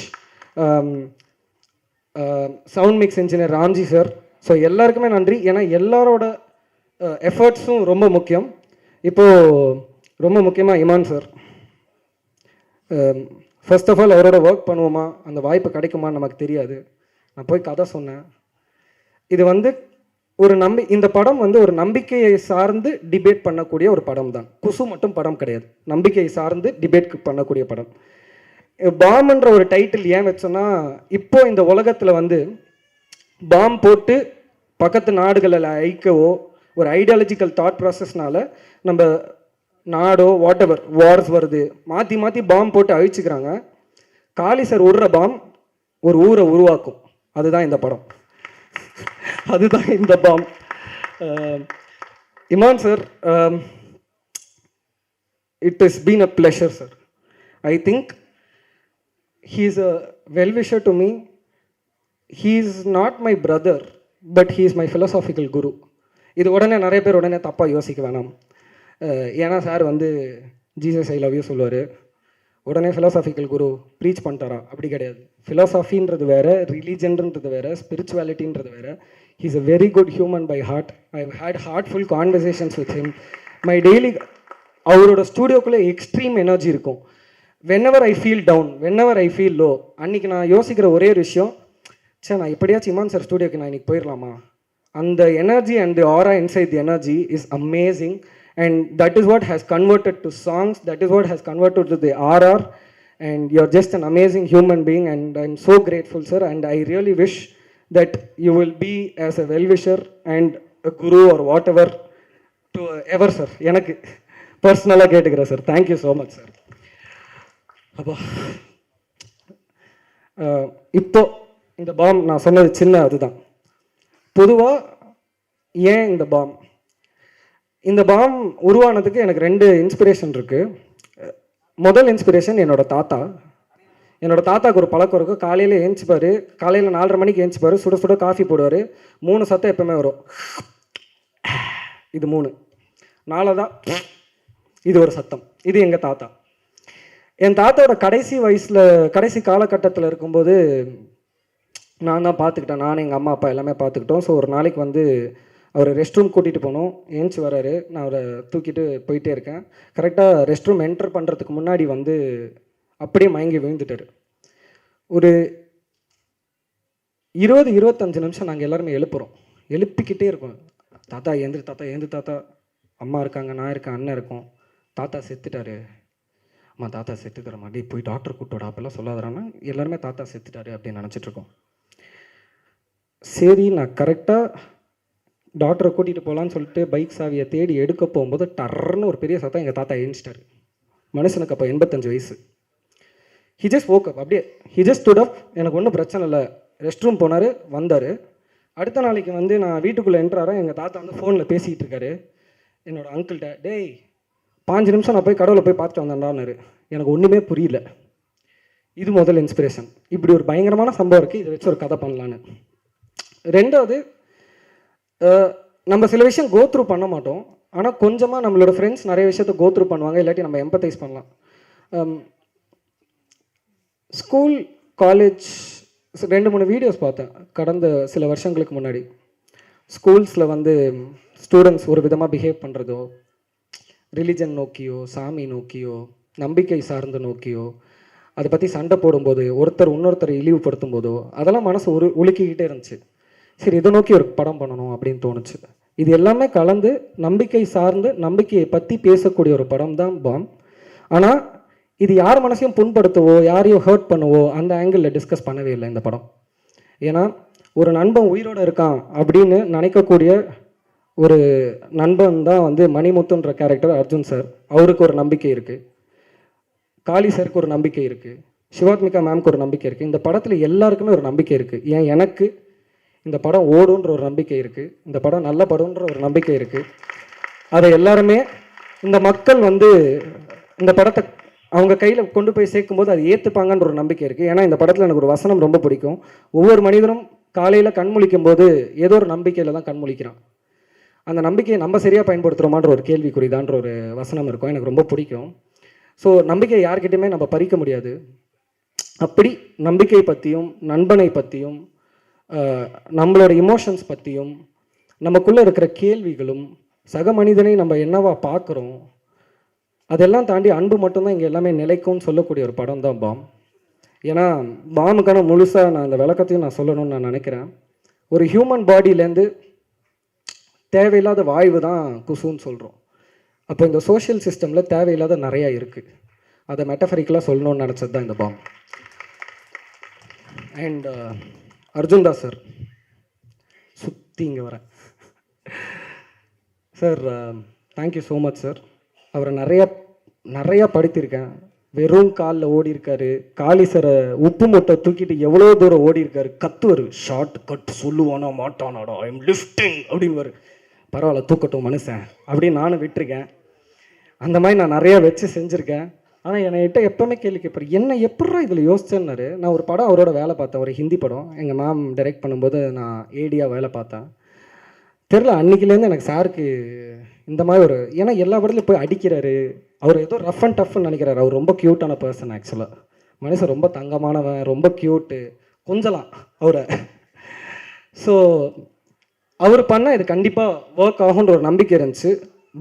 sound mix engineer Ramji sir. So எல்லாருக்குமே நன்றி. ஏன்னா எல்லாரோட எஃபர்ட்ஸும் ரொம்ப முக்கியம். இப்போது ரொம்ப முக்கியமாக Imman sir, first of all அவரோட ஒர்க் பண்ணுவோமா, அந்த வாய்ப்பு கிடைக்குமான்னு நமக்கு தெரியாது. நான் போய் கதை சொன்னேன். இது வந்து இந்த படம் வந்து ஒரு நம்பிக்கையை சார்ந்து டிபேட் பண்ணக்கூடிய ஒரு படம் தான். குசு மட்டும் படம் கிடையாது, நம்பிக்கையை சார்ந்து டிபேட் பண்ணக்கூடிய படம். பாம்ன்ற ஒரு டைட்டில் ஏன் வச்சோன்னா, இப்போ இந்த உலகத்தில் வந்து பாம் போட்டு பக்கத்து நாடுகளில் ஐக்கவோ ஒரு ஐடியாலஜிக்கல் தாட் ப்ராசஸ்னால நம்ம நாடோ வாட் எவர் வார்ஸ் வருது, மாற்றி மாற்றி பாம் போட்டு அழிச்சுக்கிறாங்க. காளி சார் விடுற பாம் ஒரு ஊரை உருவாக்கும். அதுதான் இந்த படம், அதுதான் இந்த Bomb. Imman sir, it is been a pleasure sir. I think he is a well-wisher to me. He is not my brother, but he is my philosophical guru. இது உடனே நிறைய பேர் உடனே தப்பாக யோசிக்க வேணாம். ஏன்னா சார் வந்து ஜீசஸ் ஐ லவ் யூ சொல்லுவார், உடனே ஃபிலாசாபிக்கல் குரு ப்ரீச் பண்ணிட்டாரா? அப்படி கிடையாது. ஃபிலாசாஃபின்றது வேறு, ரிலீஜன்ன்றது வேறு, ஸ்பிரிச்சுவாலிட்டின்றது வேறு. He is a very good human by heart. I have had heartful conversations with him. My daily அவரோட ஸ்டூடியோக்குள்ளே எக்ஸ்ட்ரீம் எனர்ஜி இருக்கும். Whenever I feel down, whenever I feel low, அன்றைக்கி நான் யோசிக்கிற ஒரே விஷயம், சே நான் இப்படியாச்சும் இமான் சார் ஸ்டூடியோக்கு நான் இன்றைக்கி போயிடலாமா? அந்த எனர்ஜி அண்ட் தி ஆரா inside the energy is amazing. And that is what has converted to songs, that is what has converted to the RR, and you're just an amazing human being, and I'm so grateful sir, and I really wish that you will be as a well-wisher and a guru or whatever to ever sir. எனக்கு பர்சனலாக கேட்டுக்கிறேன் sir. Thank you so much sir. அப்போ இப்போ இந்த bomb நான் சொன்னது சின்ன அதுதான். பொதுவாக ஏன் இந்த பாம் உருவானதுக்கு எனக்கு 2 இன்ஸ்பிரேஷன் இருக்குது. முதல் இன்ஸ்பிரேஷன் என்னோடய தாத்தா. என்னோடய தாத்தாவுக்கு ஒரு பழக்கம் இருக்கும். காலையில் ஏஞ்சிப்பார், காலையில் 4:30 மணிக்கு ஏஞ்சிப்பார், சுட சுட காஃபி போடுவார். 3 சத்தம் எப்பவுமே வரும். இது 3, 4 தான் இது ஒரு சத்தம். இது எங்கள் தாத்தா. என் தாத்தாவோட கடைசி காலகட்டத்தில் இருக்கும்போது நான் தான் பார்த்துக்கிட்டேன். நானும் எங்கள் அம்மா அப்பா எல்லாமே பார்த்துக்கிட்டோம். ஸோ ஒரு நாளைக்கு வந்து அவர் ரெஸ்ட் ரூம் கூட்டிகிட்டு போனோம். ஏஞ்சி வராரு, நான் அவரை தூக்கிட்டு போயிட்டே இருக்கேன். கரெக்டாக ரெஸ்ட் ரூம் என்டர் பண்ணுறதுக்கு முன்னாடி வந்து அப்படியே மயங்கி விழுந்துட்டார். ஒரு 20-25 நிமிஷம் நாங்கள் எல்லாருமே எழுப்பிக்கிட்டே இருக்கோம். தாத்தா ஏந்திரு, தாத்தா ஏந்திரு, தாத்தா, அம்மா இருக்காங்க, நான் இருக்கேன், அண்ணன் இருக்கோம். தாத்தா செத்துட்டாரு, அம்மா தாத்தா செத்துக்கிற மாதிரி போய் டாக்டர் கூப்பிட்டோட அப்பெல்லாம் சொல்லாதாரான்னா எல்லாருமே தாத்தா செத்துட்டாரு அப்படின்னு நினச்சிட்ருக்கோம். சரி, நான் கரெக்டாக டாக்டரை கூட்டிகிட்டு போகலான்னு சொல்லிட்டு பைக் சாவியை தேடி எடுக்க போகும்போது டர்ன்னு ஒரு பெரிய சத்தம். எங்கள் தாத்தா எழுந்துட்டார். மனுஷனுக்கு அப்போ 85 வயசு. He just woke up. அப்படியே ஹி ஜஸ்ட் stood up. எனக்கு ஒன்றும் பிரச்சனை இல்லை. ரெஸ்ட் ரூம் போனார், வந்தார். அடுத்த நாளைக்கு வந்து நான் வீட்டுக்குள்ளே என்ட்ராரேன். எங்கள் தாத்தா வந்து ஃபோனில் பேசிக்கிட்டு இருக்காரு என்னோடய அங்கிள்கிட்ட. டேய் 5 நிமிஷம் நான் போய் கடவுளை போய் பார்த்துட்டு வந்தேன்டான்னாரு. எனக்கு ஒன்றுமே புரியல. இது முதல் இன்ஸ்பிரேஷன். இப்படி ஒரு பயங்கரமான சம்பவம் இருக்குது, இதை வச்சு ஒரு கதை பண்ணலான்னு. 2வது, நம்ம சில விஷயம் கோத்ரூ பண்ண மாட்டோம், ஆனால் கொஞ்சமாக நம்மளோட ஃப்ரெண்ட்ஸ் நிறைய விஷயத்தை கோத்ரூ பண்ணுவாங்க, இல்லாட்டி நம்ம எம்பத்தைஸ் பண்ணலாம். ஸ்கூல், காலேஜ் 2-3 வீடியோஸ் பார்த்தேன் கடந்த சில வருஷங்களுக்கு முன்னாடி. ஸ்கூல்ஸில் வந்து ஸ்டூடெண்ட்ஸ் ஒரு விதமாக பிஹேவ் பண்ணுறதோ, ரிலிஜன் நோக்கியோ, சாமி நோக்கியோ, நம்பிக்கை சார்ந்து நோக்கியோ, அதை பற்றி சண்டை போடும்போது, ஒருத்தர் இன்னொருத்தரை இழிவுபடுத்தும் போதோ, அதெல்லாம் மனசு உலுக்கிக்கிட்டே இருந்துச்சு. சரி, இதை நோக்கி ஒரு படம் பண்ணணும் அப்படின்னு தோணுச்சு. இது எல்லாமே கலந்து நம்பிக்கை சார்ந்து நம்பிக்கையை பற்றி பேசக்கூடிய ஒரு படம் தான் பாம். ஆனால் இது யார் மனசையும் புண்படுத்தவோ யாரையும் ஹர்ட் பண்ணவோ அந்த ஆங்கிளில் டிஸ்கஸ் பண்ணவே இல்லை இந்த படம். ஏன்னா ஒரு நண்பன் உயிரோடு இருக்கான் அப்படின்னு நினைக்கக்கூடிய ஒரு நண்பன் தான் வந்து மணிமுத்துன்ற கேரக்டர் அர்ஜுன் சார். அவருக்கு ஒரு நம்பிக்கை இருக்குது, காளி சாருக்கு ஒரு நம்பிக்கை இருக்குது, சிவாத்மிகா மேம்க்கு ஒரு நம்பிக்கை இருக்குது. இந்த படத்தில் எல்லாருக்குமே ஒரு நம்பிக்கை இருக்குது. ஏன் எனக்கு இந்த படம் ஓடுன்ற ஒரு நம்பிக்கை இருக்குது, இந்த படம் நல்ல படம்ன்ற ஒரு நம்பிக்கை இருக்குது. அதை எல்லாருமே இந்த மக்கள் வந்து இந்த படத்தை அவங்க கையில் கொண்டு போய் சேர்க்கும்போது அதை ஏற்றுப்பாங்கன்ற ஒரு நம்பிக்கை இருக்குது. ஏன்னா இந்த படத்தில் எனக்கு ஒரு வசனம் ரொம்ப பிடிக்கும். ஒவ்வொரு மனிதனும் காலையில் கண்முழிக்கும் போது ஏதோ ஒரு நம்பிக்கையில் தான் கண்முழிக்கிறான். அந்த நம்பிக்கையை நம்ம சரியாக பயன்படுத்துகிறோமான்ற ஒரு கேள்விக்குறிதான்ற ஒரு வசனம் இருக்கும், எனக்கு ரொம்ப பிடிக்கும். ஸோ நம்பிக்கையை யார்கிட்டையுமே நம்ம பறிக்க முடியாது. அப்படி நம்பிக்கை பற்றியும் நண்பனை பற்றியும் நம்மளோட இமோஷன்ஸ் பற்றியும் நமக்குள்ளே இருக்கிற கேள்விகளும் சக மனிதனை நம்ம என்னவா பார்க்குறோம், அதெல்லாம் தாண்டி அன்பு மட்டும்தான் இங்கே எல்லாமே நிலைக்கும்னு சொல்லக்கூடிய ஒரு படம் தான் பாம். ஏன்னா பாமுக்கான முழுசாக நான் அந்த விளக்கத்தையும் நான் சொல்லணும்னு நான் நினைக்கிறேன். ஒரு ஹியூமன் பாடியிலேருந்து தேவையில்லாத வாய்வு தான் குசுன்னு சொல்கிறோம். அப்போ இந்த சோஷியல் சிஸ்டமில் தேவையில்லாத நிறையா இருக்குது. அதை மெட்டஃபரிக்கலாக சொல்லணும்னு நினச்சது தான் இந்த Bomb. And Arjun Das sir, சுற்றி இங்கே வரேன் sir. Thank you so much sir. அவரை நிறையா படித்திருக்கேன். வெறும் காலில் ஓடி இருக்காரு. காளி சாரை உப்பு மூட்டை தூக்கிட்டு எவ்வளோ தூரம் ஓடி இருக்காரு. கத்துவார், ஷார்ட் கட் சொல்லுவானா மாட்டானாடா, ஐ எம் லிஃப்டிங் அப்படின்வார். பரவாயில்ல தூக்கட்டும் மனுஷன் அப்படின்னு நானும் விட்டுருக்கேன். அந்த மாதிரி நான் நிறையா வச்சு செஞ்சுருக்கேன். ஆனால் என்கிட்ட எப்போவுமே கேள்வி கேட்பார், என்ன எப்படா இதில் யோசிச்சேன்னாரு. நான் ஒரு படம் அவரோட வேலை பார்த்தேன், ஒரு ஹிந்தி படம். எங்கள் மேம் டைரக்ட் பண்ணும்போது நான் ஏடியாக வேலை பார்த்தேன். தெரில, அன்றைக்கிலேருந்து எனக்கு சாருக்கு இந்த மாதிரி ஒரு, ஏன்னா எல்லா படத்துலையும் போய் அடிக்கிறாரு. அவர் ஏதோ ரஃப் அண்ட் டஃப்னு நினைக்கிறாரு. அவர் ரொம்ப க்யூட்டான பர்சன் ஆக்சுவலாக. மனுஷன் ரொம்ப தங்கமானவன், ரொம்ப க்யூட்டு, கொஞ்சலாம் அவரை. ஸோ அவர் பண்ணால் இது கண்டிப்பாக ஒர்க் ஆகுன்ற ஒரு நம்பிக்கை இருந்துச்சு.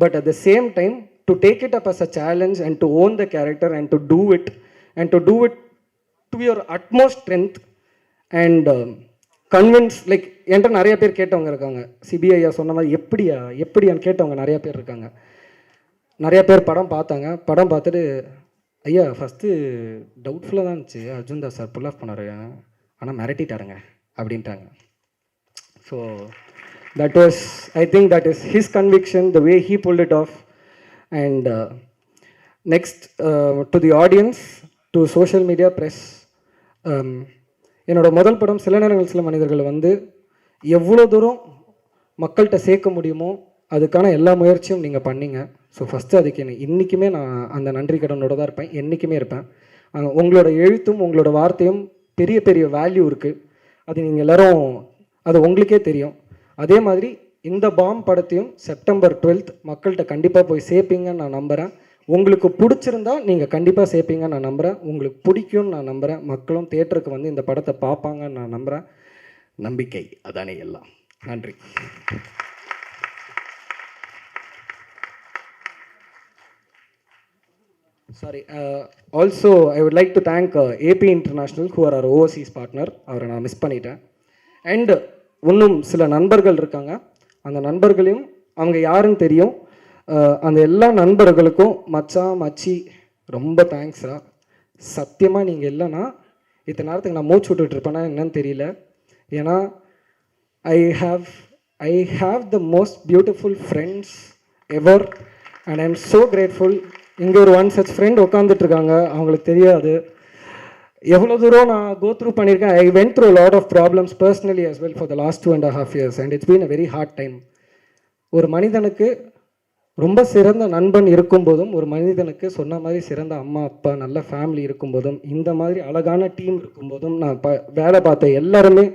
But at the same time to take it up as a challenge and to own the character and to do it to your utmost strength and convince. Like என்கிட்ட நிறைய பேர் கேட்டவங்க இருக்காங்க. சிபிஐயா சொன்ன மாதிரி எப்படியான்னு கேட்டவங்க நிறையா பேர் இருக்காங்க. நிறையா பேர் படம் பார்த்தாங்க. படம் பார்த்துட்டு, ஐயா ஃபஸ்ட்டு டவுட்ஃபுல்லாக தான் இருந்துச்சு, Arjun Das sir pull off பண்ணார், ஆனால் மிரட்டிட்டாருங்க அப்படின்ட்டாங்க. So that was, I think that is his conviction, the way he pulled it off. And next to the audience, to social media press, என்னோட முதல் படம் சில நேரங்கள் சில மனிதர்கள் வந்து எவ்வளோ தூரம் மக்கள்கிட்ட சேர்க்க முடியுமோ அதுக்கான எல்லா முயற்சியும் நீங்கள் பண்ணீங்க. ஸோ ஃபஸ்ட்டு அதுக்கு இன்றைக்குமே நான் அந்த நன்றி கடனோட தான் இருப்பேன், என்றைக்குமே இருப்பேன். உங்களோட எழுத்தும் உங்களோட வார்த்தையும் பெரிய பெரிய வேல்யூ இருக்குது. அது நீங்கள் எல்லோரும், அது உங்களுக்கே தெரியும். அதே மாதிரி இந்த பாம் படத்தையும் செப்டம்பர் 12th மக்கள்கிட்ட கண்டிப்பாக போய் சேர்ப்பீங்கன்னு நான் நம்புகிறேன். உங்களுக்கு பிடிச்சிருந்தா நீங்கள் கண்டிப்பாக சேர்ப்பீங்கன்னு நான் நம்புகிறேன். உங்களுக்கு பிடிக்கும்னு நான் நம்புகிறேன். மக்களும் தேட்டருக்கு வந்து இந்த படத்தை பார்ப்பாங்கன்னு நான் நம்புகிறேன். நம்பிக்கை அதானே எல்லாம். நன்றி. Sorry, also I would like to thank AP international who are our overseas partner. அவரை நான் மிஸ் பண்ணிட்டேன். அண்ட் இன்னும் சில நண்பர்கள் இருக்காங்க. அந்த நண்பர்களையும் அவங்க யாருன்னு தெரியும். அந்த எல்லா நண்பர்களுக்கும் மச்சான் மச்சி ரொம்ப தேங்க்ஸ்ரா. சத்தியமாக நீங்கள் இல்லைன்னா இத்தனை நேரத்துக்கு நான் மூச்சு விட்டுட்டு இருப்பேன்னா என்னன்னு தெரியல. ஏன்னா I have the most beautiful friends ever and I am so grateful. இங்கே ஒரு ஒன் சச் ஃப்ரெண்ட் உட்காந்துட்ருக்காங்க, அவங்களுக்கு தெரியாது எவ்வளோ தூரம் நான் கோ த்ரூ பண்ணியிருக்கேன். I went through lot of problems personally as well for the last 2.5 years and it's been a very hard time. ஒரு மனிதனுக்கு ரொம்ப சிறந்த நண்பன் இருக்கும்போதும், ஒரு மனிதனுக்கு சொன்ன மாதிரி சிறந்த அம்மா அப்பா நல்ல ஃபேமிலி இருக்கும்போதும், இந்த மாதிரி அழகான டீம் இருக்கும்போதும் நான் வேலை பார்த்த எல்லாருமே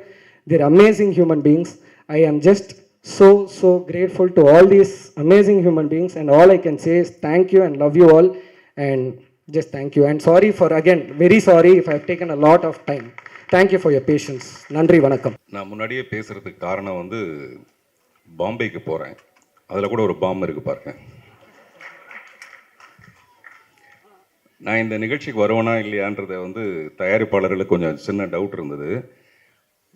they're amazing human beings. I am just so grateful to all these amazing human beings and all I can say is thank you and love you all and just thank you and sorry for, again very sorry if I have taken a lot of time. Thank you for your patience. நன்றி, வணக்கம். நான் முன்னாடியே பேசுகிறதுக்கு காரணம் வந்து பாம்பேக்கு போகிறேன். அதில் கூட ஒரு பாம் இருக்கு பாருங்க. நான் இந்த நிகழ்ச்சிக்கு வருவேனா இல்லையான்றதை வந்து தயாரிப்பாளர்களுக்கு கொஞ்சம் சின்ன டவுட் இருந்தது.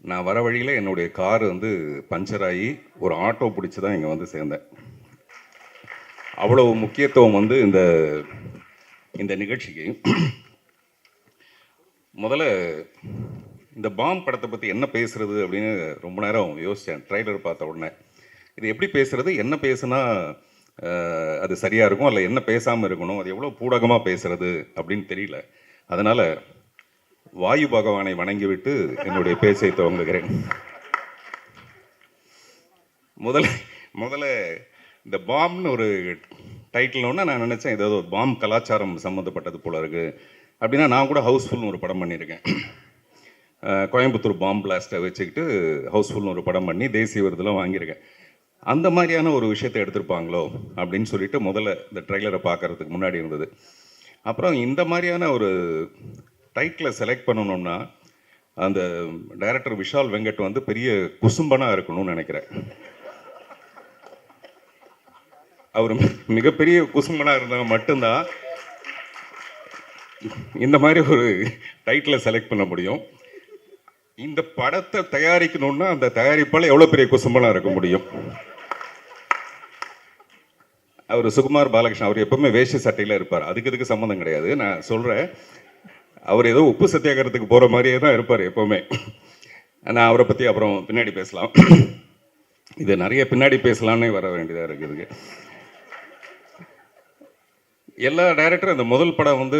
நான் வர வழியில் என்னுடைய கார் வந்து பஞ்சர் ஆகி ஒரு ஆட்டோ பிடிச்சி தான் இங்கே வந்து சேர்ந்தேன். அவ்வளவு முக்கியத்துவம் வந்து இந்த நிகழ்ச்சிக்கு. முதல்ல இந்த பாம் படத்தை பற்றி என்ன பேசுறது அப்படின்னு ரொம்ப நேரம் யோசித்தேன். ட்ரைலர் பார்த்த உடனே இது எப்படி பேசுறது, என்ன பேசுனா அது சரியாக இருக்கும், அல்ல என்ன பேசாமல் இருக்கணும், அது எவ்வளோ பூடகமாக பேசுறது அப்படின்னு தெரியல. அதனால் வாயு பகவானை வணங்கிவிட்டு என்னுடைய பேச்சை துவங்குகிறேன். முதல்ல இந்த பாம்னு ஒரு டைட்டில்னோடனே நான் நினச்சேன் ஏதாவது ஒரு பாம் கலாச்சாரம் சம்மந்தப்பட்டது போல இருக்குது அப்படின்னா. நான் கூட ஹவுஸ்ஃபுல்னு ஒரு படம் பண்ணியிருக்கேன். கோயம்புத்தூர் பாம் பிளாஸ்ட்டை வச்சுக்கிட்டு ஹவுஸ்ஃபுல்னு ஒரு படம் பண்ணி தேசிய விருதெல்லாம் வாங்கியிருக்கேன். அந்த மாதிரியான ஒரு விஷயத்தை எடுத்திருப்பாங்களோ அப்படின்னு சொல்லிட்டு முதல்ல இந்த ட்ரெய்லரை பார்க்குறதுக்கு முன்னாடி இருந்தது. அப்புறம் இந்த மாதிரியான ஒரு டைட்டிலை செலக்ட் பண்ணணும்னா அந்த டைரக்டர் விஷால் வெங்கட் வந்து பெரிய குசும்பனாக இருக்கணும்னு நினைக்கிறேன். அவர் மிகப்பெரிய குசும்பனாக இருந்தால் மட்டும்தான் இந்த மாதிரி ஒரு டைட்டிலை செலக்ட் பண்ண முடியும். இந்த படத்தை தயாரிக்கணும்னா அந்த தயாரிப்பால் எவ்வளோ பெரிய குசும்பனாக இருக்க முடியும். அவர் சுகுமார் பாலகிருஷ்ணன், அவர் எப்பவுமே வேஷ்டி சட்டையில் இருப்பார். இதுக்கு சம்மந்தம் கிடையாது. நான் சொல்கிறேன், அவர் ஏதோ உப்பு சத்தியாகிரகத்துக்கு போகிற மாதிரியே தான் இருப்பார் எப்போவுமே. நான் அவரை பற்றி அப்புறம் பின்னாடி பேசலாம். இது நிறைய பின்னாடி பேசலான்னே வர வேண்டியதாக இருக்குது. எல்லா டைரக்டரும் இந்த முதல் படம் வந்து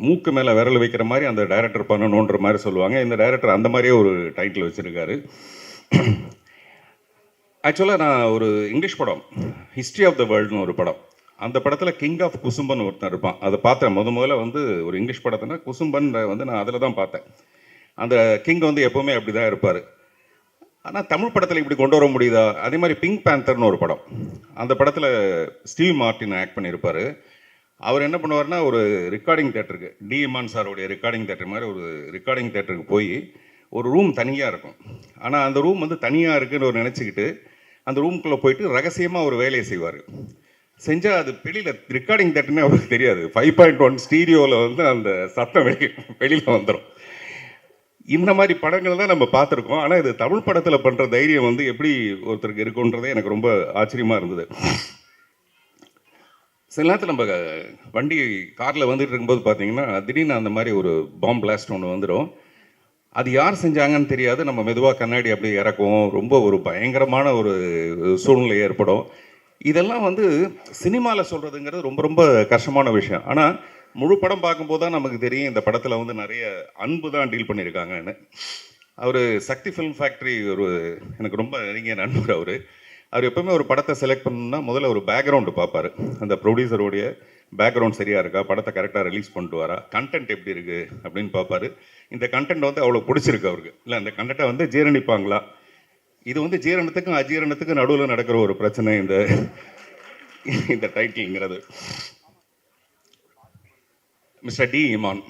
மூக்கு மேலே விரல் வைக்கிற மாதிரி அந்த டைரக்டர் பண்ணணுன்ற மாதிரி சொல்லுவாங்க. இந்த டைரக்டர் அந்த மாதிரியே ஒரு டைட்டில் வச்சுருக்காரு. ஆக்சுவலாக நான் ஒரு இங்கிலீஷ் படம் ஹிஸ்ட்ரி ஆஃப் த வேர்ல்டுன்னு ஒரு படம், அந்த படத்தில் கிங் ஆஃப் குசும்பன் ஒருத்தன் இருப்பான். அதை பார்த்தேன் முதல்ல வந்து ஒரு இங்கிலீஷ் படத்தினா குசும்பன் வந்து நான் அதில் தான் பார்த்தேன். அந்த கிங் வந்து எப்போவுமே அப்படி தான் இருப்பார். ஆனால் தமிழ் படத்தில் இப்படி கொண்டு வர முடியுதா? அதே மாதிரி பிங்க் பேந்தர்னு ஒரு படம், அந்த படத்தில் ஸ்டீவ் மார்ட்டின் ஆக்ட் பண்ணியிருப்பார். அவர் என்ன பண்ணுவார்னா, ஒரு ரெக்கார்டிங் தேட்டருக்கு, டி இமான் சாரோடைய ரெக்கார்டிங் தேட்டர் மாதிரி ஒரு ரெக்கார்டிங் தேட்டருக்கு போய் ஒரு ரூம் தனியாக இருக்கும். ஆனால் அந்த ரூம் வந்து தனியாக இருக்குன்னு ஒரு நினச்சிக்கிட்டு அந்த ரூம்குள்ளே போயிட்டு ரகசியமாக ஒரு வேலையை செய்வார். செஞ்சால் அது வெளியில் ரெக்கார்டிங் தேட்டர்னே அவருக்கு தெரியாது. 5.1 ஸ்டீரியோவில் வந்து அந்த சத்தம் வெளியில் வந்துடும். இந்த மாதிரி படங்கள் தான் நம்ம பார்த்துருக்கோம். ஆனால் இது தமிழ் படத்தில் பண்ணுற தைரியம் வந்து எப்படி ஒருத்தருக்கு இருக்குன்றதே எனக்கு ரொம்ப ஆச்சரியமாக இருந்தது. சில நேரத்தில் நம்ம வண்டி காரில் வந்துட்டு இருக்கும்போது பார்த்தீங்கன்னா திடீர்னு அந்த மாதிரி ஒரு பாம் பிளாஸ்ட் ஒன்று வந்துடும். அது யார் செஞ்சாங்கன்னு தெரியாது. நம்ம மெதுவாக கண்ணாடி அப்படியே இறக்குவோம். ரொம்ப ஒரு பயங்கரமான ஒரு சூழ்நிலை ஏற்படும். இதெல்லாம் வந்து சினிமாவில் சொல்கிறதுங்கிறது ரொம்ப ரொம்ப கஷ்டமான விஷயம். ஆனால் முழு படம் பார்க்கும்போது தான் நமக்கு தெரியும் இந்த படத்தில் வந்து நிறைய அன்பு தான் டீல் பண்ணியிருக்காங்கன்னு. அவர் சக்தி ஃபிலிம் ஃபேக்ட்ரி ஒரு எனக்கு ரொம்ப நெருங்கிய நண்பர். அவர் எப்பவுமே ஒரு படத்தை செலக்ட் பண்ணணும்னா முதல்ல ஒரு பேக்ரவுண்டு பார்ப்பார். அந்த ப்ரொடியூசருடைய பேக்ரவுண்ட் சரியாக இருக்கா, படத்தை கரெக்டாக ரிலீஸ் பண்ணிட்டு வரா, கண்டென்ட் எப்படி இருக்குது அப்படின்னு பார்ப்பார். இந்த கண்டென்ட் வந்து அவ்வளோ பிடிச்சிருக்கு அவருக்கு, இல்லை அந்த கண்டென்ட்டை வந்து ஜீரணிப்பாங்களா. இது வந்து ஜீரணத்துக்கும் அஜீரணத்துக்கும் நடுவில் நடக்கிற ஒரு பிரச்சனை இந்த டைட்டில்ங்கிறது. மிஸ்டர் டி இமான்,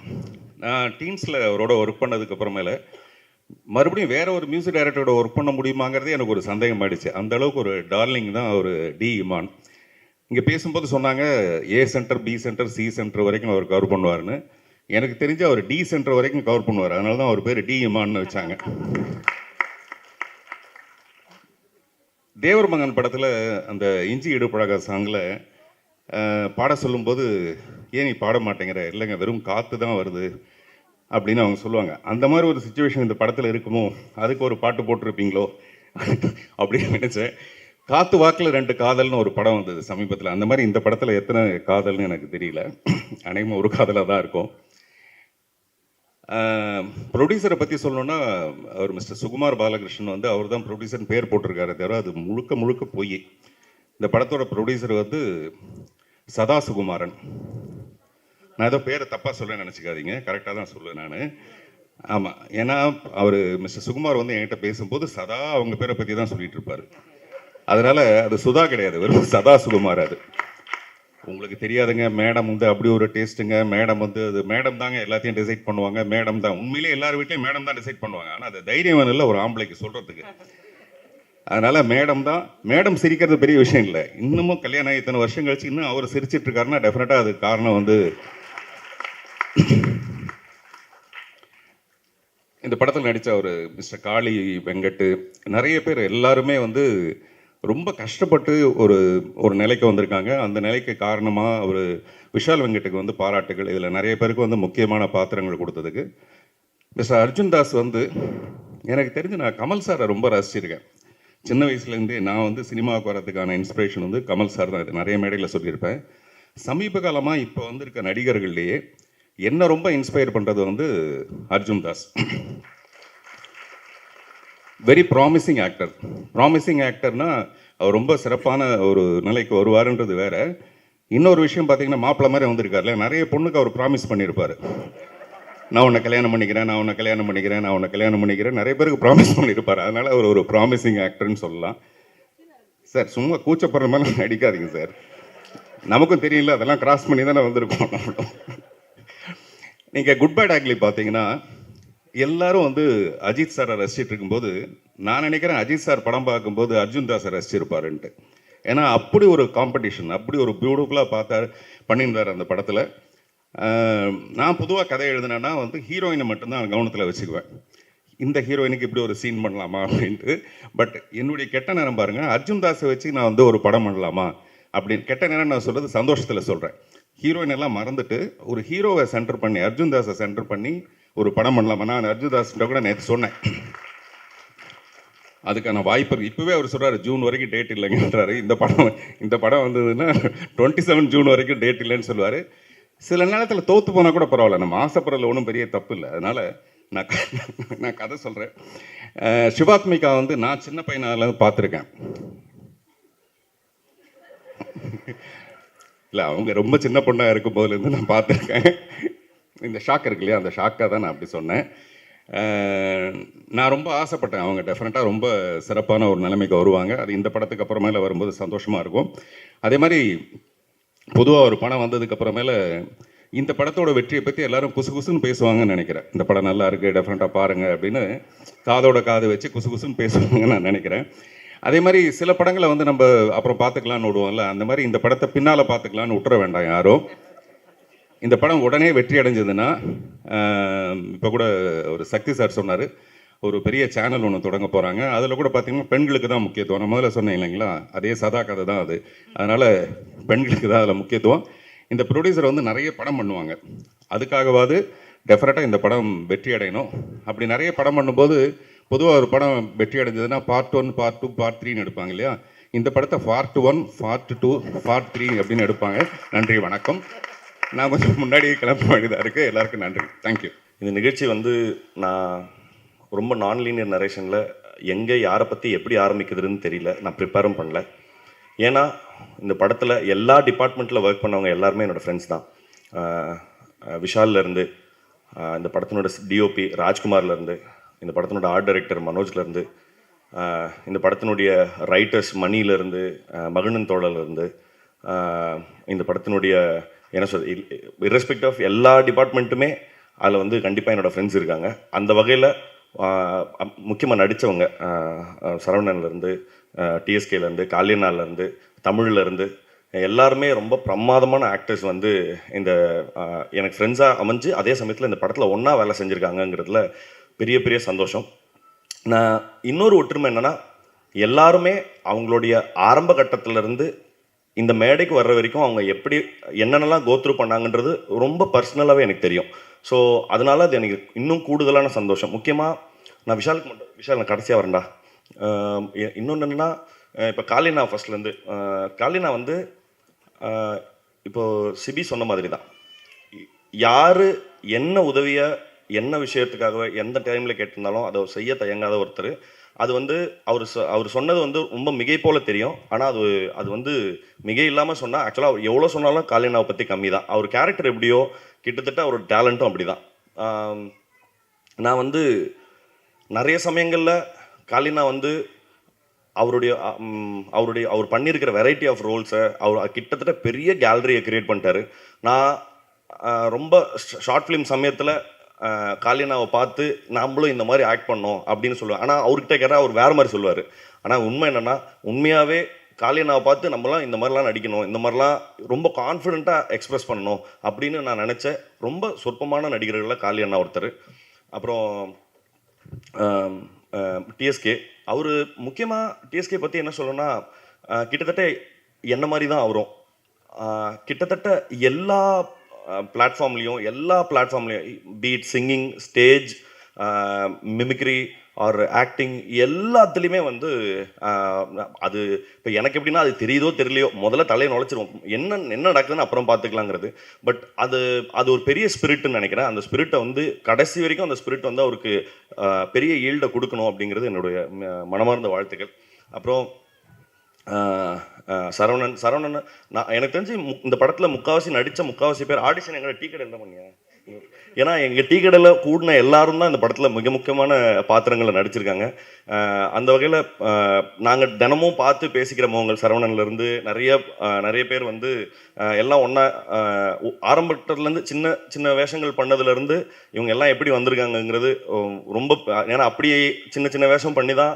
நான் டீன்ஸில் அவரோட ஒர்க் பண்ணதுக்கு அப்புறமேல மறுபடியும் வேற ஒரு மியூசிக் டைரக்டரோட ஒர்க் பண்ண முடியுமாங்கிறதே எனக்கு ஒரு சந்தேகம் ஆயிடுச்சு. அந்த அளவுக்கு ஒரு டார்லிங் தான் அவர் டி இமான். இங்கே பேசும்போது சொன்னாங்க A centre, B centre, C centre வரைக்கும் அவர் கவர் பண்ணுவார்னு. எனக்கு தெரிஞ்சு அவர் டி சென்டர் வரைக்கும் கவர் பண்ணுவார். அதனால தான் அவர் பேர் டி இமான்னு வச்சாங்க. தேவர் மகன் படத்தில் அந்த இஞ்சி இடுப்பழக சாங்கில் பாட சொல்லும்போது, ஏன் நீ பாட மாட்டேங்கிற, இல்லைங்க வெறும் காற்று தான் வருது அப்படின்னு அவங்க சொல்லுவாங்க. அந்த மாதிரி ஒரு சுச்சுவேஷன் இந்த படத்தில் இருக்குமோ, அதுக்கு ஒரு பாட்டு போட்டிருப்பீங்களோ அப்படின்னு நினச்சேன். காத்து வாக்கில் 2 காதல்னு ஒரு படம் வந்தது சமீபத்தில். அந்த மாதிரி இந்த படத்தில் எத்தனை காதல்னு எனக்கு தெரியல. அநேகமாக ஒரு காதலாக தான் இருக்கும். ப்ரொடியூசரை பற்றி சொல்லணுன்னா, அவர் மிஸ்டர் சுகுமார் பாலகிருஷ்ணன் வந்து அவர் தான் ப்ரொடியூசர்னு பேர் போட்டிருக்காரு தவிர அது முழுக்க முழுக்க போய். இந்த படத்தோட ப்ரொடியூசர் வந்து சதா சுகுமாரன். நான் ஏதோ பேரை தப்பாக சொல்கிறேன்னு நினச்சிக்காதீங்க, கரெக்டாக தான் சொல்லுவேன் நான். ஆமாம், ஏன்னா அவர் மிஸ்டர் சுகுமார் வந்து என்கிட்ட பேசும்போது சதா அவங்க பேரை பற்றி தான் சொல்லிட்டு இருப்பார். அதனால் அது சுதா கிடையாது, வெறும் சதா சுகுமார். அது உங்களுக்கு தெரியாதுங்க. மேடம் வந்து அப்படி ஒரு டேஸ்ட்டுங்க. மேடம் வந்து அது மேடம் தாங்க எல்லாத்தையும் டிசைட் பண்ணுவாங்க. மேடம் தான் உண்மையிலே எல்லார் வீட்லையும் மேடம் தான் டிசைட் பண்ணுவாங்க. ஆனால் அது தைரியம் இல்லை ஒரு ஆம்பளைக்கு சொல்கிறதுக்கு. அதனால் மேடம் தான். மேடம் சிரிக்கிறது பெரிய விஷயம் இல்லை. இன்னமும் கல்யாணம் இத்தனை வருஷம் கழிச்சு இன்னும் அவர் சிரிச்சிட்டு இருக்காருன்னா டெஃபினட்டாக அதுக்கு காரணம் வந்து இந்த படத்தில் நடித்த ஒரு மிஸ்டர் காளி வெங்கட், நிறைய பேர் எல்லாருமே வந்து ரொம்ப கஷ்டப்பட்டு ஒரு நிலைக்கு வந்திருக்காங்க. அந்த நிலைக்கு காரணமாக அவர் விஷால் வெங்கட்டுக்கு வந்து பாராட்டுகள். இதில் நிறைய பேருக்கு வந்து முக்கியமான பாத்திரங்கள் கொடுத்ததுக்கு. மிஸ்டர் அர்ஜுன் தாஸ் வந்து எனக்கு தெரிஞ்சு நான் கமல் சாரை ரொம்ப ரசிச்சிருக்கேன். சின்ன வயசுலேருந்தே நான் வந்து சினிமாவுக்கு வரதுக்கான இன்ஸ்பிரேஷன் வந்து கமல் சார் தான். இது நிறைய மேடையில் சொல்லியிருப்பேன். சமீப காலமாக இப்போ வந்திருக்க நடிகர்கள்லேயே என்ன ரொம்ப இன்ஸ்பயர் பண்ணுறது வந்து Arjun Das. Very promising actor. Promising ஆக்டர்னா அவர் ரொம்ப சிறப்பான ஒரு நிலைக்கு வருவாருன்றது வேற. இன்னொரு விஷயம் பார்த்தீங்கன்னா, மாப்பிள்ளை மாதிரி வந்திருக்காருல, நிறைய பொண்ணுக்கு அவர் ப்ராமிஸ் பண்ணியிருப்பார். நான் உன்னை கல்யாணம் பண்ணிக்கிறேன், நான் உன்னை கல்யாணம் பண்ணிக்கிறேன், நான் உன்னை கல்யாணம் பண்ணிக்கிறேன், நிறைய பேருக்கு ப்ராமிஸ் பண்ணியிருப்பார். அதனால் அவர் ஒரு ப்ராமிசிங் ஆக்டர்னு சொல்லலாம். சார் சும்மா கூச்சப்படுற மாதிரி நடிக்காதீங்க சார். நமக்கும் தெரியல, அதெல்லாம் கிராஸ் பண்ணி தானே வந்திருக்கோம். நீங்கள் குட் பேட் ஆக்லி பார்த்தீங்கன்னா எல்லாரும் வந்து அஜித் சாரை ரசிச்சிட்டு இருக்கும்போது நான் நினைக்கிறேன் அஜித் சார் படம் பார்க்கும்போது அர்ஜுன் தாஸை ரசிச்சிருப்பாருன்ட்டு. ஏன்னா அப்படி ஒரு காம்படிஷன், அப்படி ஒரு பியூட்டிஃபுல்லாக பண்ணியிருந்தார் அந்த படத்தில். நான் பொதுவாக கதை எழுதினேன்னா வந்து ஹீரோயினை மட்டும்தான் கவனத்தில் வச்சுக்குவேன். இந்த ஹீரோயினுக்கு இப்படி ஒரு சீன் பண்ணலாமா அப்படின்ட்டு. பட் என்னுடைய கெட்ட நேரம் பாருங்கள், அர்ஜுன் தாஸை வச்சு நான் வந்து ஒரு படம் பண்ணலாமா அப்படின்னு. கெட்ட நேரம் நான் சொல்கிறது சந்தோஷத்தில் சொல்கிறேன். ஹீரோயின் எல்லாம் மறந்துட்டு ஒரு ஹீரோவை சென்டர் பண்ணி, அர்ஜுன் தாஸை சென்டர் பண்ணி ஒரு படம் பண்ணலாமா. நான் அர்ஜுன் தாஸ்கிட்ட கூட நேற்று சொன்னேன், அதுக்கான வாய்ப்பு இருக்குது. இப்போவே அவர் சொல்கிறார் ஜூன் வரைக்கும் டேட் இல்லைங்கன்றாரு. இந்த படம் வந்ததுன்னா 27 ஜூன் வரைக்கும் டேட் இல்லைன்னு சொல்லுவார். சில நேரத்தில் தோற்று போனால் கூட பரவாயில்ல, நம்ம ஆசைப்படுறதுல ஒன்றும் பெரிய தப்பு இல்லை. அதனால் நான் கதை சொல்கிறேன். சிவாத்மிகா வந்து நான் சின்ன பையனால பார்த்துருக்கேன். இல்லை, அவங்க ரொம்ப சின்ன பொண்ணாக இருக்கும் போதுலேருந்து நான் பார்த்துருக்கேன். இந்த ஷாக் இருக்கு இல்லையா, அந்த ஷாக்காக தான் நான் அப்படி சொன்னேன். நான் ரொம்ப ஆசைப்பட்டேன் அவங்க டெஃபினட்டாக ரொம்ப சிறப்பான ஒரு நிலைமைக்கு வருவாங்க. அது இந்த படத்துக்கு அப்புறமேல வரும்போது சந்தோஷமாக இருக்கும். அதே மாதிரி பொதுவாக ஒரு படம் வந்ததுக்கு அப்புறமேல இந்த படத்தோட வெற்றியை பற்றி எல்லாரும் குசு குசுன்னு பேசுவாங்கன்னு நினைக்கிறேன். இந்த படம் நல்லா இருக்குது, டெஃபினட்டாக பாருங்கள் அப்படின்னு காதோட காது வச்சு குசு குசுன்னு பேசுவாங்கன்னு நான் நினைக்கிறேன். அதே மாதிரி சில படங்களை வந்து நம்ம அப்புறம் பார்த்துக்கலான்னு விடுவோம்ல, அந்த மாதிரி இந்த படத்தை பின்னால் பார்த்துக்கலான்னு விட்டுற வேண்டாம் யாரும். இந்த படம் உடனே வெற்றி அடைஞ்சதுன்னா, இப்போ கூட ஒரு சக்தி சார் சொன்னார், ஒரு பெரிய சேனல் ஒன்று தொடங்க போகிறாங்க. அதில் கூட பார்த்திங்கன்னா பெண்களுக்கு தான் முக்கியத்துவம். நான் முதல்ல சொன்னேன் இல்லைங்களா, அதே சதா கதை தான் அது. அதனால் பெண்களுக்கு தான் அதில் முக்கியத்துவம். இந்த ப்ரொடியூசர் வந்து நிறைய படம் பண்ணுவாங்க, அதுக்காகவாது டெஃபினட்டாக இந்த படம் வெற்றி அடையணும். அப்படி நிறைய படம் பண்ணும்போது பொதுவாக ஒரு படம் வெற்றி அடைஞ்சதுன்னா பார்ட் 1, பார்ட் 2, பார்ட் 3ன்னு எடுப்பாங்க இல்லையா. இந்த படத்தை பார்ட் 1, பார்ட் 2, பார்ட் 3 அப்படின்னு எடுப்பாங்க. நன்றி, வணக்கம். நான் கொஞ்சம் முன்னாடியே கிளம்ப வேண்டியதாக இருக்குது. எல்லாருக்கும் நன்றி, தேங்க்யூ. இந்த நிகழ்ச்சி வந்து நான் ரொம்ப நான்லீனியர் நரேஷனில் எங்கே யாரை பற்றி எப்படி ஆரம்பிக்குதுன்னு தெரியல, நான் ப்ரிப்பேரும் பண்ணல. ஏன்னா இந்த படத்தில் எல்லா டிபார்ட்மெண்ட்டில் ஒர்க் பண்ணவங்க எல்லாருமே என்னோடய ஃப்ரெண்ட்ஸ் தான். விஷால்லேருந்து, இந்த படத்தினோட டிஓபி ராஜ்குமார்லேருந்து, இந்த படத்தினோட ஆர்ட் டைரக்டர் மனோஜ்லேருந்து, இந்த படத்தினுடைய ரைட்டர்ஸ் மணியிலேருந்து, மகிழன் தோழர்லேருந்து, இந்த படத்தினுடைய என்ன சொல் இர்ரெஸ்பெக்ட் ஆஃப் எல்லா டிபார்ட்மெண்ட்டுமே அதில் வந்து கண்டிப்பாக என்னோடய ஃப்ரெண்ட்ஸ் இருக்காங்க. அந்த வகையில் முக்கியமாக நடித்தவங்க சரவணன்லேருந்து, டிஎஸ்கேலேருந்து, காளியனாலேருந்து, தமிழ்லேருந்து எல்லாருமே ரொம்ப பிரமாதமான ஆக்டர்ஸ் வந்து இந்த எனக்கு ஃப்ரெண்ட்ஸாக அமைஞ்சு அதே சமயத்தில் இந்த படத்தில் ஒன்றா வேலை செஞ்சுருக்காங்கங்கிறதுல பெரிய பெரிய சந்தோஷம். நான் இன்னொரு ஒற்றுமை என்னென்னா, எல்லாருமே அவங்களுடைய ஆரம்ப கட்டத்திலேருந்து இந்த மேடைக்கு வர்ற வரைக்கும் அவங்க எப்படி என்னென்னலாம் கோத்ரூ பண்ணாங்கன்றது ரொம்ப பர்சனலாகவே எனக்கு தெரியும். ஸோ அதனால அது எனக்கு இன்னும் கூடுதலான சந்தோஷம். முக்கியமாக நான் விஷால் நான் கடைசியாக வரேன்டா. இன்னொன்று என்னென்னா, இப்போ காளினா ஃபர்ஸ்ட்லேருந்து காளினா வந்து இப்போது சிபி சொன்ன மாதிரி தான், யார் என்ன உதவியை என்ன விஷயத்துக்காக எந்த டைமில் கேட்டிருந்தாலும் அதை செய்ய தயங்காத ஒருத்தர். அது வந்து அவர் சொன்னது வந்து ரொம்ப மிகை போல் தெரியும், ஆனால் அது வந்து மிகை இல்லாமல் சொன்னால் ஆக்சுவலாக அவர் எவ்வளோ சொன்னாலும் காளினாவை பற்றி கம்மி தான். அவர் கேரக்டர் எப்படியோ கிட்டத்தட்ட அவரோட டேலண்ட்டும் அப்படி தான். நான் வந்து நிறைய சமயங்களில் காளினா வந்து அவர் பண்ணியிருக்கிற வெரைட்டி ஆஃப் ரோல்ஸை அவர் கிட்டத்தட்ட பெரிய கேலரியை கிரியேட் பண்ணிட்டாரு. நான் ரொம்ப ஷார்ட் ஃபிலிம் சமயத்தில் காளினாவை பார்த்து நம்மளும் இந்த மாதிரி ஆக்ட் பண்ணோம் அப்படின்னு சொல்லுவேன். ஆனால் அவர்கிட்ட கேட்டால் அவர் வேறு மாதிரி சொல்லுவார். ஆனால் உண்மை என்னென்னா, உண்மையாகவே காளினாவை பார்த்து நம்மளாம் இந்த மாதிரிலாம் நடிக்கணும், இந்த மாதிரிலாம் ரொம்ப கான்ஃபிடெண்ட்டாக எக்ஸ்ப்ரெஸ் பண்ணணும் அப்படின்னு நான் நினச்சேன். ரொம்ப சொற்பமான நடிகர்களில் காளியண்ணா ஒருத்தர். அப்புறம் டிஎஸ்கே, அவர் முக்கியமாக டிஎஸ்கே பற்றி என்ன சொல்லணும்னா, கிட்டத்தட்ட என்ன மாதிரி தான் அவரும் கிட்டத்தட்ட எல்லா பிளாட்ஃபார்ம்லேயும் beat singing, stage, mimicry or acting எல்லாத்துலேயுமே வந்து அது இப்போ எனக்கு எப்படின்னா, அது தெரியுதோ தெரியலையோ முதல்ல தலையை நுழைச்சிருவோம், என்ன நடக்குதுன்னு அப்புறம் பார்த்துக்கலாங்கிறது. பட் அது ஒரு பெரிய ஸ்பிரிட்னு நினைக்கிறேன். அந்த ஸ்பிரிட்டை வந்து கடைசி வரைக்கும் அந்த ஸ்பிரிட் வந்து அவருக்கு பெரிய ஈல்டை கொடுக்கணும் அப்படிங்கிறது என்னுடைய மனமார்ந்த வாழ்த்துக்கள். அப்புறம் சரவணன் நான் எனக்கு தெரிஞ்சு இந்த படத்தில் முக்காவாசி பேர் ஆடிஷன் எங்களை டீ கடை என்ன பண்ணியா, ஏன்னா எங்கள் டீ கடையில் கூடின எல்லாரும் தான் இந்த படத்தில் மிக முக்கியமான பாத்திரங்களை நடிச்சிருக்காங்க. அந்த வகையில் நாங்கள் தினமும் பார்த்து பேசிக்கிற முகங்கள் சரவணன்லேருந்து நிறைய பேர் வந்து எல்லாம் ஒன்றா ஆரம்பத்துலேருந்து சின்ன வேஷங்கள் பண்ணதுலேருந்து இவங்க எல்லாம் எப்படி வந்திருக்காங்கங்கிறது ரொம்ப, ஏன்னா அப்படியே சின்ன வேஷம் பண்ணி தான்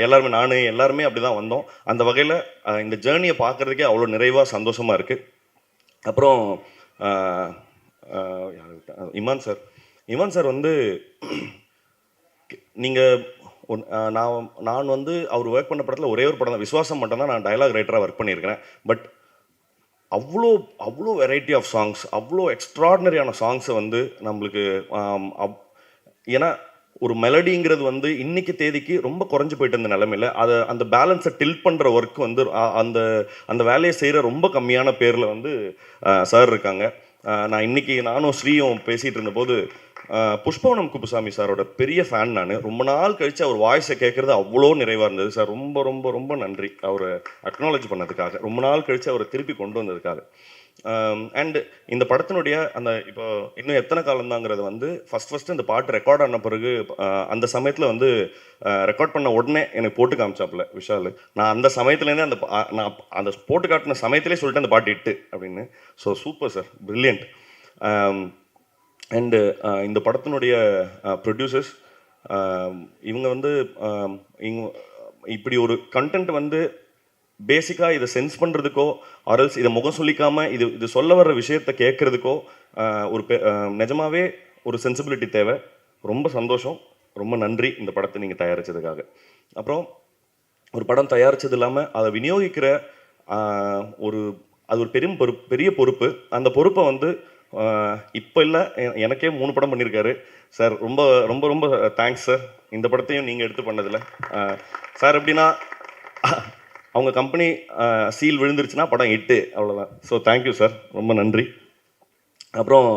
எல்லாருமே எல்லாருமே அப்படி தான் வந்தோம். அந்த வகையில் இந்த ஜேர்னியை பார்க்குறதுக்கே அவ்வளோ நிறைவாக சந்தோஷமாக இருக்குது. அப்புறம் இமான் சார் வந்து நீங்கள் நான் வந்து அவர் ஒர்க் பண்ண படத்தில் ஒரே ஒரு படம் தான், விஸ்வாசம் மட்டும்தான் நான் டயலாக் ரைட்டராக ஒர்க் பண்ணியிருக்கிறேன். பட் அவ்வளோ வெரைட்டி ஆஃப் சாங்ஸ், அவ்வளோ எக்ஸ்ட்ராடினரியான சாங்ஸை வந்து நம்மளுக்கு ஏன்னா ஒரு மெலடிங்கிறது வந்து இன்னைக்கு தேதிக்கு ரொம்ப குறைஞ்சி போயிட்டு இருந்த நிலைமையில் அந்த பேலன்ஸை டில்ட் பண்ணுற ஒர்க் வந்து அந்த வேலையை செய்கிற ரொம்ப கம்மியான பேரில் வந்து சார் இருக்காங்க. நான் இன்னைக்கு நானும் ஸ்ரீயும் பேசிகிட்டு இருந்தபோது புஷ்பவனம் குப்புசாமி சாரோட பெரிய ஃபேன் நான். ரொம்ப நாள் கழித்து அவர் வாய்ஸை கேட்குறது அவ்வளோ நிறைவாக இருந்தது சார். ரொம்ப ரொம்ப ரொம்ப நன்றி அவரை அக்னாலேஜ் பண்ணதுக்காக, ரொம்ப நாள் கழித்து அவரை திருப்பி கொண்டு வந்ததுக்காக. அண்ட் இந்த படத்தினுடைய அந்த இப்போ இன்னும் எத்தனை காலம்தாங்கிறது வந்து ஃபஸ்ட்டு இந்த பாட்டு ரெக்கார்ட் ஆன பிறகு அந்த சமயத்தில் வந்து ரெக்கார்ட் பண்ண உடனே எனக்கு போட்டு காமிச்சாப்புல விஷால். நான் அந்த சமயத்துலேருந்தே நான் அந்த போட்டு காட்டின சமயத்திலே சொல்லிட்டு அந்த பாட்டு இட்டு அப்படின்னு. So super sir, brilliant. And இந்த படத்தினுடைய ப்ரொடியூசர்ஸ் இவங்க வந்து இப்படி ஒரு கண்டென்ட் வந்து பேசிக்காக இதை சென்ஸ் பண்ணுறதுக்கோ ஆர்எல்ஸ் இதை முகம் சொல்லிக்காமல் இது சொல்ல வர்ற விஷயத்தை கேட்குறதுக்கோ ஒரு நிஜமாகவே ஒரு சென்சிபிலிட்டி தேவை. ரொம்ப சந்தோஷம், ரொம்ப நன்றி இந்த படத்தை நீங்கள் தயாரித்ததுக்காக. அப்புறம் ஒரு படம் தயாரித்தது இல்லாமல் அதை விநியோகிக்கிற அது ஒரு பெரிய பொறுப்பு. அந்த பொறுப்பை வந்து இப்போ இல்லை, எனக்கே 3 படம் பண்ணியிருக்காரு சார். ரொம்ப ரொம்ப ரொம்ப தேங்க்ஸ் சார். இந்த படத்தையும் நீங்கள் எடுத்து பண்ணதில்லை சார். எப்படின்னா அவங்க கம்பெனி சீல் விழுந்துருச்சுன்னா படம் 8 அவ்வளோதான். ஸோ தேங்க்யூ சார், ரொம்ப நன்றி. அப்புறம்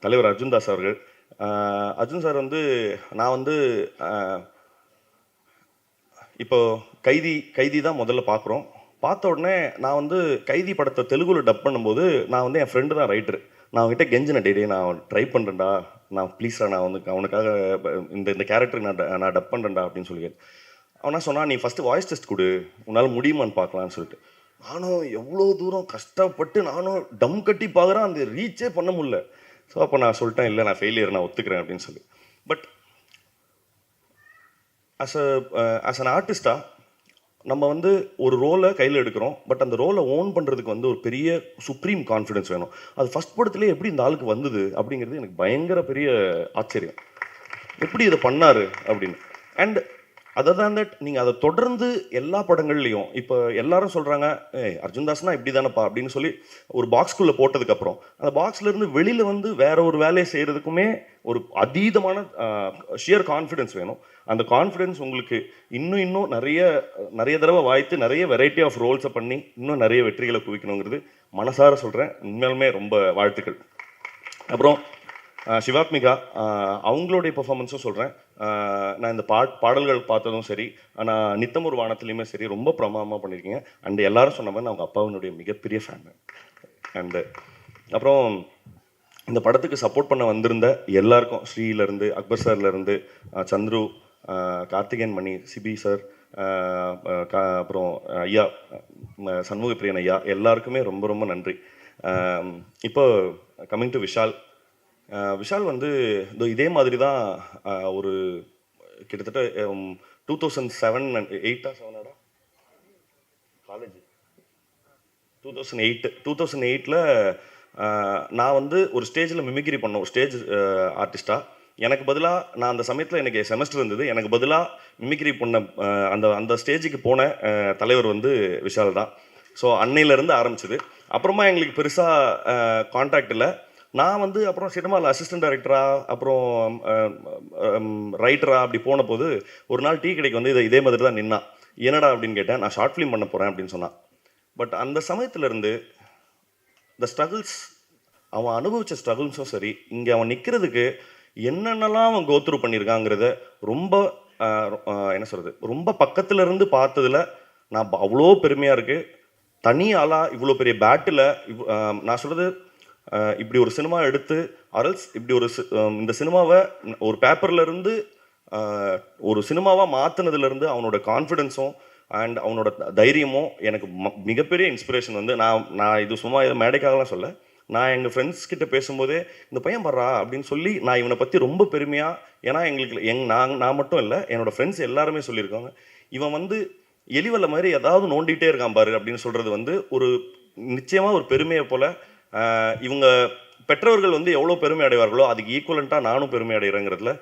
தலைவர் அர்ஜுன் தாஸ் அவர்கள். அர்ஜுன் சார் வந்து நான் வந்து இப்போ கைதி தான் முதல்ல பார்க்குறோம். பார்த்த உடனே நான் வந்து கைதி படத்தை தெலுங்குல டப் பண்ணும்போது நான் வந்து என் ஃப்ரெண்டு தான் ரைட்டரு. நான் அவங்ககிட்ட கெஞ்சின டேடே நான் ட்ரை பண்ணுறேன்டா, நான் ப்ளீஸ்டா நான் வந்து அவனுக்காக இந்த கேரக்டருக்கு நான் டப் பண்ணுறேன்டா அப்படின்னு சொல்லி. அவனா சொன்னான், நீ ஃபஸ்ட்டு வாய்ஸ் டெஸ்ட் கொடு, உன்னால் முடியுமான்னு பார்க்கலான்னு சொல்லிட்டு. நானும் எவ்வளோ தூரம் கஷ்டப்பட்டு நானும் டம் கட்டி பார்க்குறேன், அந்த ரீச்சே பண்ண முடியல. ஸோ அப்போ நான் சொல்லிட்டேன், இல்லை நான் ஃபெயிலியர், நான் ஒத்துக்கிறேன் அப்படின்னு சொல்லி. பட் ஆஸ் அன் ஆர்டிஸ்டாக நம்ம வந்து ஒரு ரோலை கையில் எடுக்கிறோம். பட் அந்த ரோலை ஓன் பண்ணுறதுக்கு வந்து ஒரு பெரிய சுப்ரீம் கான்ஃபிடென்ஸ் வேணும். அது ஃபஸ்ட் படத்துலேயே எப்படி இந்த ஆளுக்கு வந்தது அப்படிங்கிறது எனக்கு பயங்கர பெரிய ஆச்சரியம். எப்படி இதை பண்ணார் அப்படின்னு. அண்ட் அதர் தேன் தட் நீங்கள் அதை தொடர்ந்து எல்லா படங்கள்லையும் இப்போ எல்லாரும் சொல்கிறாங்க, அர்ஜுன் தாஸ்னா இப்படி தானப்பா அப்படின்னு சொல்லி ஒரு பாக்ஸ்குள்ளே போட்டதுக்கப்புறம் அந்த பாக்ஸ்லேருந்து வெளியில் வந்து வேற ஒரு வேலையை செய்கிறதுக்குமே ஒரு அதீதமான ஷியர் கான்ஃபிடென்ஸ் வேணும். அந்த கான்ஃபிடென்ஸ் உங்களுக்கு இன்னும் நிறைய தடவை வாய்த்து நிறைய வெரைட்டி ஆஃப் ரோல்ஸை பண்ணி இன்னும் நிறைய வெற்றிகளை குவிக்கணுங்கிறது மனசார சொல்கிறேன். உண்மையாலுமே ரொம்ப வாழ்த்துக்கள். அப்புறம் சிவாத்மிகா அவங்களுடைய பெர்ஃபார்மன்ஸும் சொல்கிறேன். நான் இந்த பாடல்கள் பார்த்ததும் சரி, ஆனால் நித்தம் ஒரு வானத்துலேயுமே சரி ரொம்ப பிரமாதமாக பண்ணியிருக்கீங்க. அண்ட் எல்லாரும் சொன்ன மாதிரி நான் அவங்க அப்பாவினுடைய மிகப்பெரிய ஃபேன். அண்டு அப்புறம் இந்த படத்துக்கு சப்போர்ட் பண்ண வந்திருந்த எல்லாருக்கும், ஸ்ரீலேருந்து அக்பர் சார்லேருந்து சந்துரு, கார்த்திகேயன் மணி, சிபி சார், அப்புறம் ஐயா சண்முக பிரியன் ஐயா, எல்லாருக்குமே ரொம்ப ரொம்ப நன்றி. இப்போ கம்மிங் டு விஷால் வந்து இதே மாதிரி தான் ஒரு கிட்டத்தட்ட 2007 and 8 காலேஜ் 2008 நான் வந்து ஒரு ஸ்டேஜில் மிமிக்ரி பண்ணோம், ஸ்டேஜ் ஆர்டிஸ்டாக. எனக்கு பதிலாக நான் அந்த சமயத்தில் எனக்கு செமஸ்டர் இருந்தது, எனக்கு பதிலாக மிமிக்ரி பண்ண அந்த ஸ்டேஜுக்கு போன தலைவர் வந்து விஷால் தான். ஸோ அன்னையிலேருந்து ஆரம்பிச்சது. அப்புறமா எங்களுக்கு பெருசாக கான்டாக்ட் இல்லை. நான் வந்து அப்புறம் சினிமாவில் அசிஸ்டன்ட் டைரக்டராக அப்புறம் ரைட்டராக அப்படி போன போது ஒரு நாள் டீ கடைக்கு வந்து இதே மாதிரி தான் நின்னான். என்னடா அப்படின்னு கேட்டேன். நான் ஷார்ட் ஃபிலிம் பண்ண போகிறேன் அப்படின்னு சொன்னான். பட் அந்த சமயத்துலேருந்து இந்த ஸ்ட்ரகிள்ஸ், அவன் அனுபவித்த ஸ்ட்ரகிள்ஸும் சரி, இங்கே அவன் நிற்கிறதுக்கு என்னென்னலாம் அவன் கோத்ரூ பண்ணியிருக்காங்கிறத ரொம்ப என்ன சொல்கிறது, ரொம்ப பக்கத்தில் இருந்து பார்த்ததில் நான் அவ்வளோ பெருமையாக இருக்குது. தனி ஆளாக இவ்வளோ பெரிய பேட்டில் நான் சொல்கிறது, இப்படி ஒரு சினிமா எடுத்து அரல்ஸ் இப்படி இந்த சினிமாவை ஒரு பேப்பர்ல இருந்து ஒரு சினிமாவாக மாற்றினதுலேருந்து அவனோட கான்ஃபிடென்ஸும் அண்ட் அவனோட தைரியமும் எனக்கு மிகப்பெரிய இன்ஸ்பிரேஷன். வந்து நான் இது சும்மா மேடைக்காகலாம் சொல்ல, நான் எங்கள் ஃப்ரெண்ட்ஸ் கிட்ட பேசும்போதே இந்த பையன் படுறா அப்படின்னு சொல்லி நான் இவனை பற்றி ரொம்ப பெருமையாக, ஏன்னா எங்களுக்கு நான் மட்டும் இல்லை, என்னோடய ஃப்ரெண்ட்ஸ் எல்லாருமே சொல்லியிருக்காங்க, இவன் வந்து எலிவல்ல மாதிரி ஏதாவது நோண்டிகிட்டே இருக்கான் பாரு அப்படின்னு சொல்கிறது வந்து ஒரு நிச்சயமாக ஒரு பெருமையை போல் இவங்க பெற்றவர்கள் வந்து எவ்வளோ பெருமை அடைவார்களோ அதுக்கு ஈக்குவலண்ட்டாக நானும் பெருமை அடைகிறேங்கிறதுல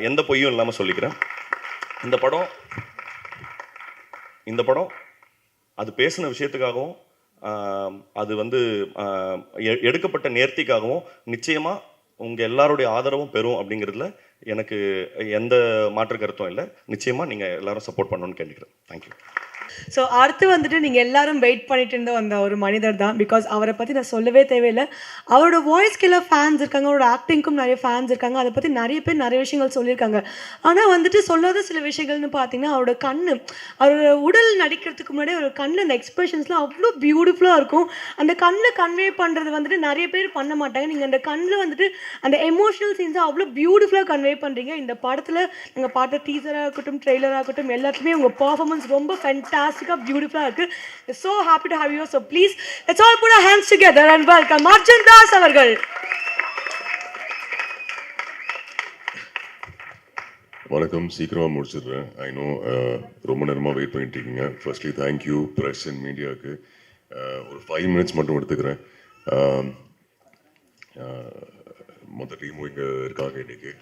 எந்த பொய்யும் இல்லாமல் சொல்லிக்கிறேன். இந்த படம் அது பேசின விஷயத்துக்காகவும் அது வந்து எடுக்கப்பட்ட நேர்த்திக்காகவும் நிச்சயமாக உங்கள் எல்லாருடைய ஆதரவும் பெறும் அப்படிங்கிறதுல எனக்கு எந்த மாற்று கருத்தும் இல்லை. நிச்சயமாக நீங்கள் எல்லாரும் சப்போர்ட் பண்ணணும்னு கேட்டுக்கிறேன். தேங்க்யூ. ஸோ அடுத்து வந்துட்டு நீங்கள் எல்லாரும் வெயிட் பண்ணிட்டு இருந்த அந்த ஒரு மனிதர் தான். பிகாஸ் அவரை பற்றி நான் சொல்லவே தேவையில்லை. அவரோட வாய்ஸ்க்கெல்லாம் ஃபேன்ஸ் இருக்காங்க, அவரோட ஆக்டிங்க்கும் நிறைய ஃபேன்ஸ் இருக்காங்க. அதை பற்றி நிறைய பேர் நிறைய விஷயங்கள் சொல்லியிருக்காங்க. ஆனால் வந்துட்டு சொல்லாத சில விஷயங்கள்னு பார்த்தீங்கன்னா அவரோட கண்ணு, அவரோட உடல் நடிக்கிறதுக்கு முன்னாடி அவரோட கண்ணில் அந்த எக்ஸ்பிரஷன்ஸ்லாம் அவ்வளோ பியூட்டிஃபுல்லாக இருக்கும். அந்த கண்ணில் கன்வே பண்ணுறது வந்துட்டு நிறைய பேர் பண்ண மாட்டாங்க. நீங்கள் அந்த கண்ணில் வந்துட்டு அந்த எமோஷனல் சீன்ஸை அவ்வளோ பியூட்டிஃபுல்லாக கன்வே பண்ணுறீங்க. இந்த படத்தில் நாங்கள் பார்த்த டீசராக இருக்கட்டும், ட்ரெய்லராக இருக்கட்டும், எல்லாத்துலேயுமே உங்கள் பர்ஃபார்மன்ஸ் ரொம்ப ஃபென்டாஸ்டிக்காக பியூட்டிஃபுல்லாக இருக்குது. So happy to have you. So please let's all put our hands together and welcome Arjun Das அவர்கள். வணக்கம். சீக்கிரமாக முடிச்சிடுறேன். ஐ நோ ரொம்ப நேரமாக வெயிட் பண்ணிட்டு இருக்கீங்க. ஃபர்ஸ்ட்லி தேங்க்யூ ப்ரெஸ் அண்ட் மீடியாவுக்கு. ஒரு 5 minutes மட்டும் எடுத்துக்கிறேன். மொத்த டீமும் இங்கே இருக்காங்க இன்னைக்கு.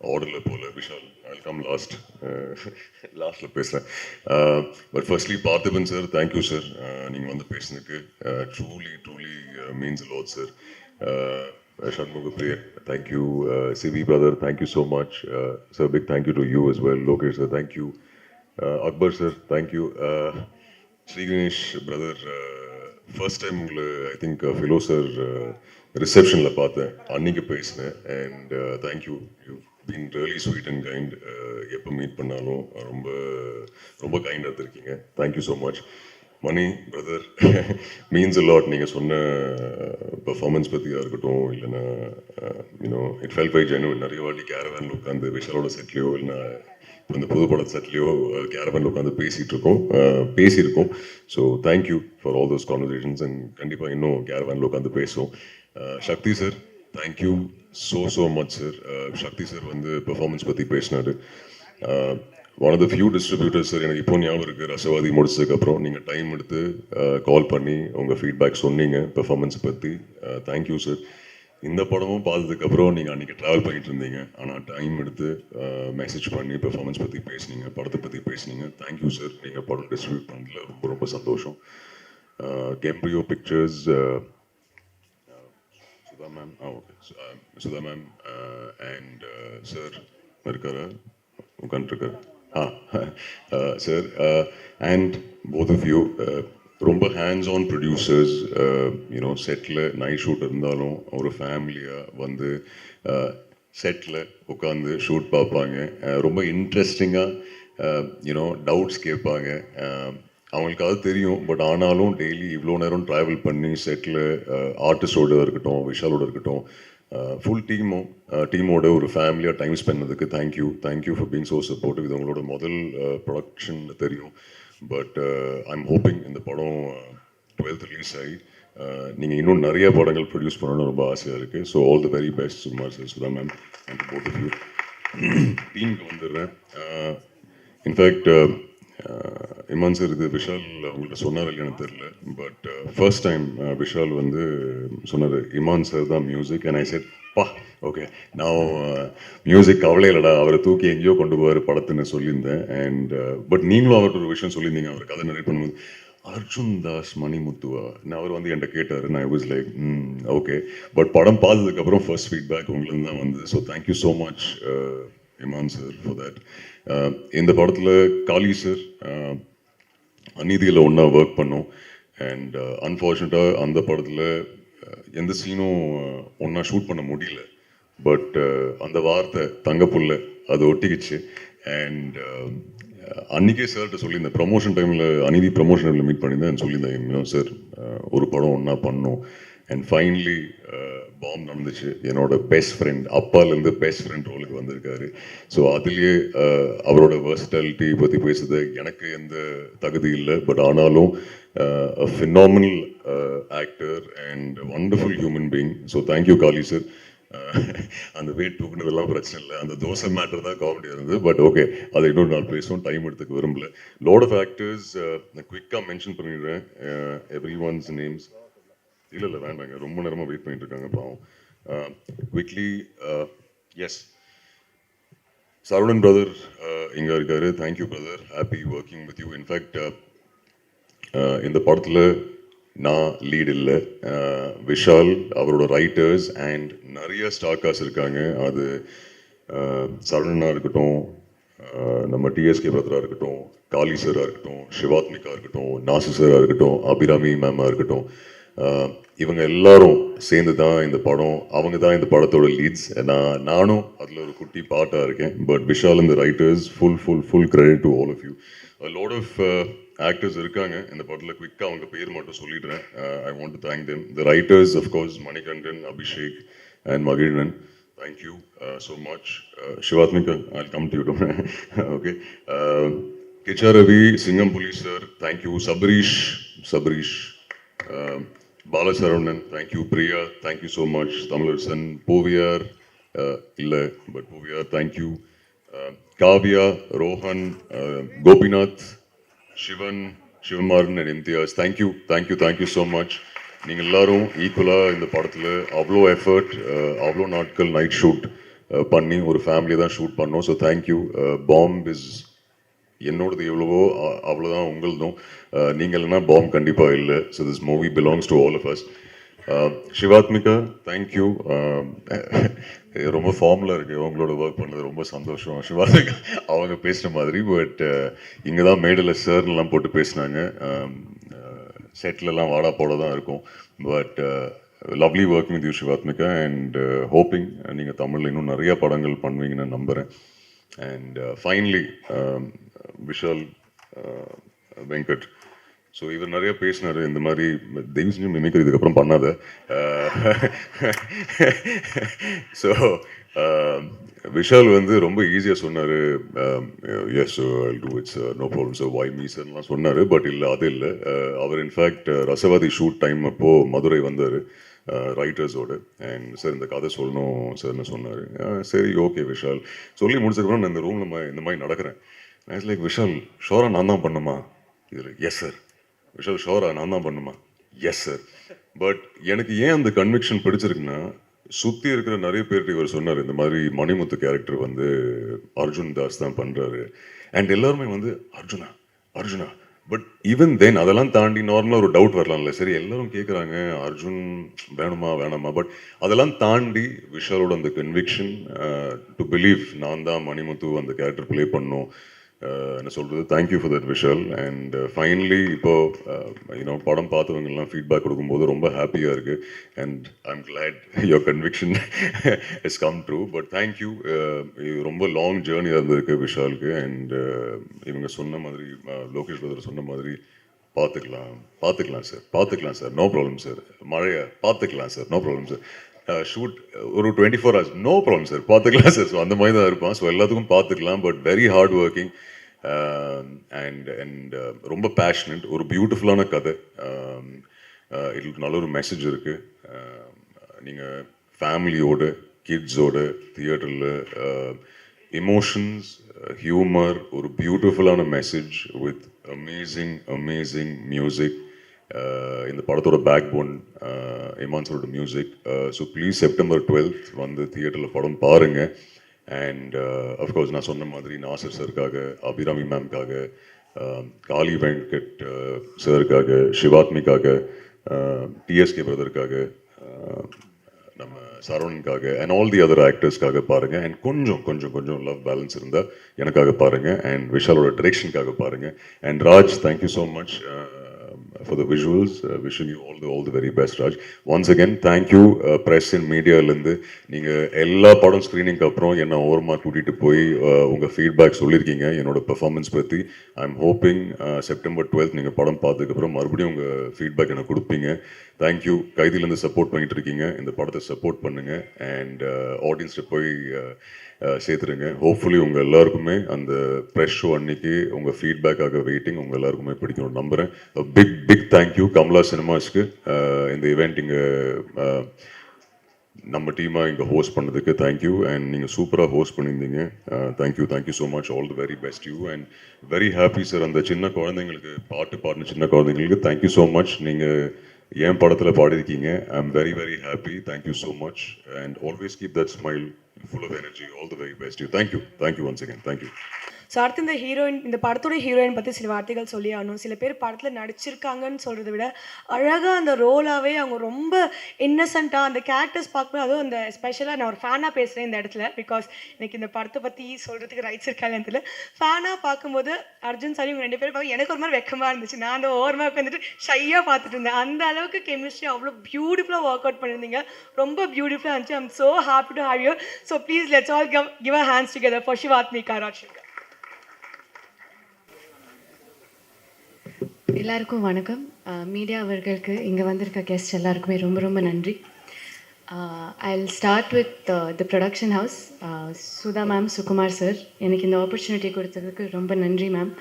ஆர்டரில் போல விஷால் ஐ கம் லாஸ்ட்டில் பேசுகிறேன். But firstly Parthiban sir, thank you sir. நீங்கள் வந்து பேசுனதுக்கு truly means a lot sir. Shanmugha Priya, thank you. Sivi brother, thank you so much. Sir, big thank you to you as well. Lokesh sir, thank you. Akbar sir, thank you. Sri Ganesh brother, first time I think Philo sir reception la paathen, annikku pesnen, and thank you. You've been really sweet and kind. Eppa meet pannalum romba kind ah irukkinga. Thank you so much. Mani brother means a lot. நீங்கள் சொன்ன performance பற்றியாக இருக்கட்டும், இல்லைன்னா you know it felt very genuine. நிறைய வாட்டி கேரவேனில் உட்காந்து விஷாலோட செட்லையோ இல்லைன்னா இப்போ இந்த புது பட செட்லையோ கேரவேனில் உட்காந்து பேசியிருக்கோம். So thank you for all those conversations. And கண்டிப்பாக இன்னும் கேரவேனில் உட்காந்து பேசுவோம். Sakthi sir, thank you so much sir. Sakthi sir வந்து பெர்ஃபார்மன்ஸ் பற்றி பேசினார். One of the few distributors sir எனக்கு இப்போ ஞாபகம் இருக்குது, ரசவாதி முடிச்சதுக்கப்புறம் நீங்கள் டைம் எடுத்து கால் பண்ணி உங்கள் ஃபீட்பேக் சொன்னீங்க பெர்ஃபார்மன்ஸ் பற்றி. Thank you sir. இந்த படமும் பார்த்ததுக்கப்புறம் நீங்கள் அன்றைக்கி ட்ராவல் பண்ணிட்டு இருந்தீங்க, ஆனால் டைம் எடுத்து மெசேஜ் பண்ணி பெர்ஃபார்மன்ஸ் பற்றி பேசுனீங்க, படத்தை பற்றி பேசுனீங்க. Thank you sir. நீங்கள் படம் டிஸ்ட்ரிபியூட் பண்ணல ரொம்ப சந்தோஷம். கெம்ப்ரியோ pictures Sudha ma'am, Sudha ma'am and sir இருக்காரா, உட்காந்துருக்காரு sir, and both of you ரொம்ப ஹேண்ட்ஸ் ஆன் ப்ரொடியூசர்ஸ். யூனோ செட்டில் நைட் ஷூட் இருந்தாலும் ஒரு ஃபேமிலியாக வந்து செட்டில் உட்காந்து ஷூட் பார்ப்பாங்க. ரொம்ப இன்ட்ரெஸ்டிங்காக யூனோ டவுட்ஸ் கேட்பாங்க. அவங்களுக்கு அது தெரியும், பட் ஆனாலும் டெய்லி இவ்வளோ நேரம் ட்ராவல் பண்ணி செட்டில் ஆர்டிஸ்டோடு இருக்கட்டும், விஷாலோடு இருக்கட்டும், ஃபுல் டீமோட ஒரு ஃபேமிலியாக டைம் ஸ்பெண்ட் பண்ணதுக்கு thank you for being so supportive. இது உங்களோட முதல் ப்ரொடக்ஷன் தெரியும், பட் ஐம் ஹோப்பிங் இந்த படம் 12th ரிலீஸ் ஆகி நீங்கள் இன்னும் நிறைய படங்கள் ப்ரொடியூஸ் பண்ணணும்னு ரொம்ப ஆசையாக இருக்குது. So all the very best Sukumar sir, Sudha ma'am and both of you. டீமுக்கு வந்துடுறேன். இன்ஃபேக்ட் இமான் சார், இது விஷால் அவங்கள்ட்ட சொன்னார் இல்லையான்னு தெரில, பட் ஃபர்ஸ்ட் டைம் விஷால் வந்து சொன்னார் இமான் சார் தான் மியூசிக். அண்ட் ஐ செட் பா ஓகே, நான் மியூசிக் கவலை இல்லைடா, அவரை தூக்கி எங்கேயோ கொண்டு போவார் படத்துன்னு சொல்லியிருந்தேன். அண்ட் பட் நீங்களும் அவர்கிட்ட ஒரு விஷயம் சொல்லியிருந்தீங்க, அவர் கதை நிறைய பண்ணும்போது அர்ஜுன் தாஸ் மணிமுத்துவா, நான் அவர் வந்து என்கிட்ட கேட்டார். நான் I was like okay, but படம் பார்த்ததுக்கப்புறம் ஃபர்ஸ்ட் ஃபீட்பேக் உங்களுக்கு தான் வந்து. So thank you so much Imman sir for that. இந்த படத்தில் காளி சார் அநீதியில் ஒன்றா ஒர்க் பண்ணோம். அண்ட் அன்ஃபார்ச்சுனேட்டாக அந்த படத்தில் எந்த சீனும் ஒன்றா ஷூட் பண்ண முடியல. பட் அந்த வார்த்தை தங்கப்புள்ள அது ஒட்டிக்கிச்சு. அண்ட் அன்றைக்கே சார்கிட்ட சொல்லியிருந்தேன், ப்ரமோஷன் டைமில் அநீதி ப்ரமோஷன் டைமில் மீட் பண்ணியிருந்தேன், சொல்லியிருந்தேன் சார் ஒரு படம் ஒன்றா பண்ணோம் அண்ட் ஃபைனலி பாம் நடந்துச்சு. என்னோட பெஸ்ட் ஃப்ரெண்ட் அப்பாலேருந்து பெஸ்ட் ஃப்ரெண்ட் ரோலுக்கு வந்திருக்காரு. ஸோ அதுலேயே அவரோட வெர்சட்டாலிட்டி பற்றி பேசுறது எனக்கு எந்த தகுதி இல்லை. பட் ஆனாலும் phenomenal actor and wonderful human being. So thank you Kali sir. அந்த வெயிட் தூக்குனதெல்லாம் பிரச்சனை இல்லை, அந்த தோசை மேட்டர் தான் காமெடியாக இருந்தது. பட் ஓகே, அதை இன்னொரு நாள் பேசுவோம், டைம் எடுத்துக்க விரும்பல. லாட் ஆஃப் ஆக்டர்ஸ் குவிக்காக மென்ஷன் பண்ணிடுறேன் எவ்ரி ஒன்ஸ் நேம்ஸ். இல்லை வேண்டாங்க, ரொம்ப நேரமாக வெயிட் பண்ணிட்டு இருக்காங்க பாவம். குவிக்லி எஸ், சரவணன் பிரதர் இங்கே இருக்காரு. Thank you brother, happy working with you. In fact இந்த படத்தில் நான் லீட் இல்லை, விஷால், அவரோட ரைட்டர்ஸ் அண்ட் நிறைய ஸ்டார்காஸ் இருக்காங்க. அது சரவணனாக இருக்கட்டும், நம்ம டிஎஸ்கே பிரதராக இருக்கட்டும், காளி சாராக இருக்கட்டும், சிவாத்மிகா இருக்கட்டும், நாசு சாராக இருக்கட்டும், அபிராமி மேமாக இருக்கட்டும், இவங்க எல்லாரும் சேர்ந்து தான் இந்த படம். அவங்க தான் இந்த படத்தோட லீட்ஸ். நானும் அதில் ஒரு குட்டி பாட்டாக இருக்கேன். பட் விஷால் இந்த writers, full credit to all of you. Lot of actors இருக்காங்க இந்த படத்தில். குவிக்காக அவங்க பேர் மட்டும் சொல்லிடுறேன். I want to thank them. The writers of course Manikandan, Abhishek and Magizhnan. Thank you so much. Shivatmika, I'll come to you. Okay. Kicha Ravi, Singham Police sir, thank you. Sabrish. Balasaravanan, thank you. Priya, thank you so much. Tamilarsan, Poviyar, illa, but Poviyar, thank you. Kavya, Rohan, Gopinath, Shivanmaran and Imtiaz, thank you so much. நீங்கள் எல்லாரும் ஈக்குவலாக இந்த படத்தில் அவ்வளோ effort, அவ்வளோ நாட்கள் night shoot பண்ணி ஒரு ஃபேமிலியை தான் ஷூட் பண்ணோம். So thank you. பாம்ப் இஸ் என்னோடது எவ்வளவோ அவ்வளோதான் உங்களதும். நீங்கள் இல்லைன்னா பாம்ப் கண்டிப்பாக இல்லை. So this movie belongs to all of us. Shivathmika, thank you. ரொம்ப ஃபார்முலாக இருக்குது உங்களோட ஒர்க் பண்ணது, ரொம்ப சந்தோஷம். சிவாத்மிகா அவங்க பேசுகிற மாதிரி, பட் இங்கே தான் மேடையில் சார்லாம் போட்டு பேசினாங்க. செட்லலாம் வாடா போட தான் இருக்கும். But lovely working with you Shivathmika, and hoping நீங்கள் தமிழில் இன்னும் நிறையா படங்கள் பண்ணுவீங்கன்னு நம்புகிறேன். And finally Vishal Venkat. So இவர் நிறைய பேசினார் இந்த மாதிரி தெய்வ செஞ்சு மிமிக்ரி இதுக்கப்புறம் பண்ணாத. ஸோ விஷால் வந்து ரொம்ப ஈஸியாக சொன்னார். Yes I'll do it's no problem sir, why me சார்லாம் சொன்னார். பட் இல்லை, அது இல்லை. அவர் இன்ஃபேக்ட் ரசவாதி ஷூட் டைம் அப்போது மதுரை வந்தார் ரைட்டர்ஸோடு. அண்ட் சார் இந்த கதை சொல்லணும் சார்னு சொன்னார். சரி ஓகே விஷால் சொல்லி முடிச்சதுக்கப்புறம் நான் இந்த ரூமில் இந்த மாதிரி நடக்கிறேன். நான் லைக், விஷால் ஷோரா நான் தான் பண்ணுமா? இதில் எஸ் சார். விஷால் ஷோரா நான் தான் பண்ணுமா? Yes sir. பட் எனக்கு ஏன் அந்த கன்விக்ஷன் பிடிச்சிருக்குன்னா, சுற்றி இருக்கிற நிறைய பேர்கிட்ட இவர் சொன்னார் இந்த மாதிரி மணிமுத்து கேரக்டர் வந்து அர்ஜுன் தாஸ் தான் பண்ணுறாரு. அண்ட் எல்லாருமே வந்து அர்ஜுனா. பட் ஈவன் தென் அதெல்லாம் தாண்டி நார்மலாக ஒரு டவுட் வரலாம்ல, சரி எல்லாரும் கேட்குறாங்க அர்ஜுன் வேணாமா. பட் அதெல்லாம் தாண்டி விஷாலோட அந்த கன்விக்ஷன் டு பிலீவ் நான் தான் மணிமுத்து அந்த கேரக்டர் ப்ளே பண்ணோம். என்ன சொல்கிறது, thank you for that Vishal. And finally இப்போது படம் பார்த்தவங்கெல்லாம் ஃபீட்பேக் கொடுக்கும்போது ரொம்ப ஹாப்பியாக இருக்குது. And I am glad your conviction is come true. But thank you. இது ரொம்ப லாங் ஜேர்னியாக இருந்திருக்கு விஷாலுக்கு. அண்ட் இவங்க சொன்ன மாதிரி, லோகேஷ் பிரதர் சொன்ன மாதிரி, பார்த்துக்கலாம் சார், நோ ப்ராப்ளம் சார். மழையை பார்த்துக்கலாம் சார், நோ ப்ராப்ளம் சார். ஷூட் ஒரு 24 hours, நோ ப்ராப்ளம் சார், பார்த்துக்கலாம் சார். ஸோ அந்த மாதிரி தான் இருப்பான். ஸோ எல்லாத்துக்கும் பார்த்துக்கலாம். But very hard working and ரொம்ப பேஷனட். ஒரு பியூட்டிஃபுல்லான கதை. இதுக்கு நல்ல ஒரு மெசேஜ் இருக்குது. நீங்கள் ஃபேமிலியோட, கிட்ஸோட தியேட்டரில் எமோஷன்ஸ், ஹியூமர், ஒரு பியூட்டிஃபுல்லான மெசேஜ் வித் அமேசிங் மியூசிக். இந்த படத்தோட பேக் போன் இமான்ஸோட music. So please September 12th வந்து தியேட்டரில் படம் பாருங்கள். அண்ட் அஃப்கோர்ஸ் நான் சொன்ன மாதிரி நாசர் சாருக்காக, அபிராமி மேம்காக, காளி வெங்கட் சாருக்காக, சிவாத்மிக்காக, டிஎஸ்கே பிரதருக்காக, நம்ம சரவணனுக்காக அண்ட் ஆல் தி அதர் ஆக்டர்ஸ்க்காக பாருங்கள். அண்ட் கொஞ்சம் லவ் பேலன்ஸ் இருந்தால் எனக்காக பாருங்கள். அண்ட் விஷாலோட டிரெக்ஷனுக்காக பாருங்கள். And Raj, thank you so much. for the visuals. Wishing you all the very best, Raj. Once again, thank you, press and media. நீங்கள் எல்லா படம் ஸ்க்ரீனிங்க்கு அப்புறம் என்ன ஓரமாக கூட்டிகிட்டு போய் உங்கள் ஃபீட்பேக் சொல்லியிருக்கீங்க என்னோட பெர்ஃபார்மன்ஸ் பற்றி. ஐ எம் ஹோப்பிங் செப்டம்பர் 12 நீங்கள் படம் பார்த்ததுக்கப்புறம் மறுபடியும் உங்கள் ஃபீட்பேக் எனக்கு கொடுப்பீங்க. தேங்க்யூ. கைதிலேருந்து சப்போர்ட் பண்ணிகிட்டு இருக்கீங்க, இந்த படத்தை சப்போர்ட் பண்ணுங்கள் அண்ட் ஆடியன்ஸ்ட்டு போய் சேர்த்துருங்க. ஹோப்ஃபுல்லி உங்கள் எல்லாருக்குமே அந்த ப்ரெஷ் ஷோ அன்னைக்கு உங்கள் ஃபீட்பேக்காக வெயிட்டிங். உங்கள் எல்லாருக்குமே பிடிக்கணும்னு நம்புகிறேன். பிக் தேங்க்யூ கமலா சினிமாஸ்க்கு இந்த ஈவெண்ட் இங்கே நம்ம டீமாக இங்கே ஹோஸ்ட் பண்ணதுக்கு தேங்க்யூ. அண்ட் நீங்கள் சூப்பராக ஹோஸ்ட் பண்ணியிருந்தீங்க. Thank you so much. All the very best you and very happy sir. அந்த சின்ன குழந்தைங்களுக்கு பாடின சின்ன குழந்தைங்களுக்கு தேங்க்யூ ஸோ மச். நீங்கள் என் படத்தில் பாடிருக்கீங்க. I am very happy. Thank you so much and always keep that smile full of energy. All the very best you. Thank you once again. Thank you. So அடுத்து இந்த படத்தோட ஹீரோயின் பற்றி சில வார்த்தைகள் சொல்லி ஆகணும். சில பேர் படத்தில் நடிச்சிருக்காங்கன்னு சொல்கிறத விட அழகாக அந்த ரோலாகவே அவங்க ரொம்ப இன்னசென்ட்டாக அந்த கேரக்டர்ஸ் பார்க்கும்போது, அதுவும் அந்த ஸ்பெஷலாக நான் ஒரு ஃபேனாக பேசுகிறேன் இந்த இடத்துல, பிகாஸ் எனக்கு இந்த படத்தை பற்றி சொல்கிறதுக்கு ரைட்ஸ் இருக்காங்க தெரியல. ஃபேனாக பார்க்கும்போது அர்ஜுன் சார் இவங்க 2 பேரும் பார்க்க எனக்கு ஒரு மாதிரி வெக்கமாக இருந்துச்சு. நான் அந்த ஓரமாக உட்காந்துட்டு ஷையாக பார்த்துட்டு இருந்தேன். அந்த அளவுக்கு கெமிஸ்ட்ரி அவ்வளோ பியூட்டிஃபுல்லாக ஒர்க் அவுட் பண்ணியிருந்தீங்க. ரொம்ப பியூட்டிஃபுல்லாக இருந்துச்சு. I'm so happy to have you. So please let's all give a hands together for Shivathmika Rajsekar. எல்லாருக்கும் வணக்கம். மீடியா அவர்களுக்கு இங்கே வந்திருக்க கெஸ்ட் எல்லாருக்குமே ரொம்ப நன்றி. I will start with the production house. Sudha ma'am, Sukumar sir, எனக்கு இந்த ஆப்பர்ச்சுனிட்டி கொடுத்ததுக்கு ரொம்ப நன்றி மேம்.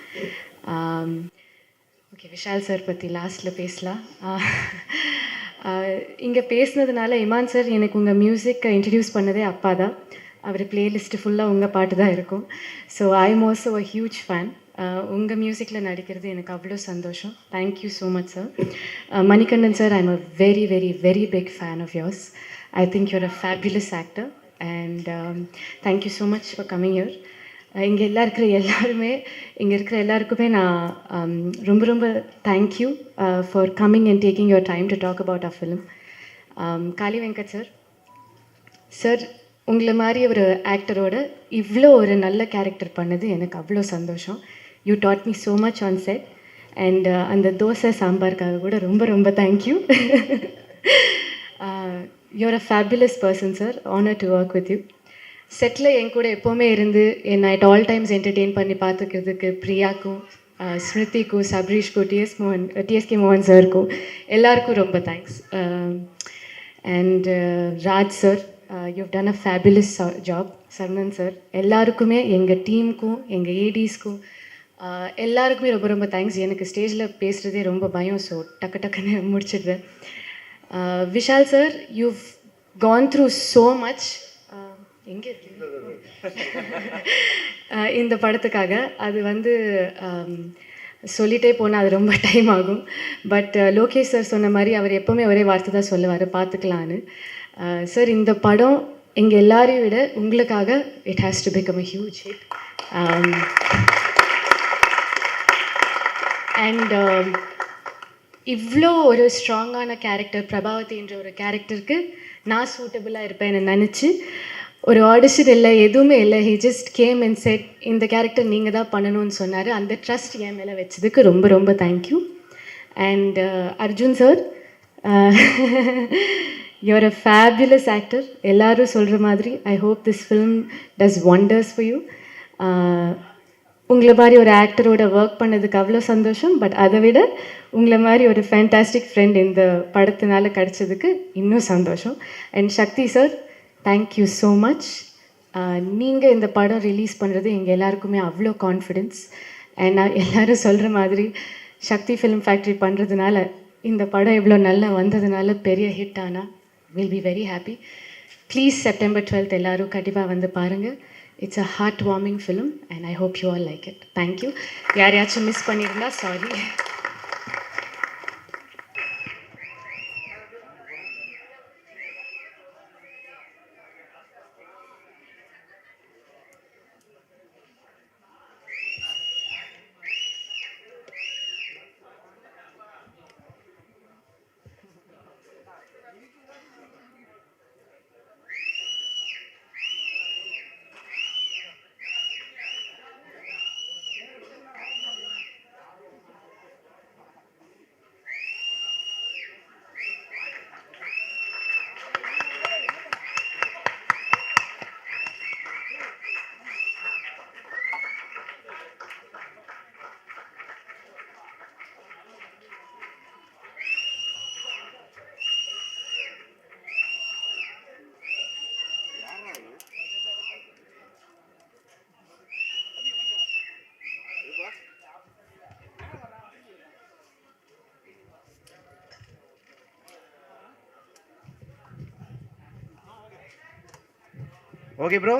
ஓகே, விஷால் சார் பற்றி லாஸ்ட்டில் பேசலாம். இங்கே பேசுனதுனால இமான் சார் எனக்கு உங்கள் மியூசிக்கை இன்ட்ரடியூஸ் பண்ணதே அப்பா தான். அவர் பிளேலிஸ்ட்டு ஃபுல்லாக உங்கள் பாட்டு தான் இருக்கும். So I am also a huge fan. உங்கள் மியூசிக்கில் நடிக்கிறது எனக்கு அவ்வளோ சந்தோஷம். Thank you so much sir. Manikandan sir, I am a very big fan of yours. I think you're a fabulous actor and thank you so much for coming your. இங்கே இங்கே இருக்கிற எல்லாருக்குமே நான் ரொம்ப thank you for coming and taking your time to talk about a film. Kaali Venkat sir, உங்களை மாதிரி ஒரு ஆக்டரோட இவ்வளோ ஒரு நல்ல கேரக்டர் பண்ணது எனக்கு அவ்வளோ சந்தோஷம். You taught me so much on set and அந்த தோசை சாம்பாருக்காக கூட ரொம்ப thank you. You are a fabulous person sir. Honour to work with you. செட்டில் என் கூட எப்போவுமே இருந்து என்னை அட் ஆல் டைம்ஸ் என்டர்டெயின் பண்ணி பார்த்துக்கிறதுக்கு பிரியாக்கும், ஸ்மிருதிக்கும், சப்ரீஷ்க்கும், டிஎஸ்கே மோகன் சாருக்கும் எல்லாருக்கும் ரொம்ப thanks. And Raj sir, you've done a fabulous job. Saravanan sir, எல்லாருக்குமே, எங்கள் டீமுக்கும் எங்கள் ஏடிஸ்க்கும் எல்லாருக்குமே ரொம்ப தேங்க்ஸ். எனக்கு ஸ்டேஜில் பேசுகிறதே ரொம்ப பயம். ஸோ டக்குன்னு முடிச்சிடுறேன். Vishal sir, you've gone through so much. எங்கே இந்த படத்துக்காக அது சொல்லிகிட்டே போனால் அது ரொம்ப டைம் ஆகும். பட் லோகேஷ் சார் சொன்ன மாதிரி அவர் எப்போவுமே ஒரே வார்த்தை தான் சொல்லுவார், பார்த்துக்கலான்னு. சார், இந்த படம் எங்கள் எல்லாரையும் விட உங்களுக்காக it has to become a huge hit. And இவ்வளோ ஒரு ஸ்ட்ராங்கான கேரக்டர், பிரபாவதின்ற ஒரு கேரக்டருக்கு நான் சூட்டபுளாக இருப்பேன்னு நினச்சி ஒரு ஆடிஷன் இல்லை, எதுவுமே இல்லை. He just game and set, இந்த கேரக்டர் நீங்கள் தான் பண்ணணும்னு சொன்னார். அந்த ட்ரஸ்ட் என் மேலே வச்சதுக்கு ரொம்ப thank you. And Arjun sir, you're a fabulous actor. எல்லோரும் சொல்கிற மாதிரி I hope this film does wonders for you. உங்களை மாதிரி ஒரு ஆக்டரோட ஒர்க் பண்ணதுக்கு அவ்வளோ சந்தோஷம். பட் அதை விட உங்களை மாதிரி ஒரு ஃபேண்டாஸ்டிக் ஃப்ரெண்ட் இந்த படத்தினால கிடச்சதுக்கு இன்னும் சந்தோஷம். And Sakthi sir, thank you so much. நீங்கள் இந்த படம் ரிலீஸ் பண்ணுறது எங்கள் எல்லாருக்குமே அவ்வளோ கான்ஃபிடென்ஸ். அண்ட் நான் எல்லோரும் சொல்கிற மாதிரி சக்தி ஃபிலிம் ஃபேக்ட்ரி பண்ணுறதுனால, இந்த படம் இவ்வளோ நல்லா வந்ததுனால பெரிய ஹிட் ஆனால் will be very happy. Please September 12 எல்லோரும் கண்டிப்பாக பாருங்கள். It's a heart warming film and I hope you all like it. Thank you. யாரையாச்சும் மிஸ் பண்ணியிருந்தா சாரி. Okay bro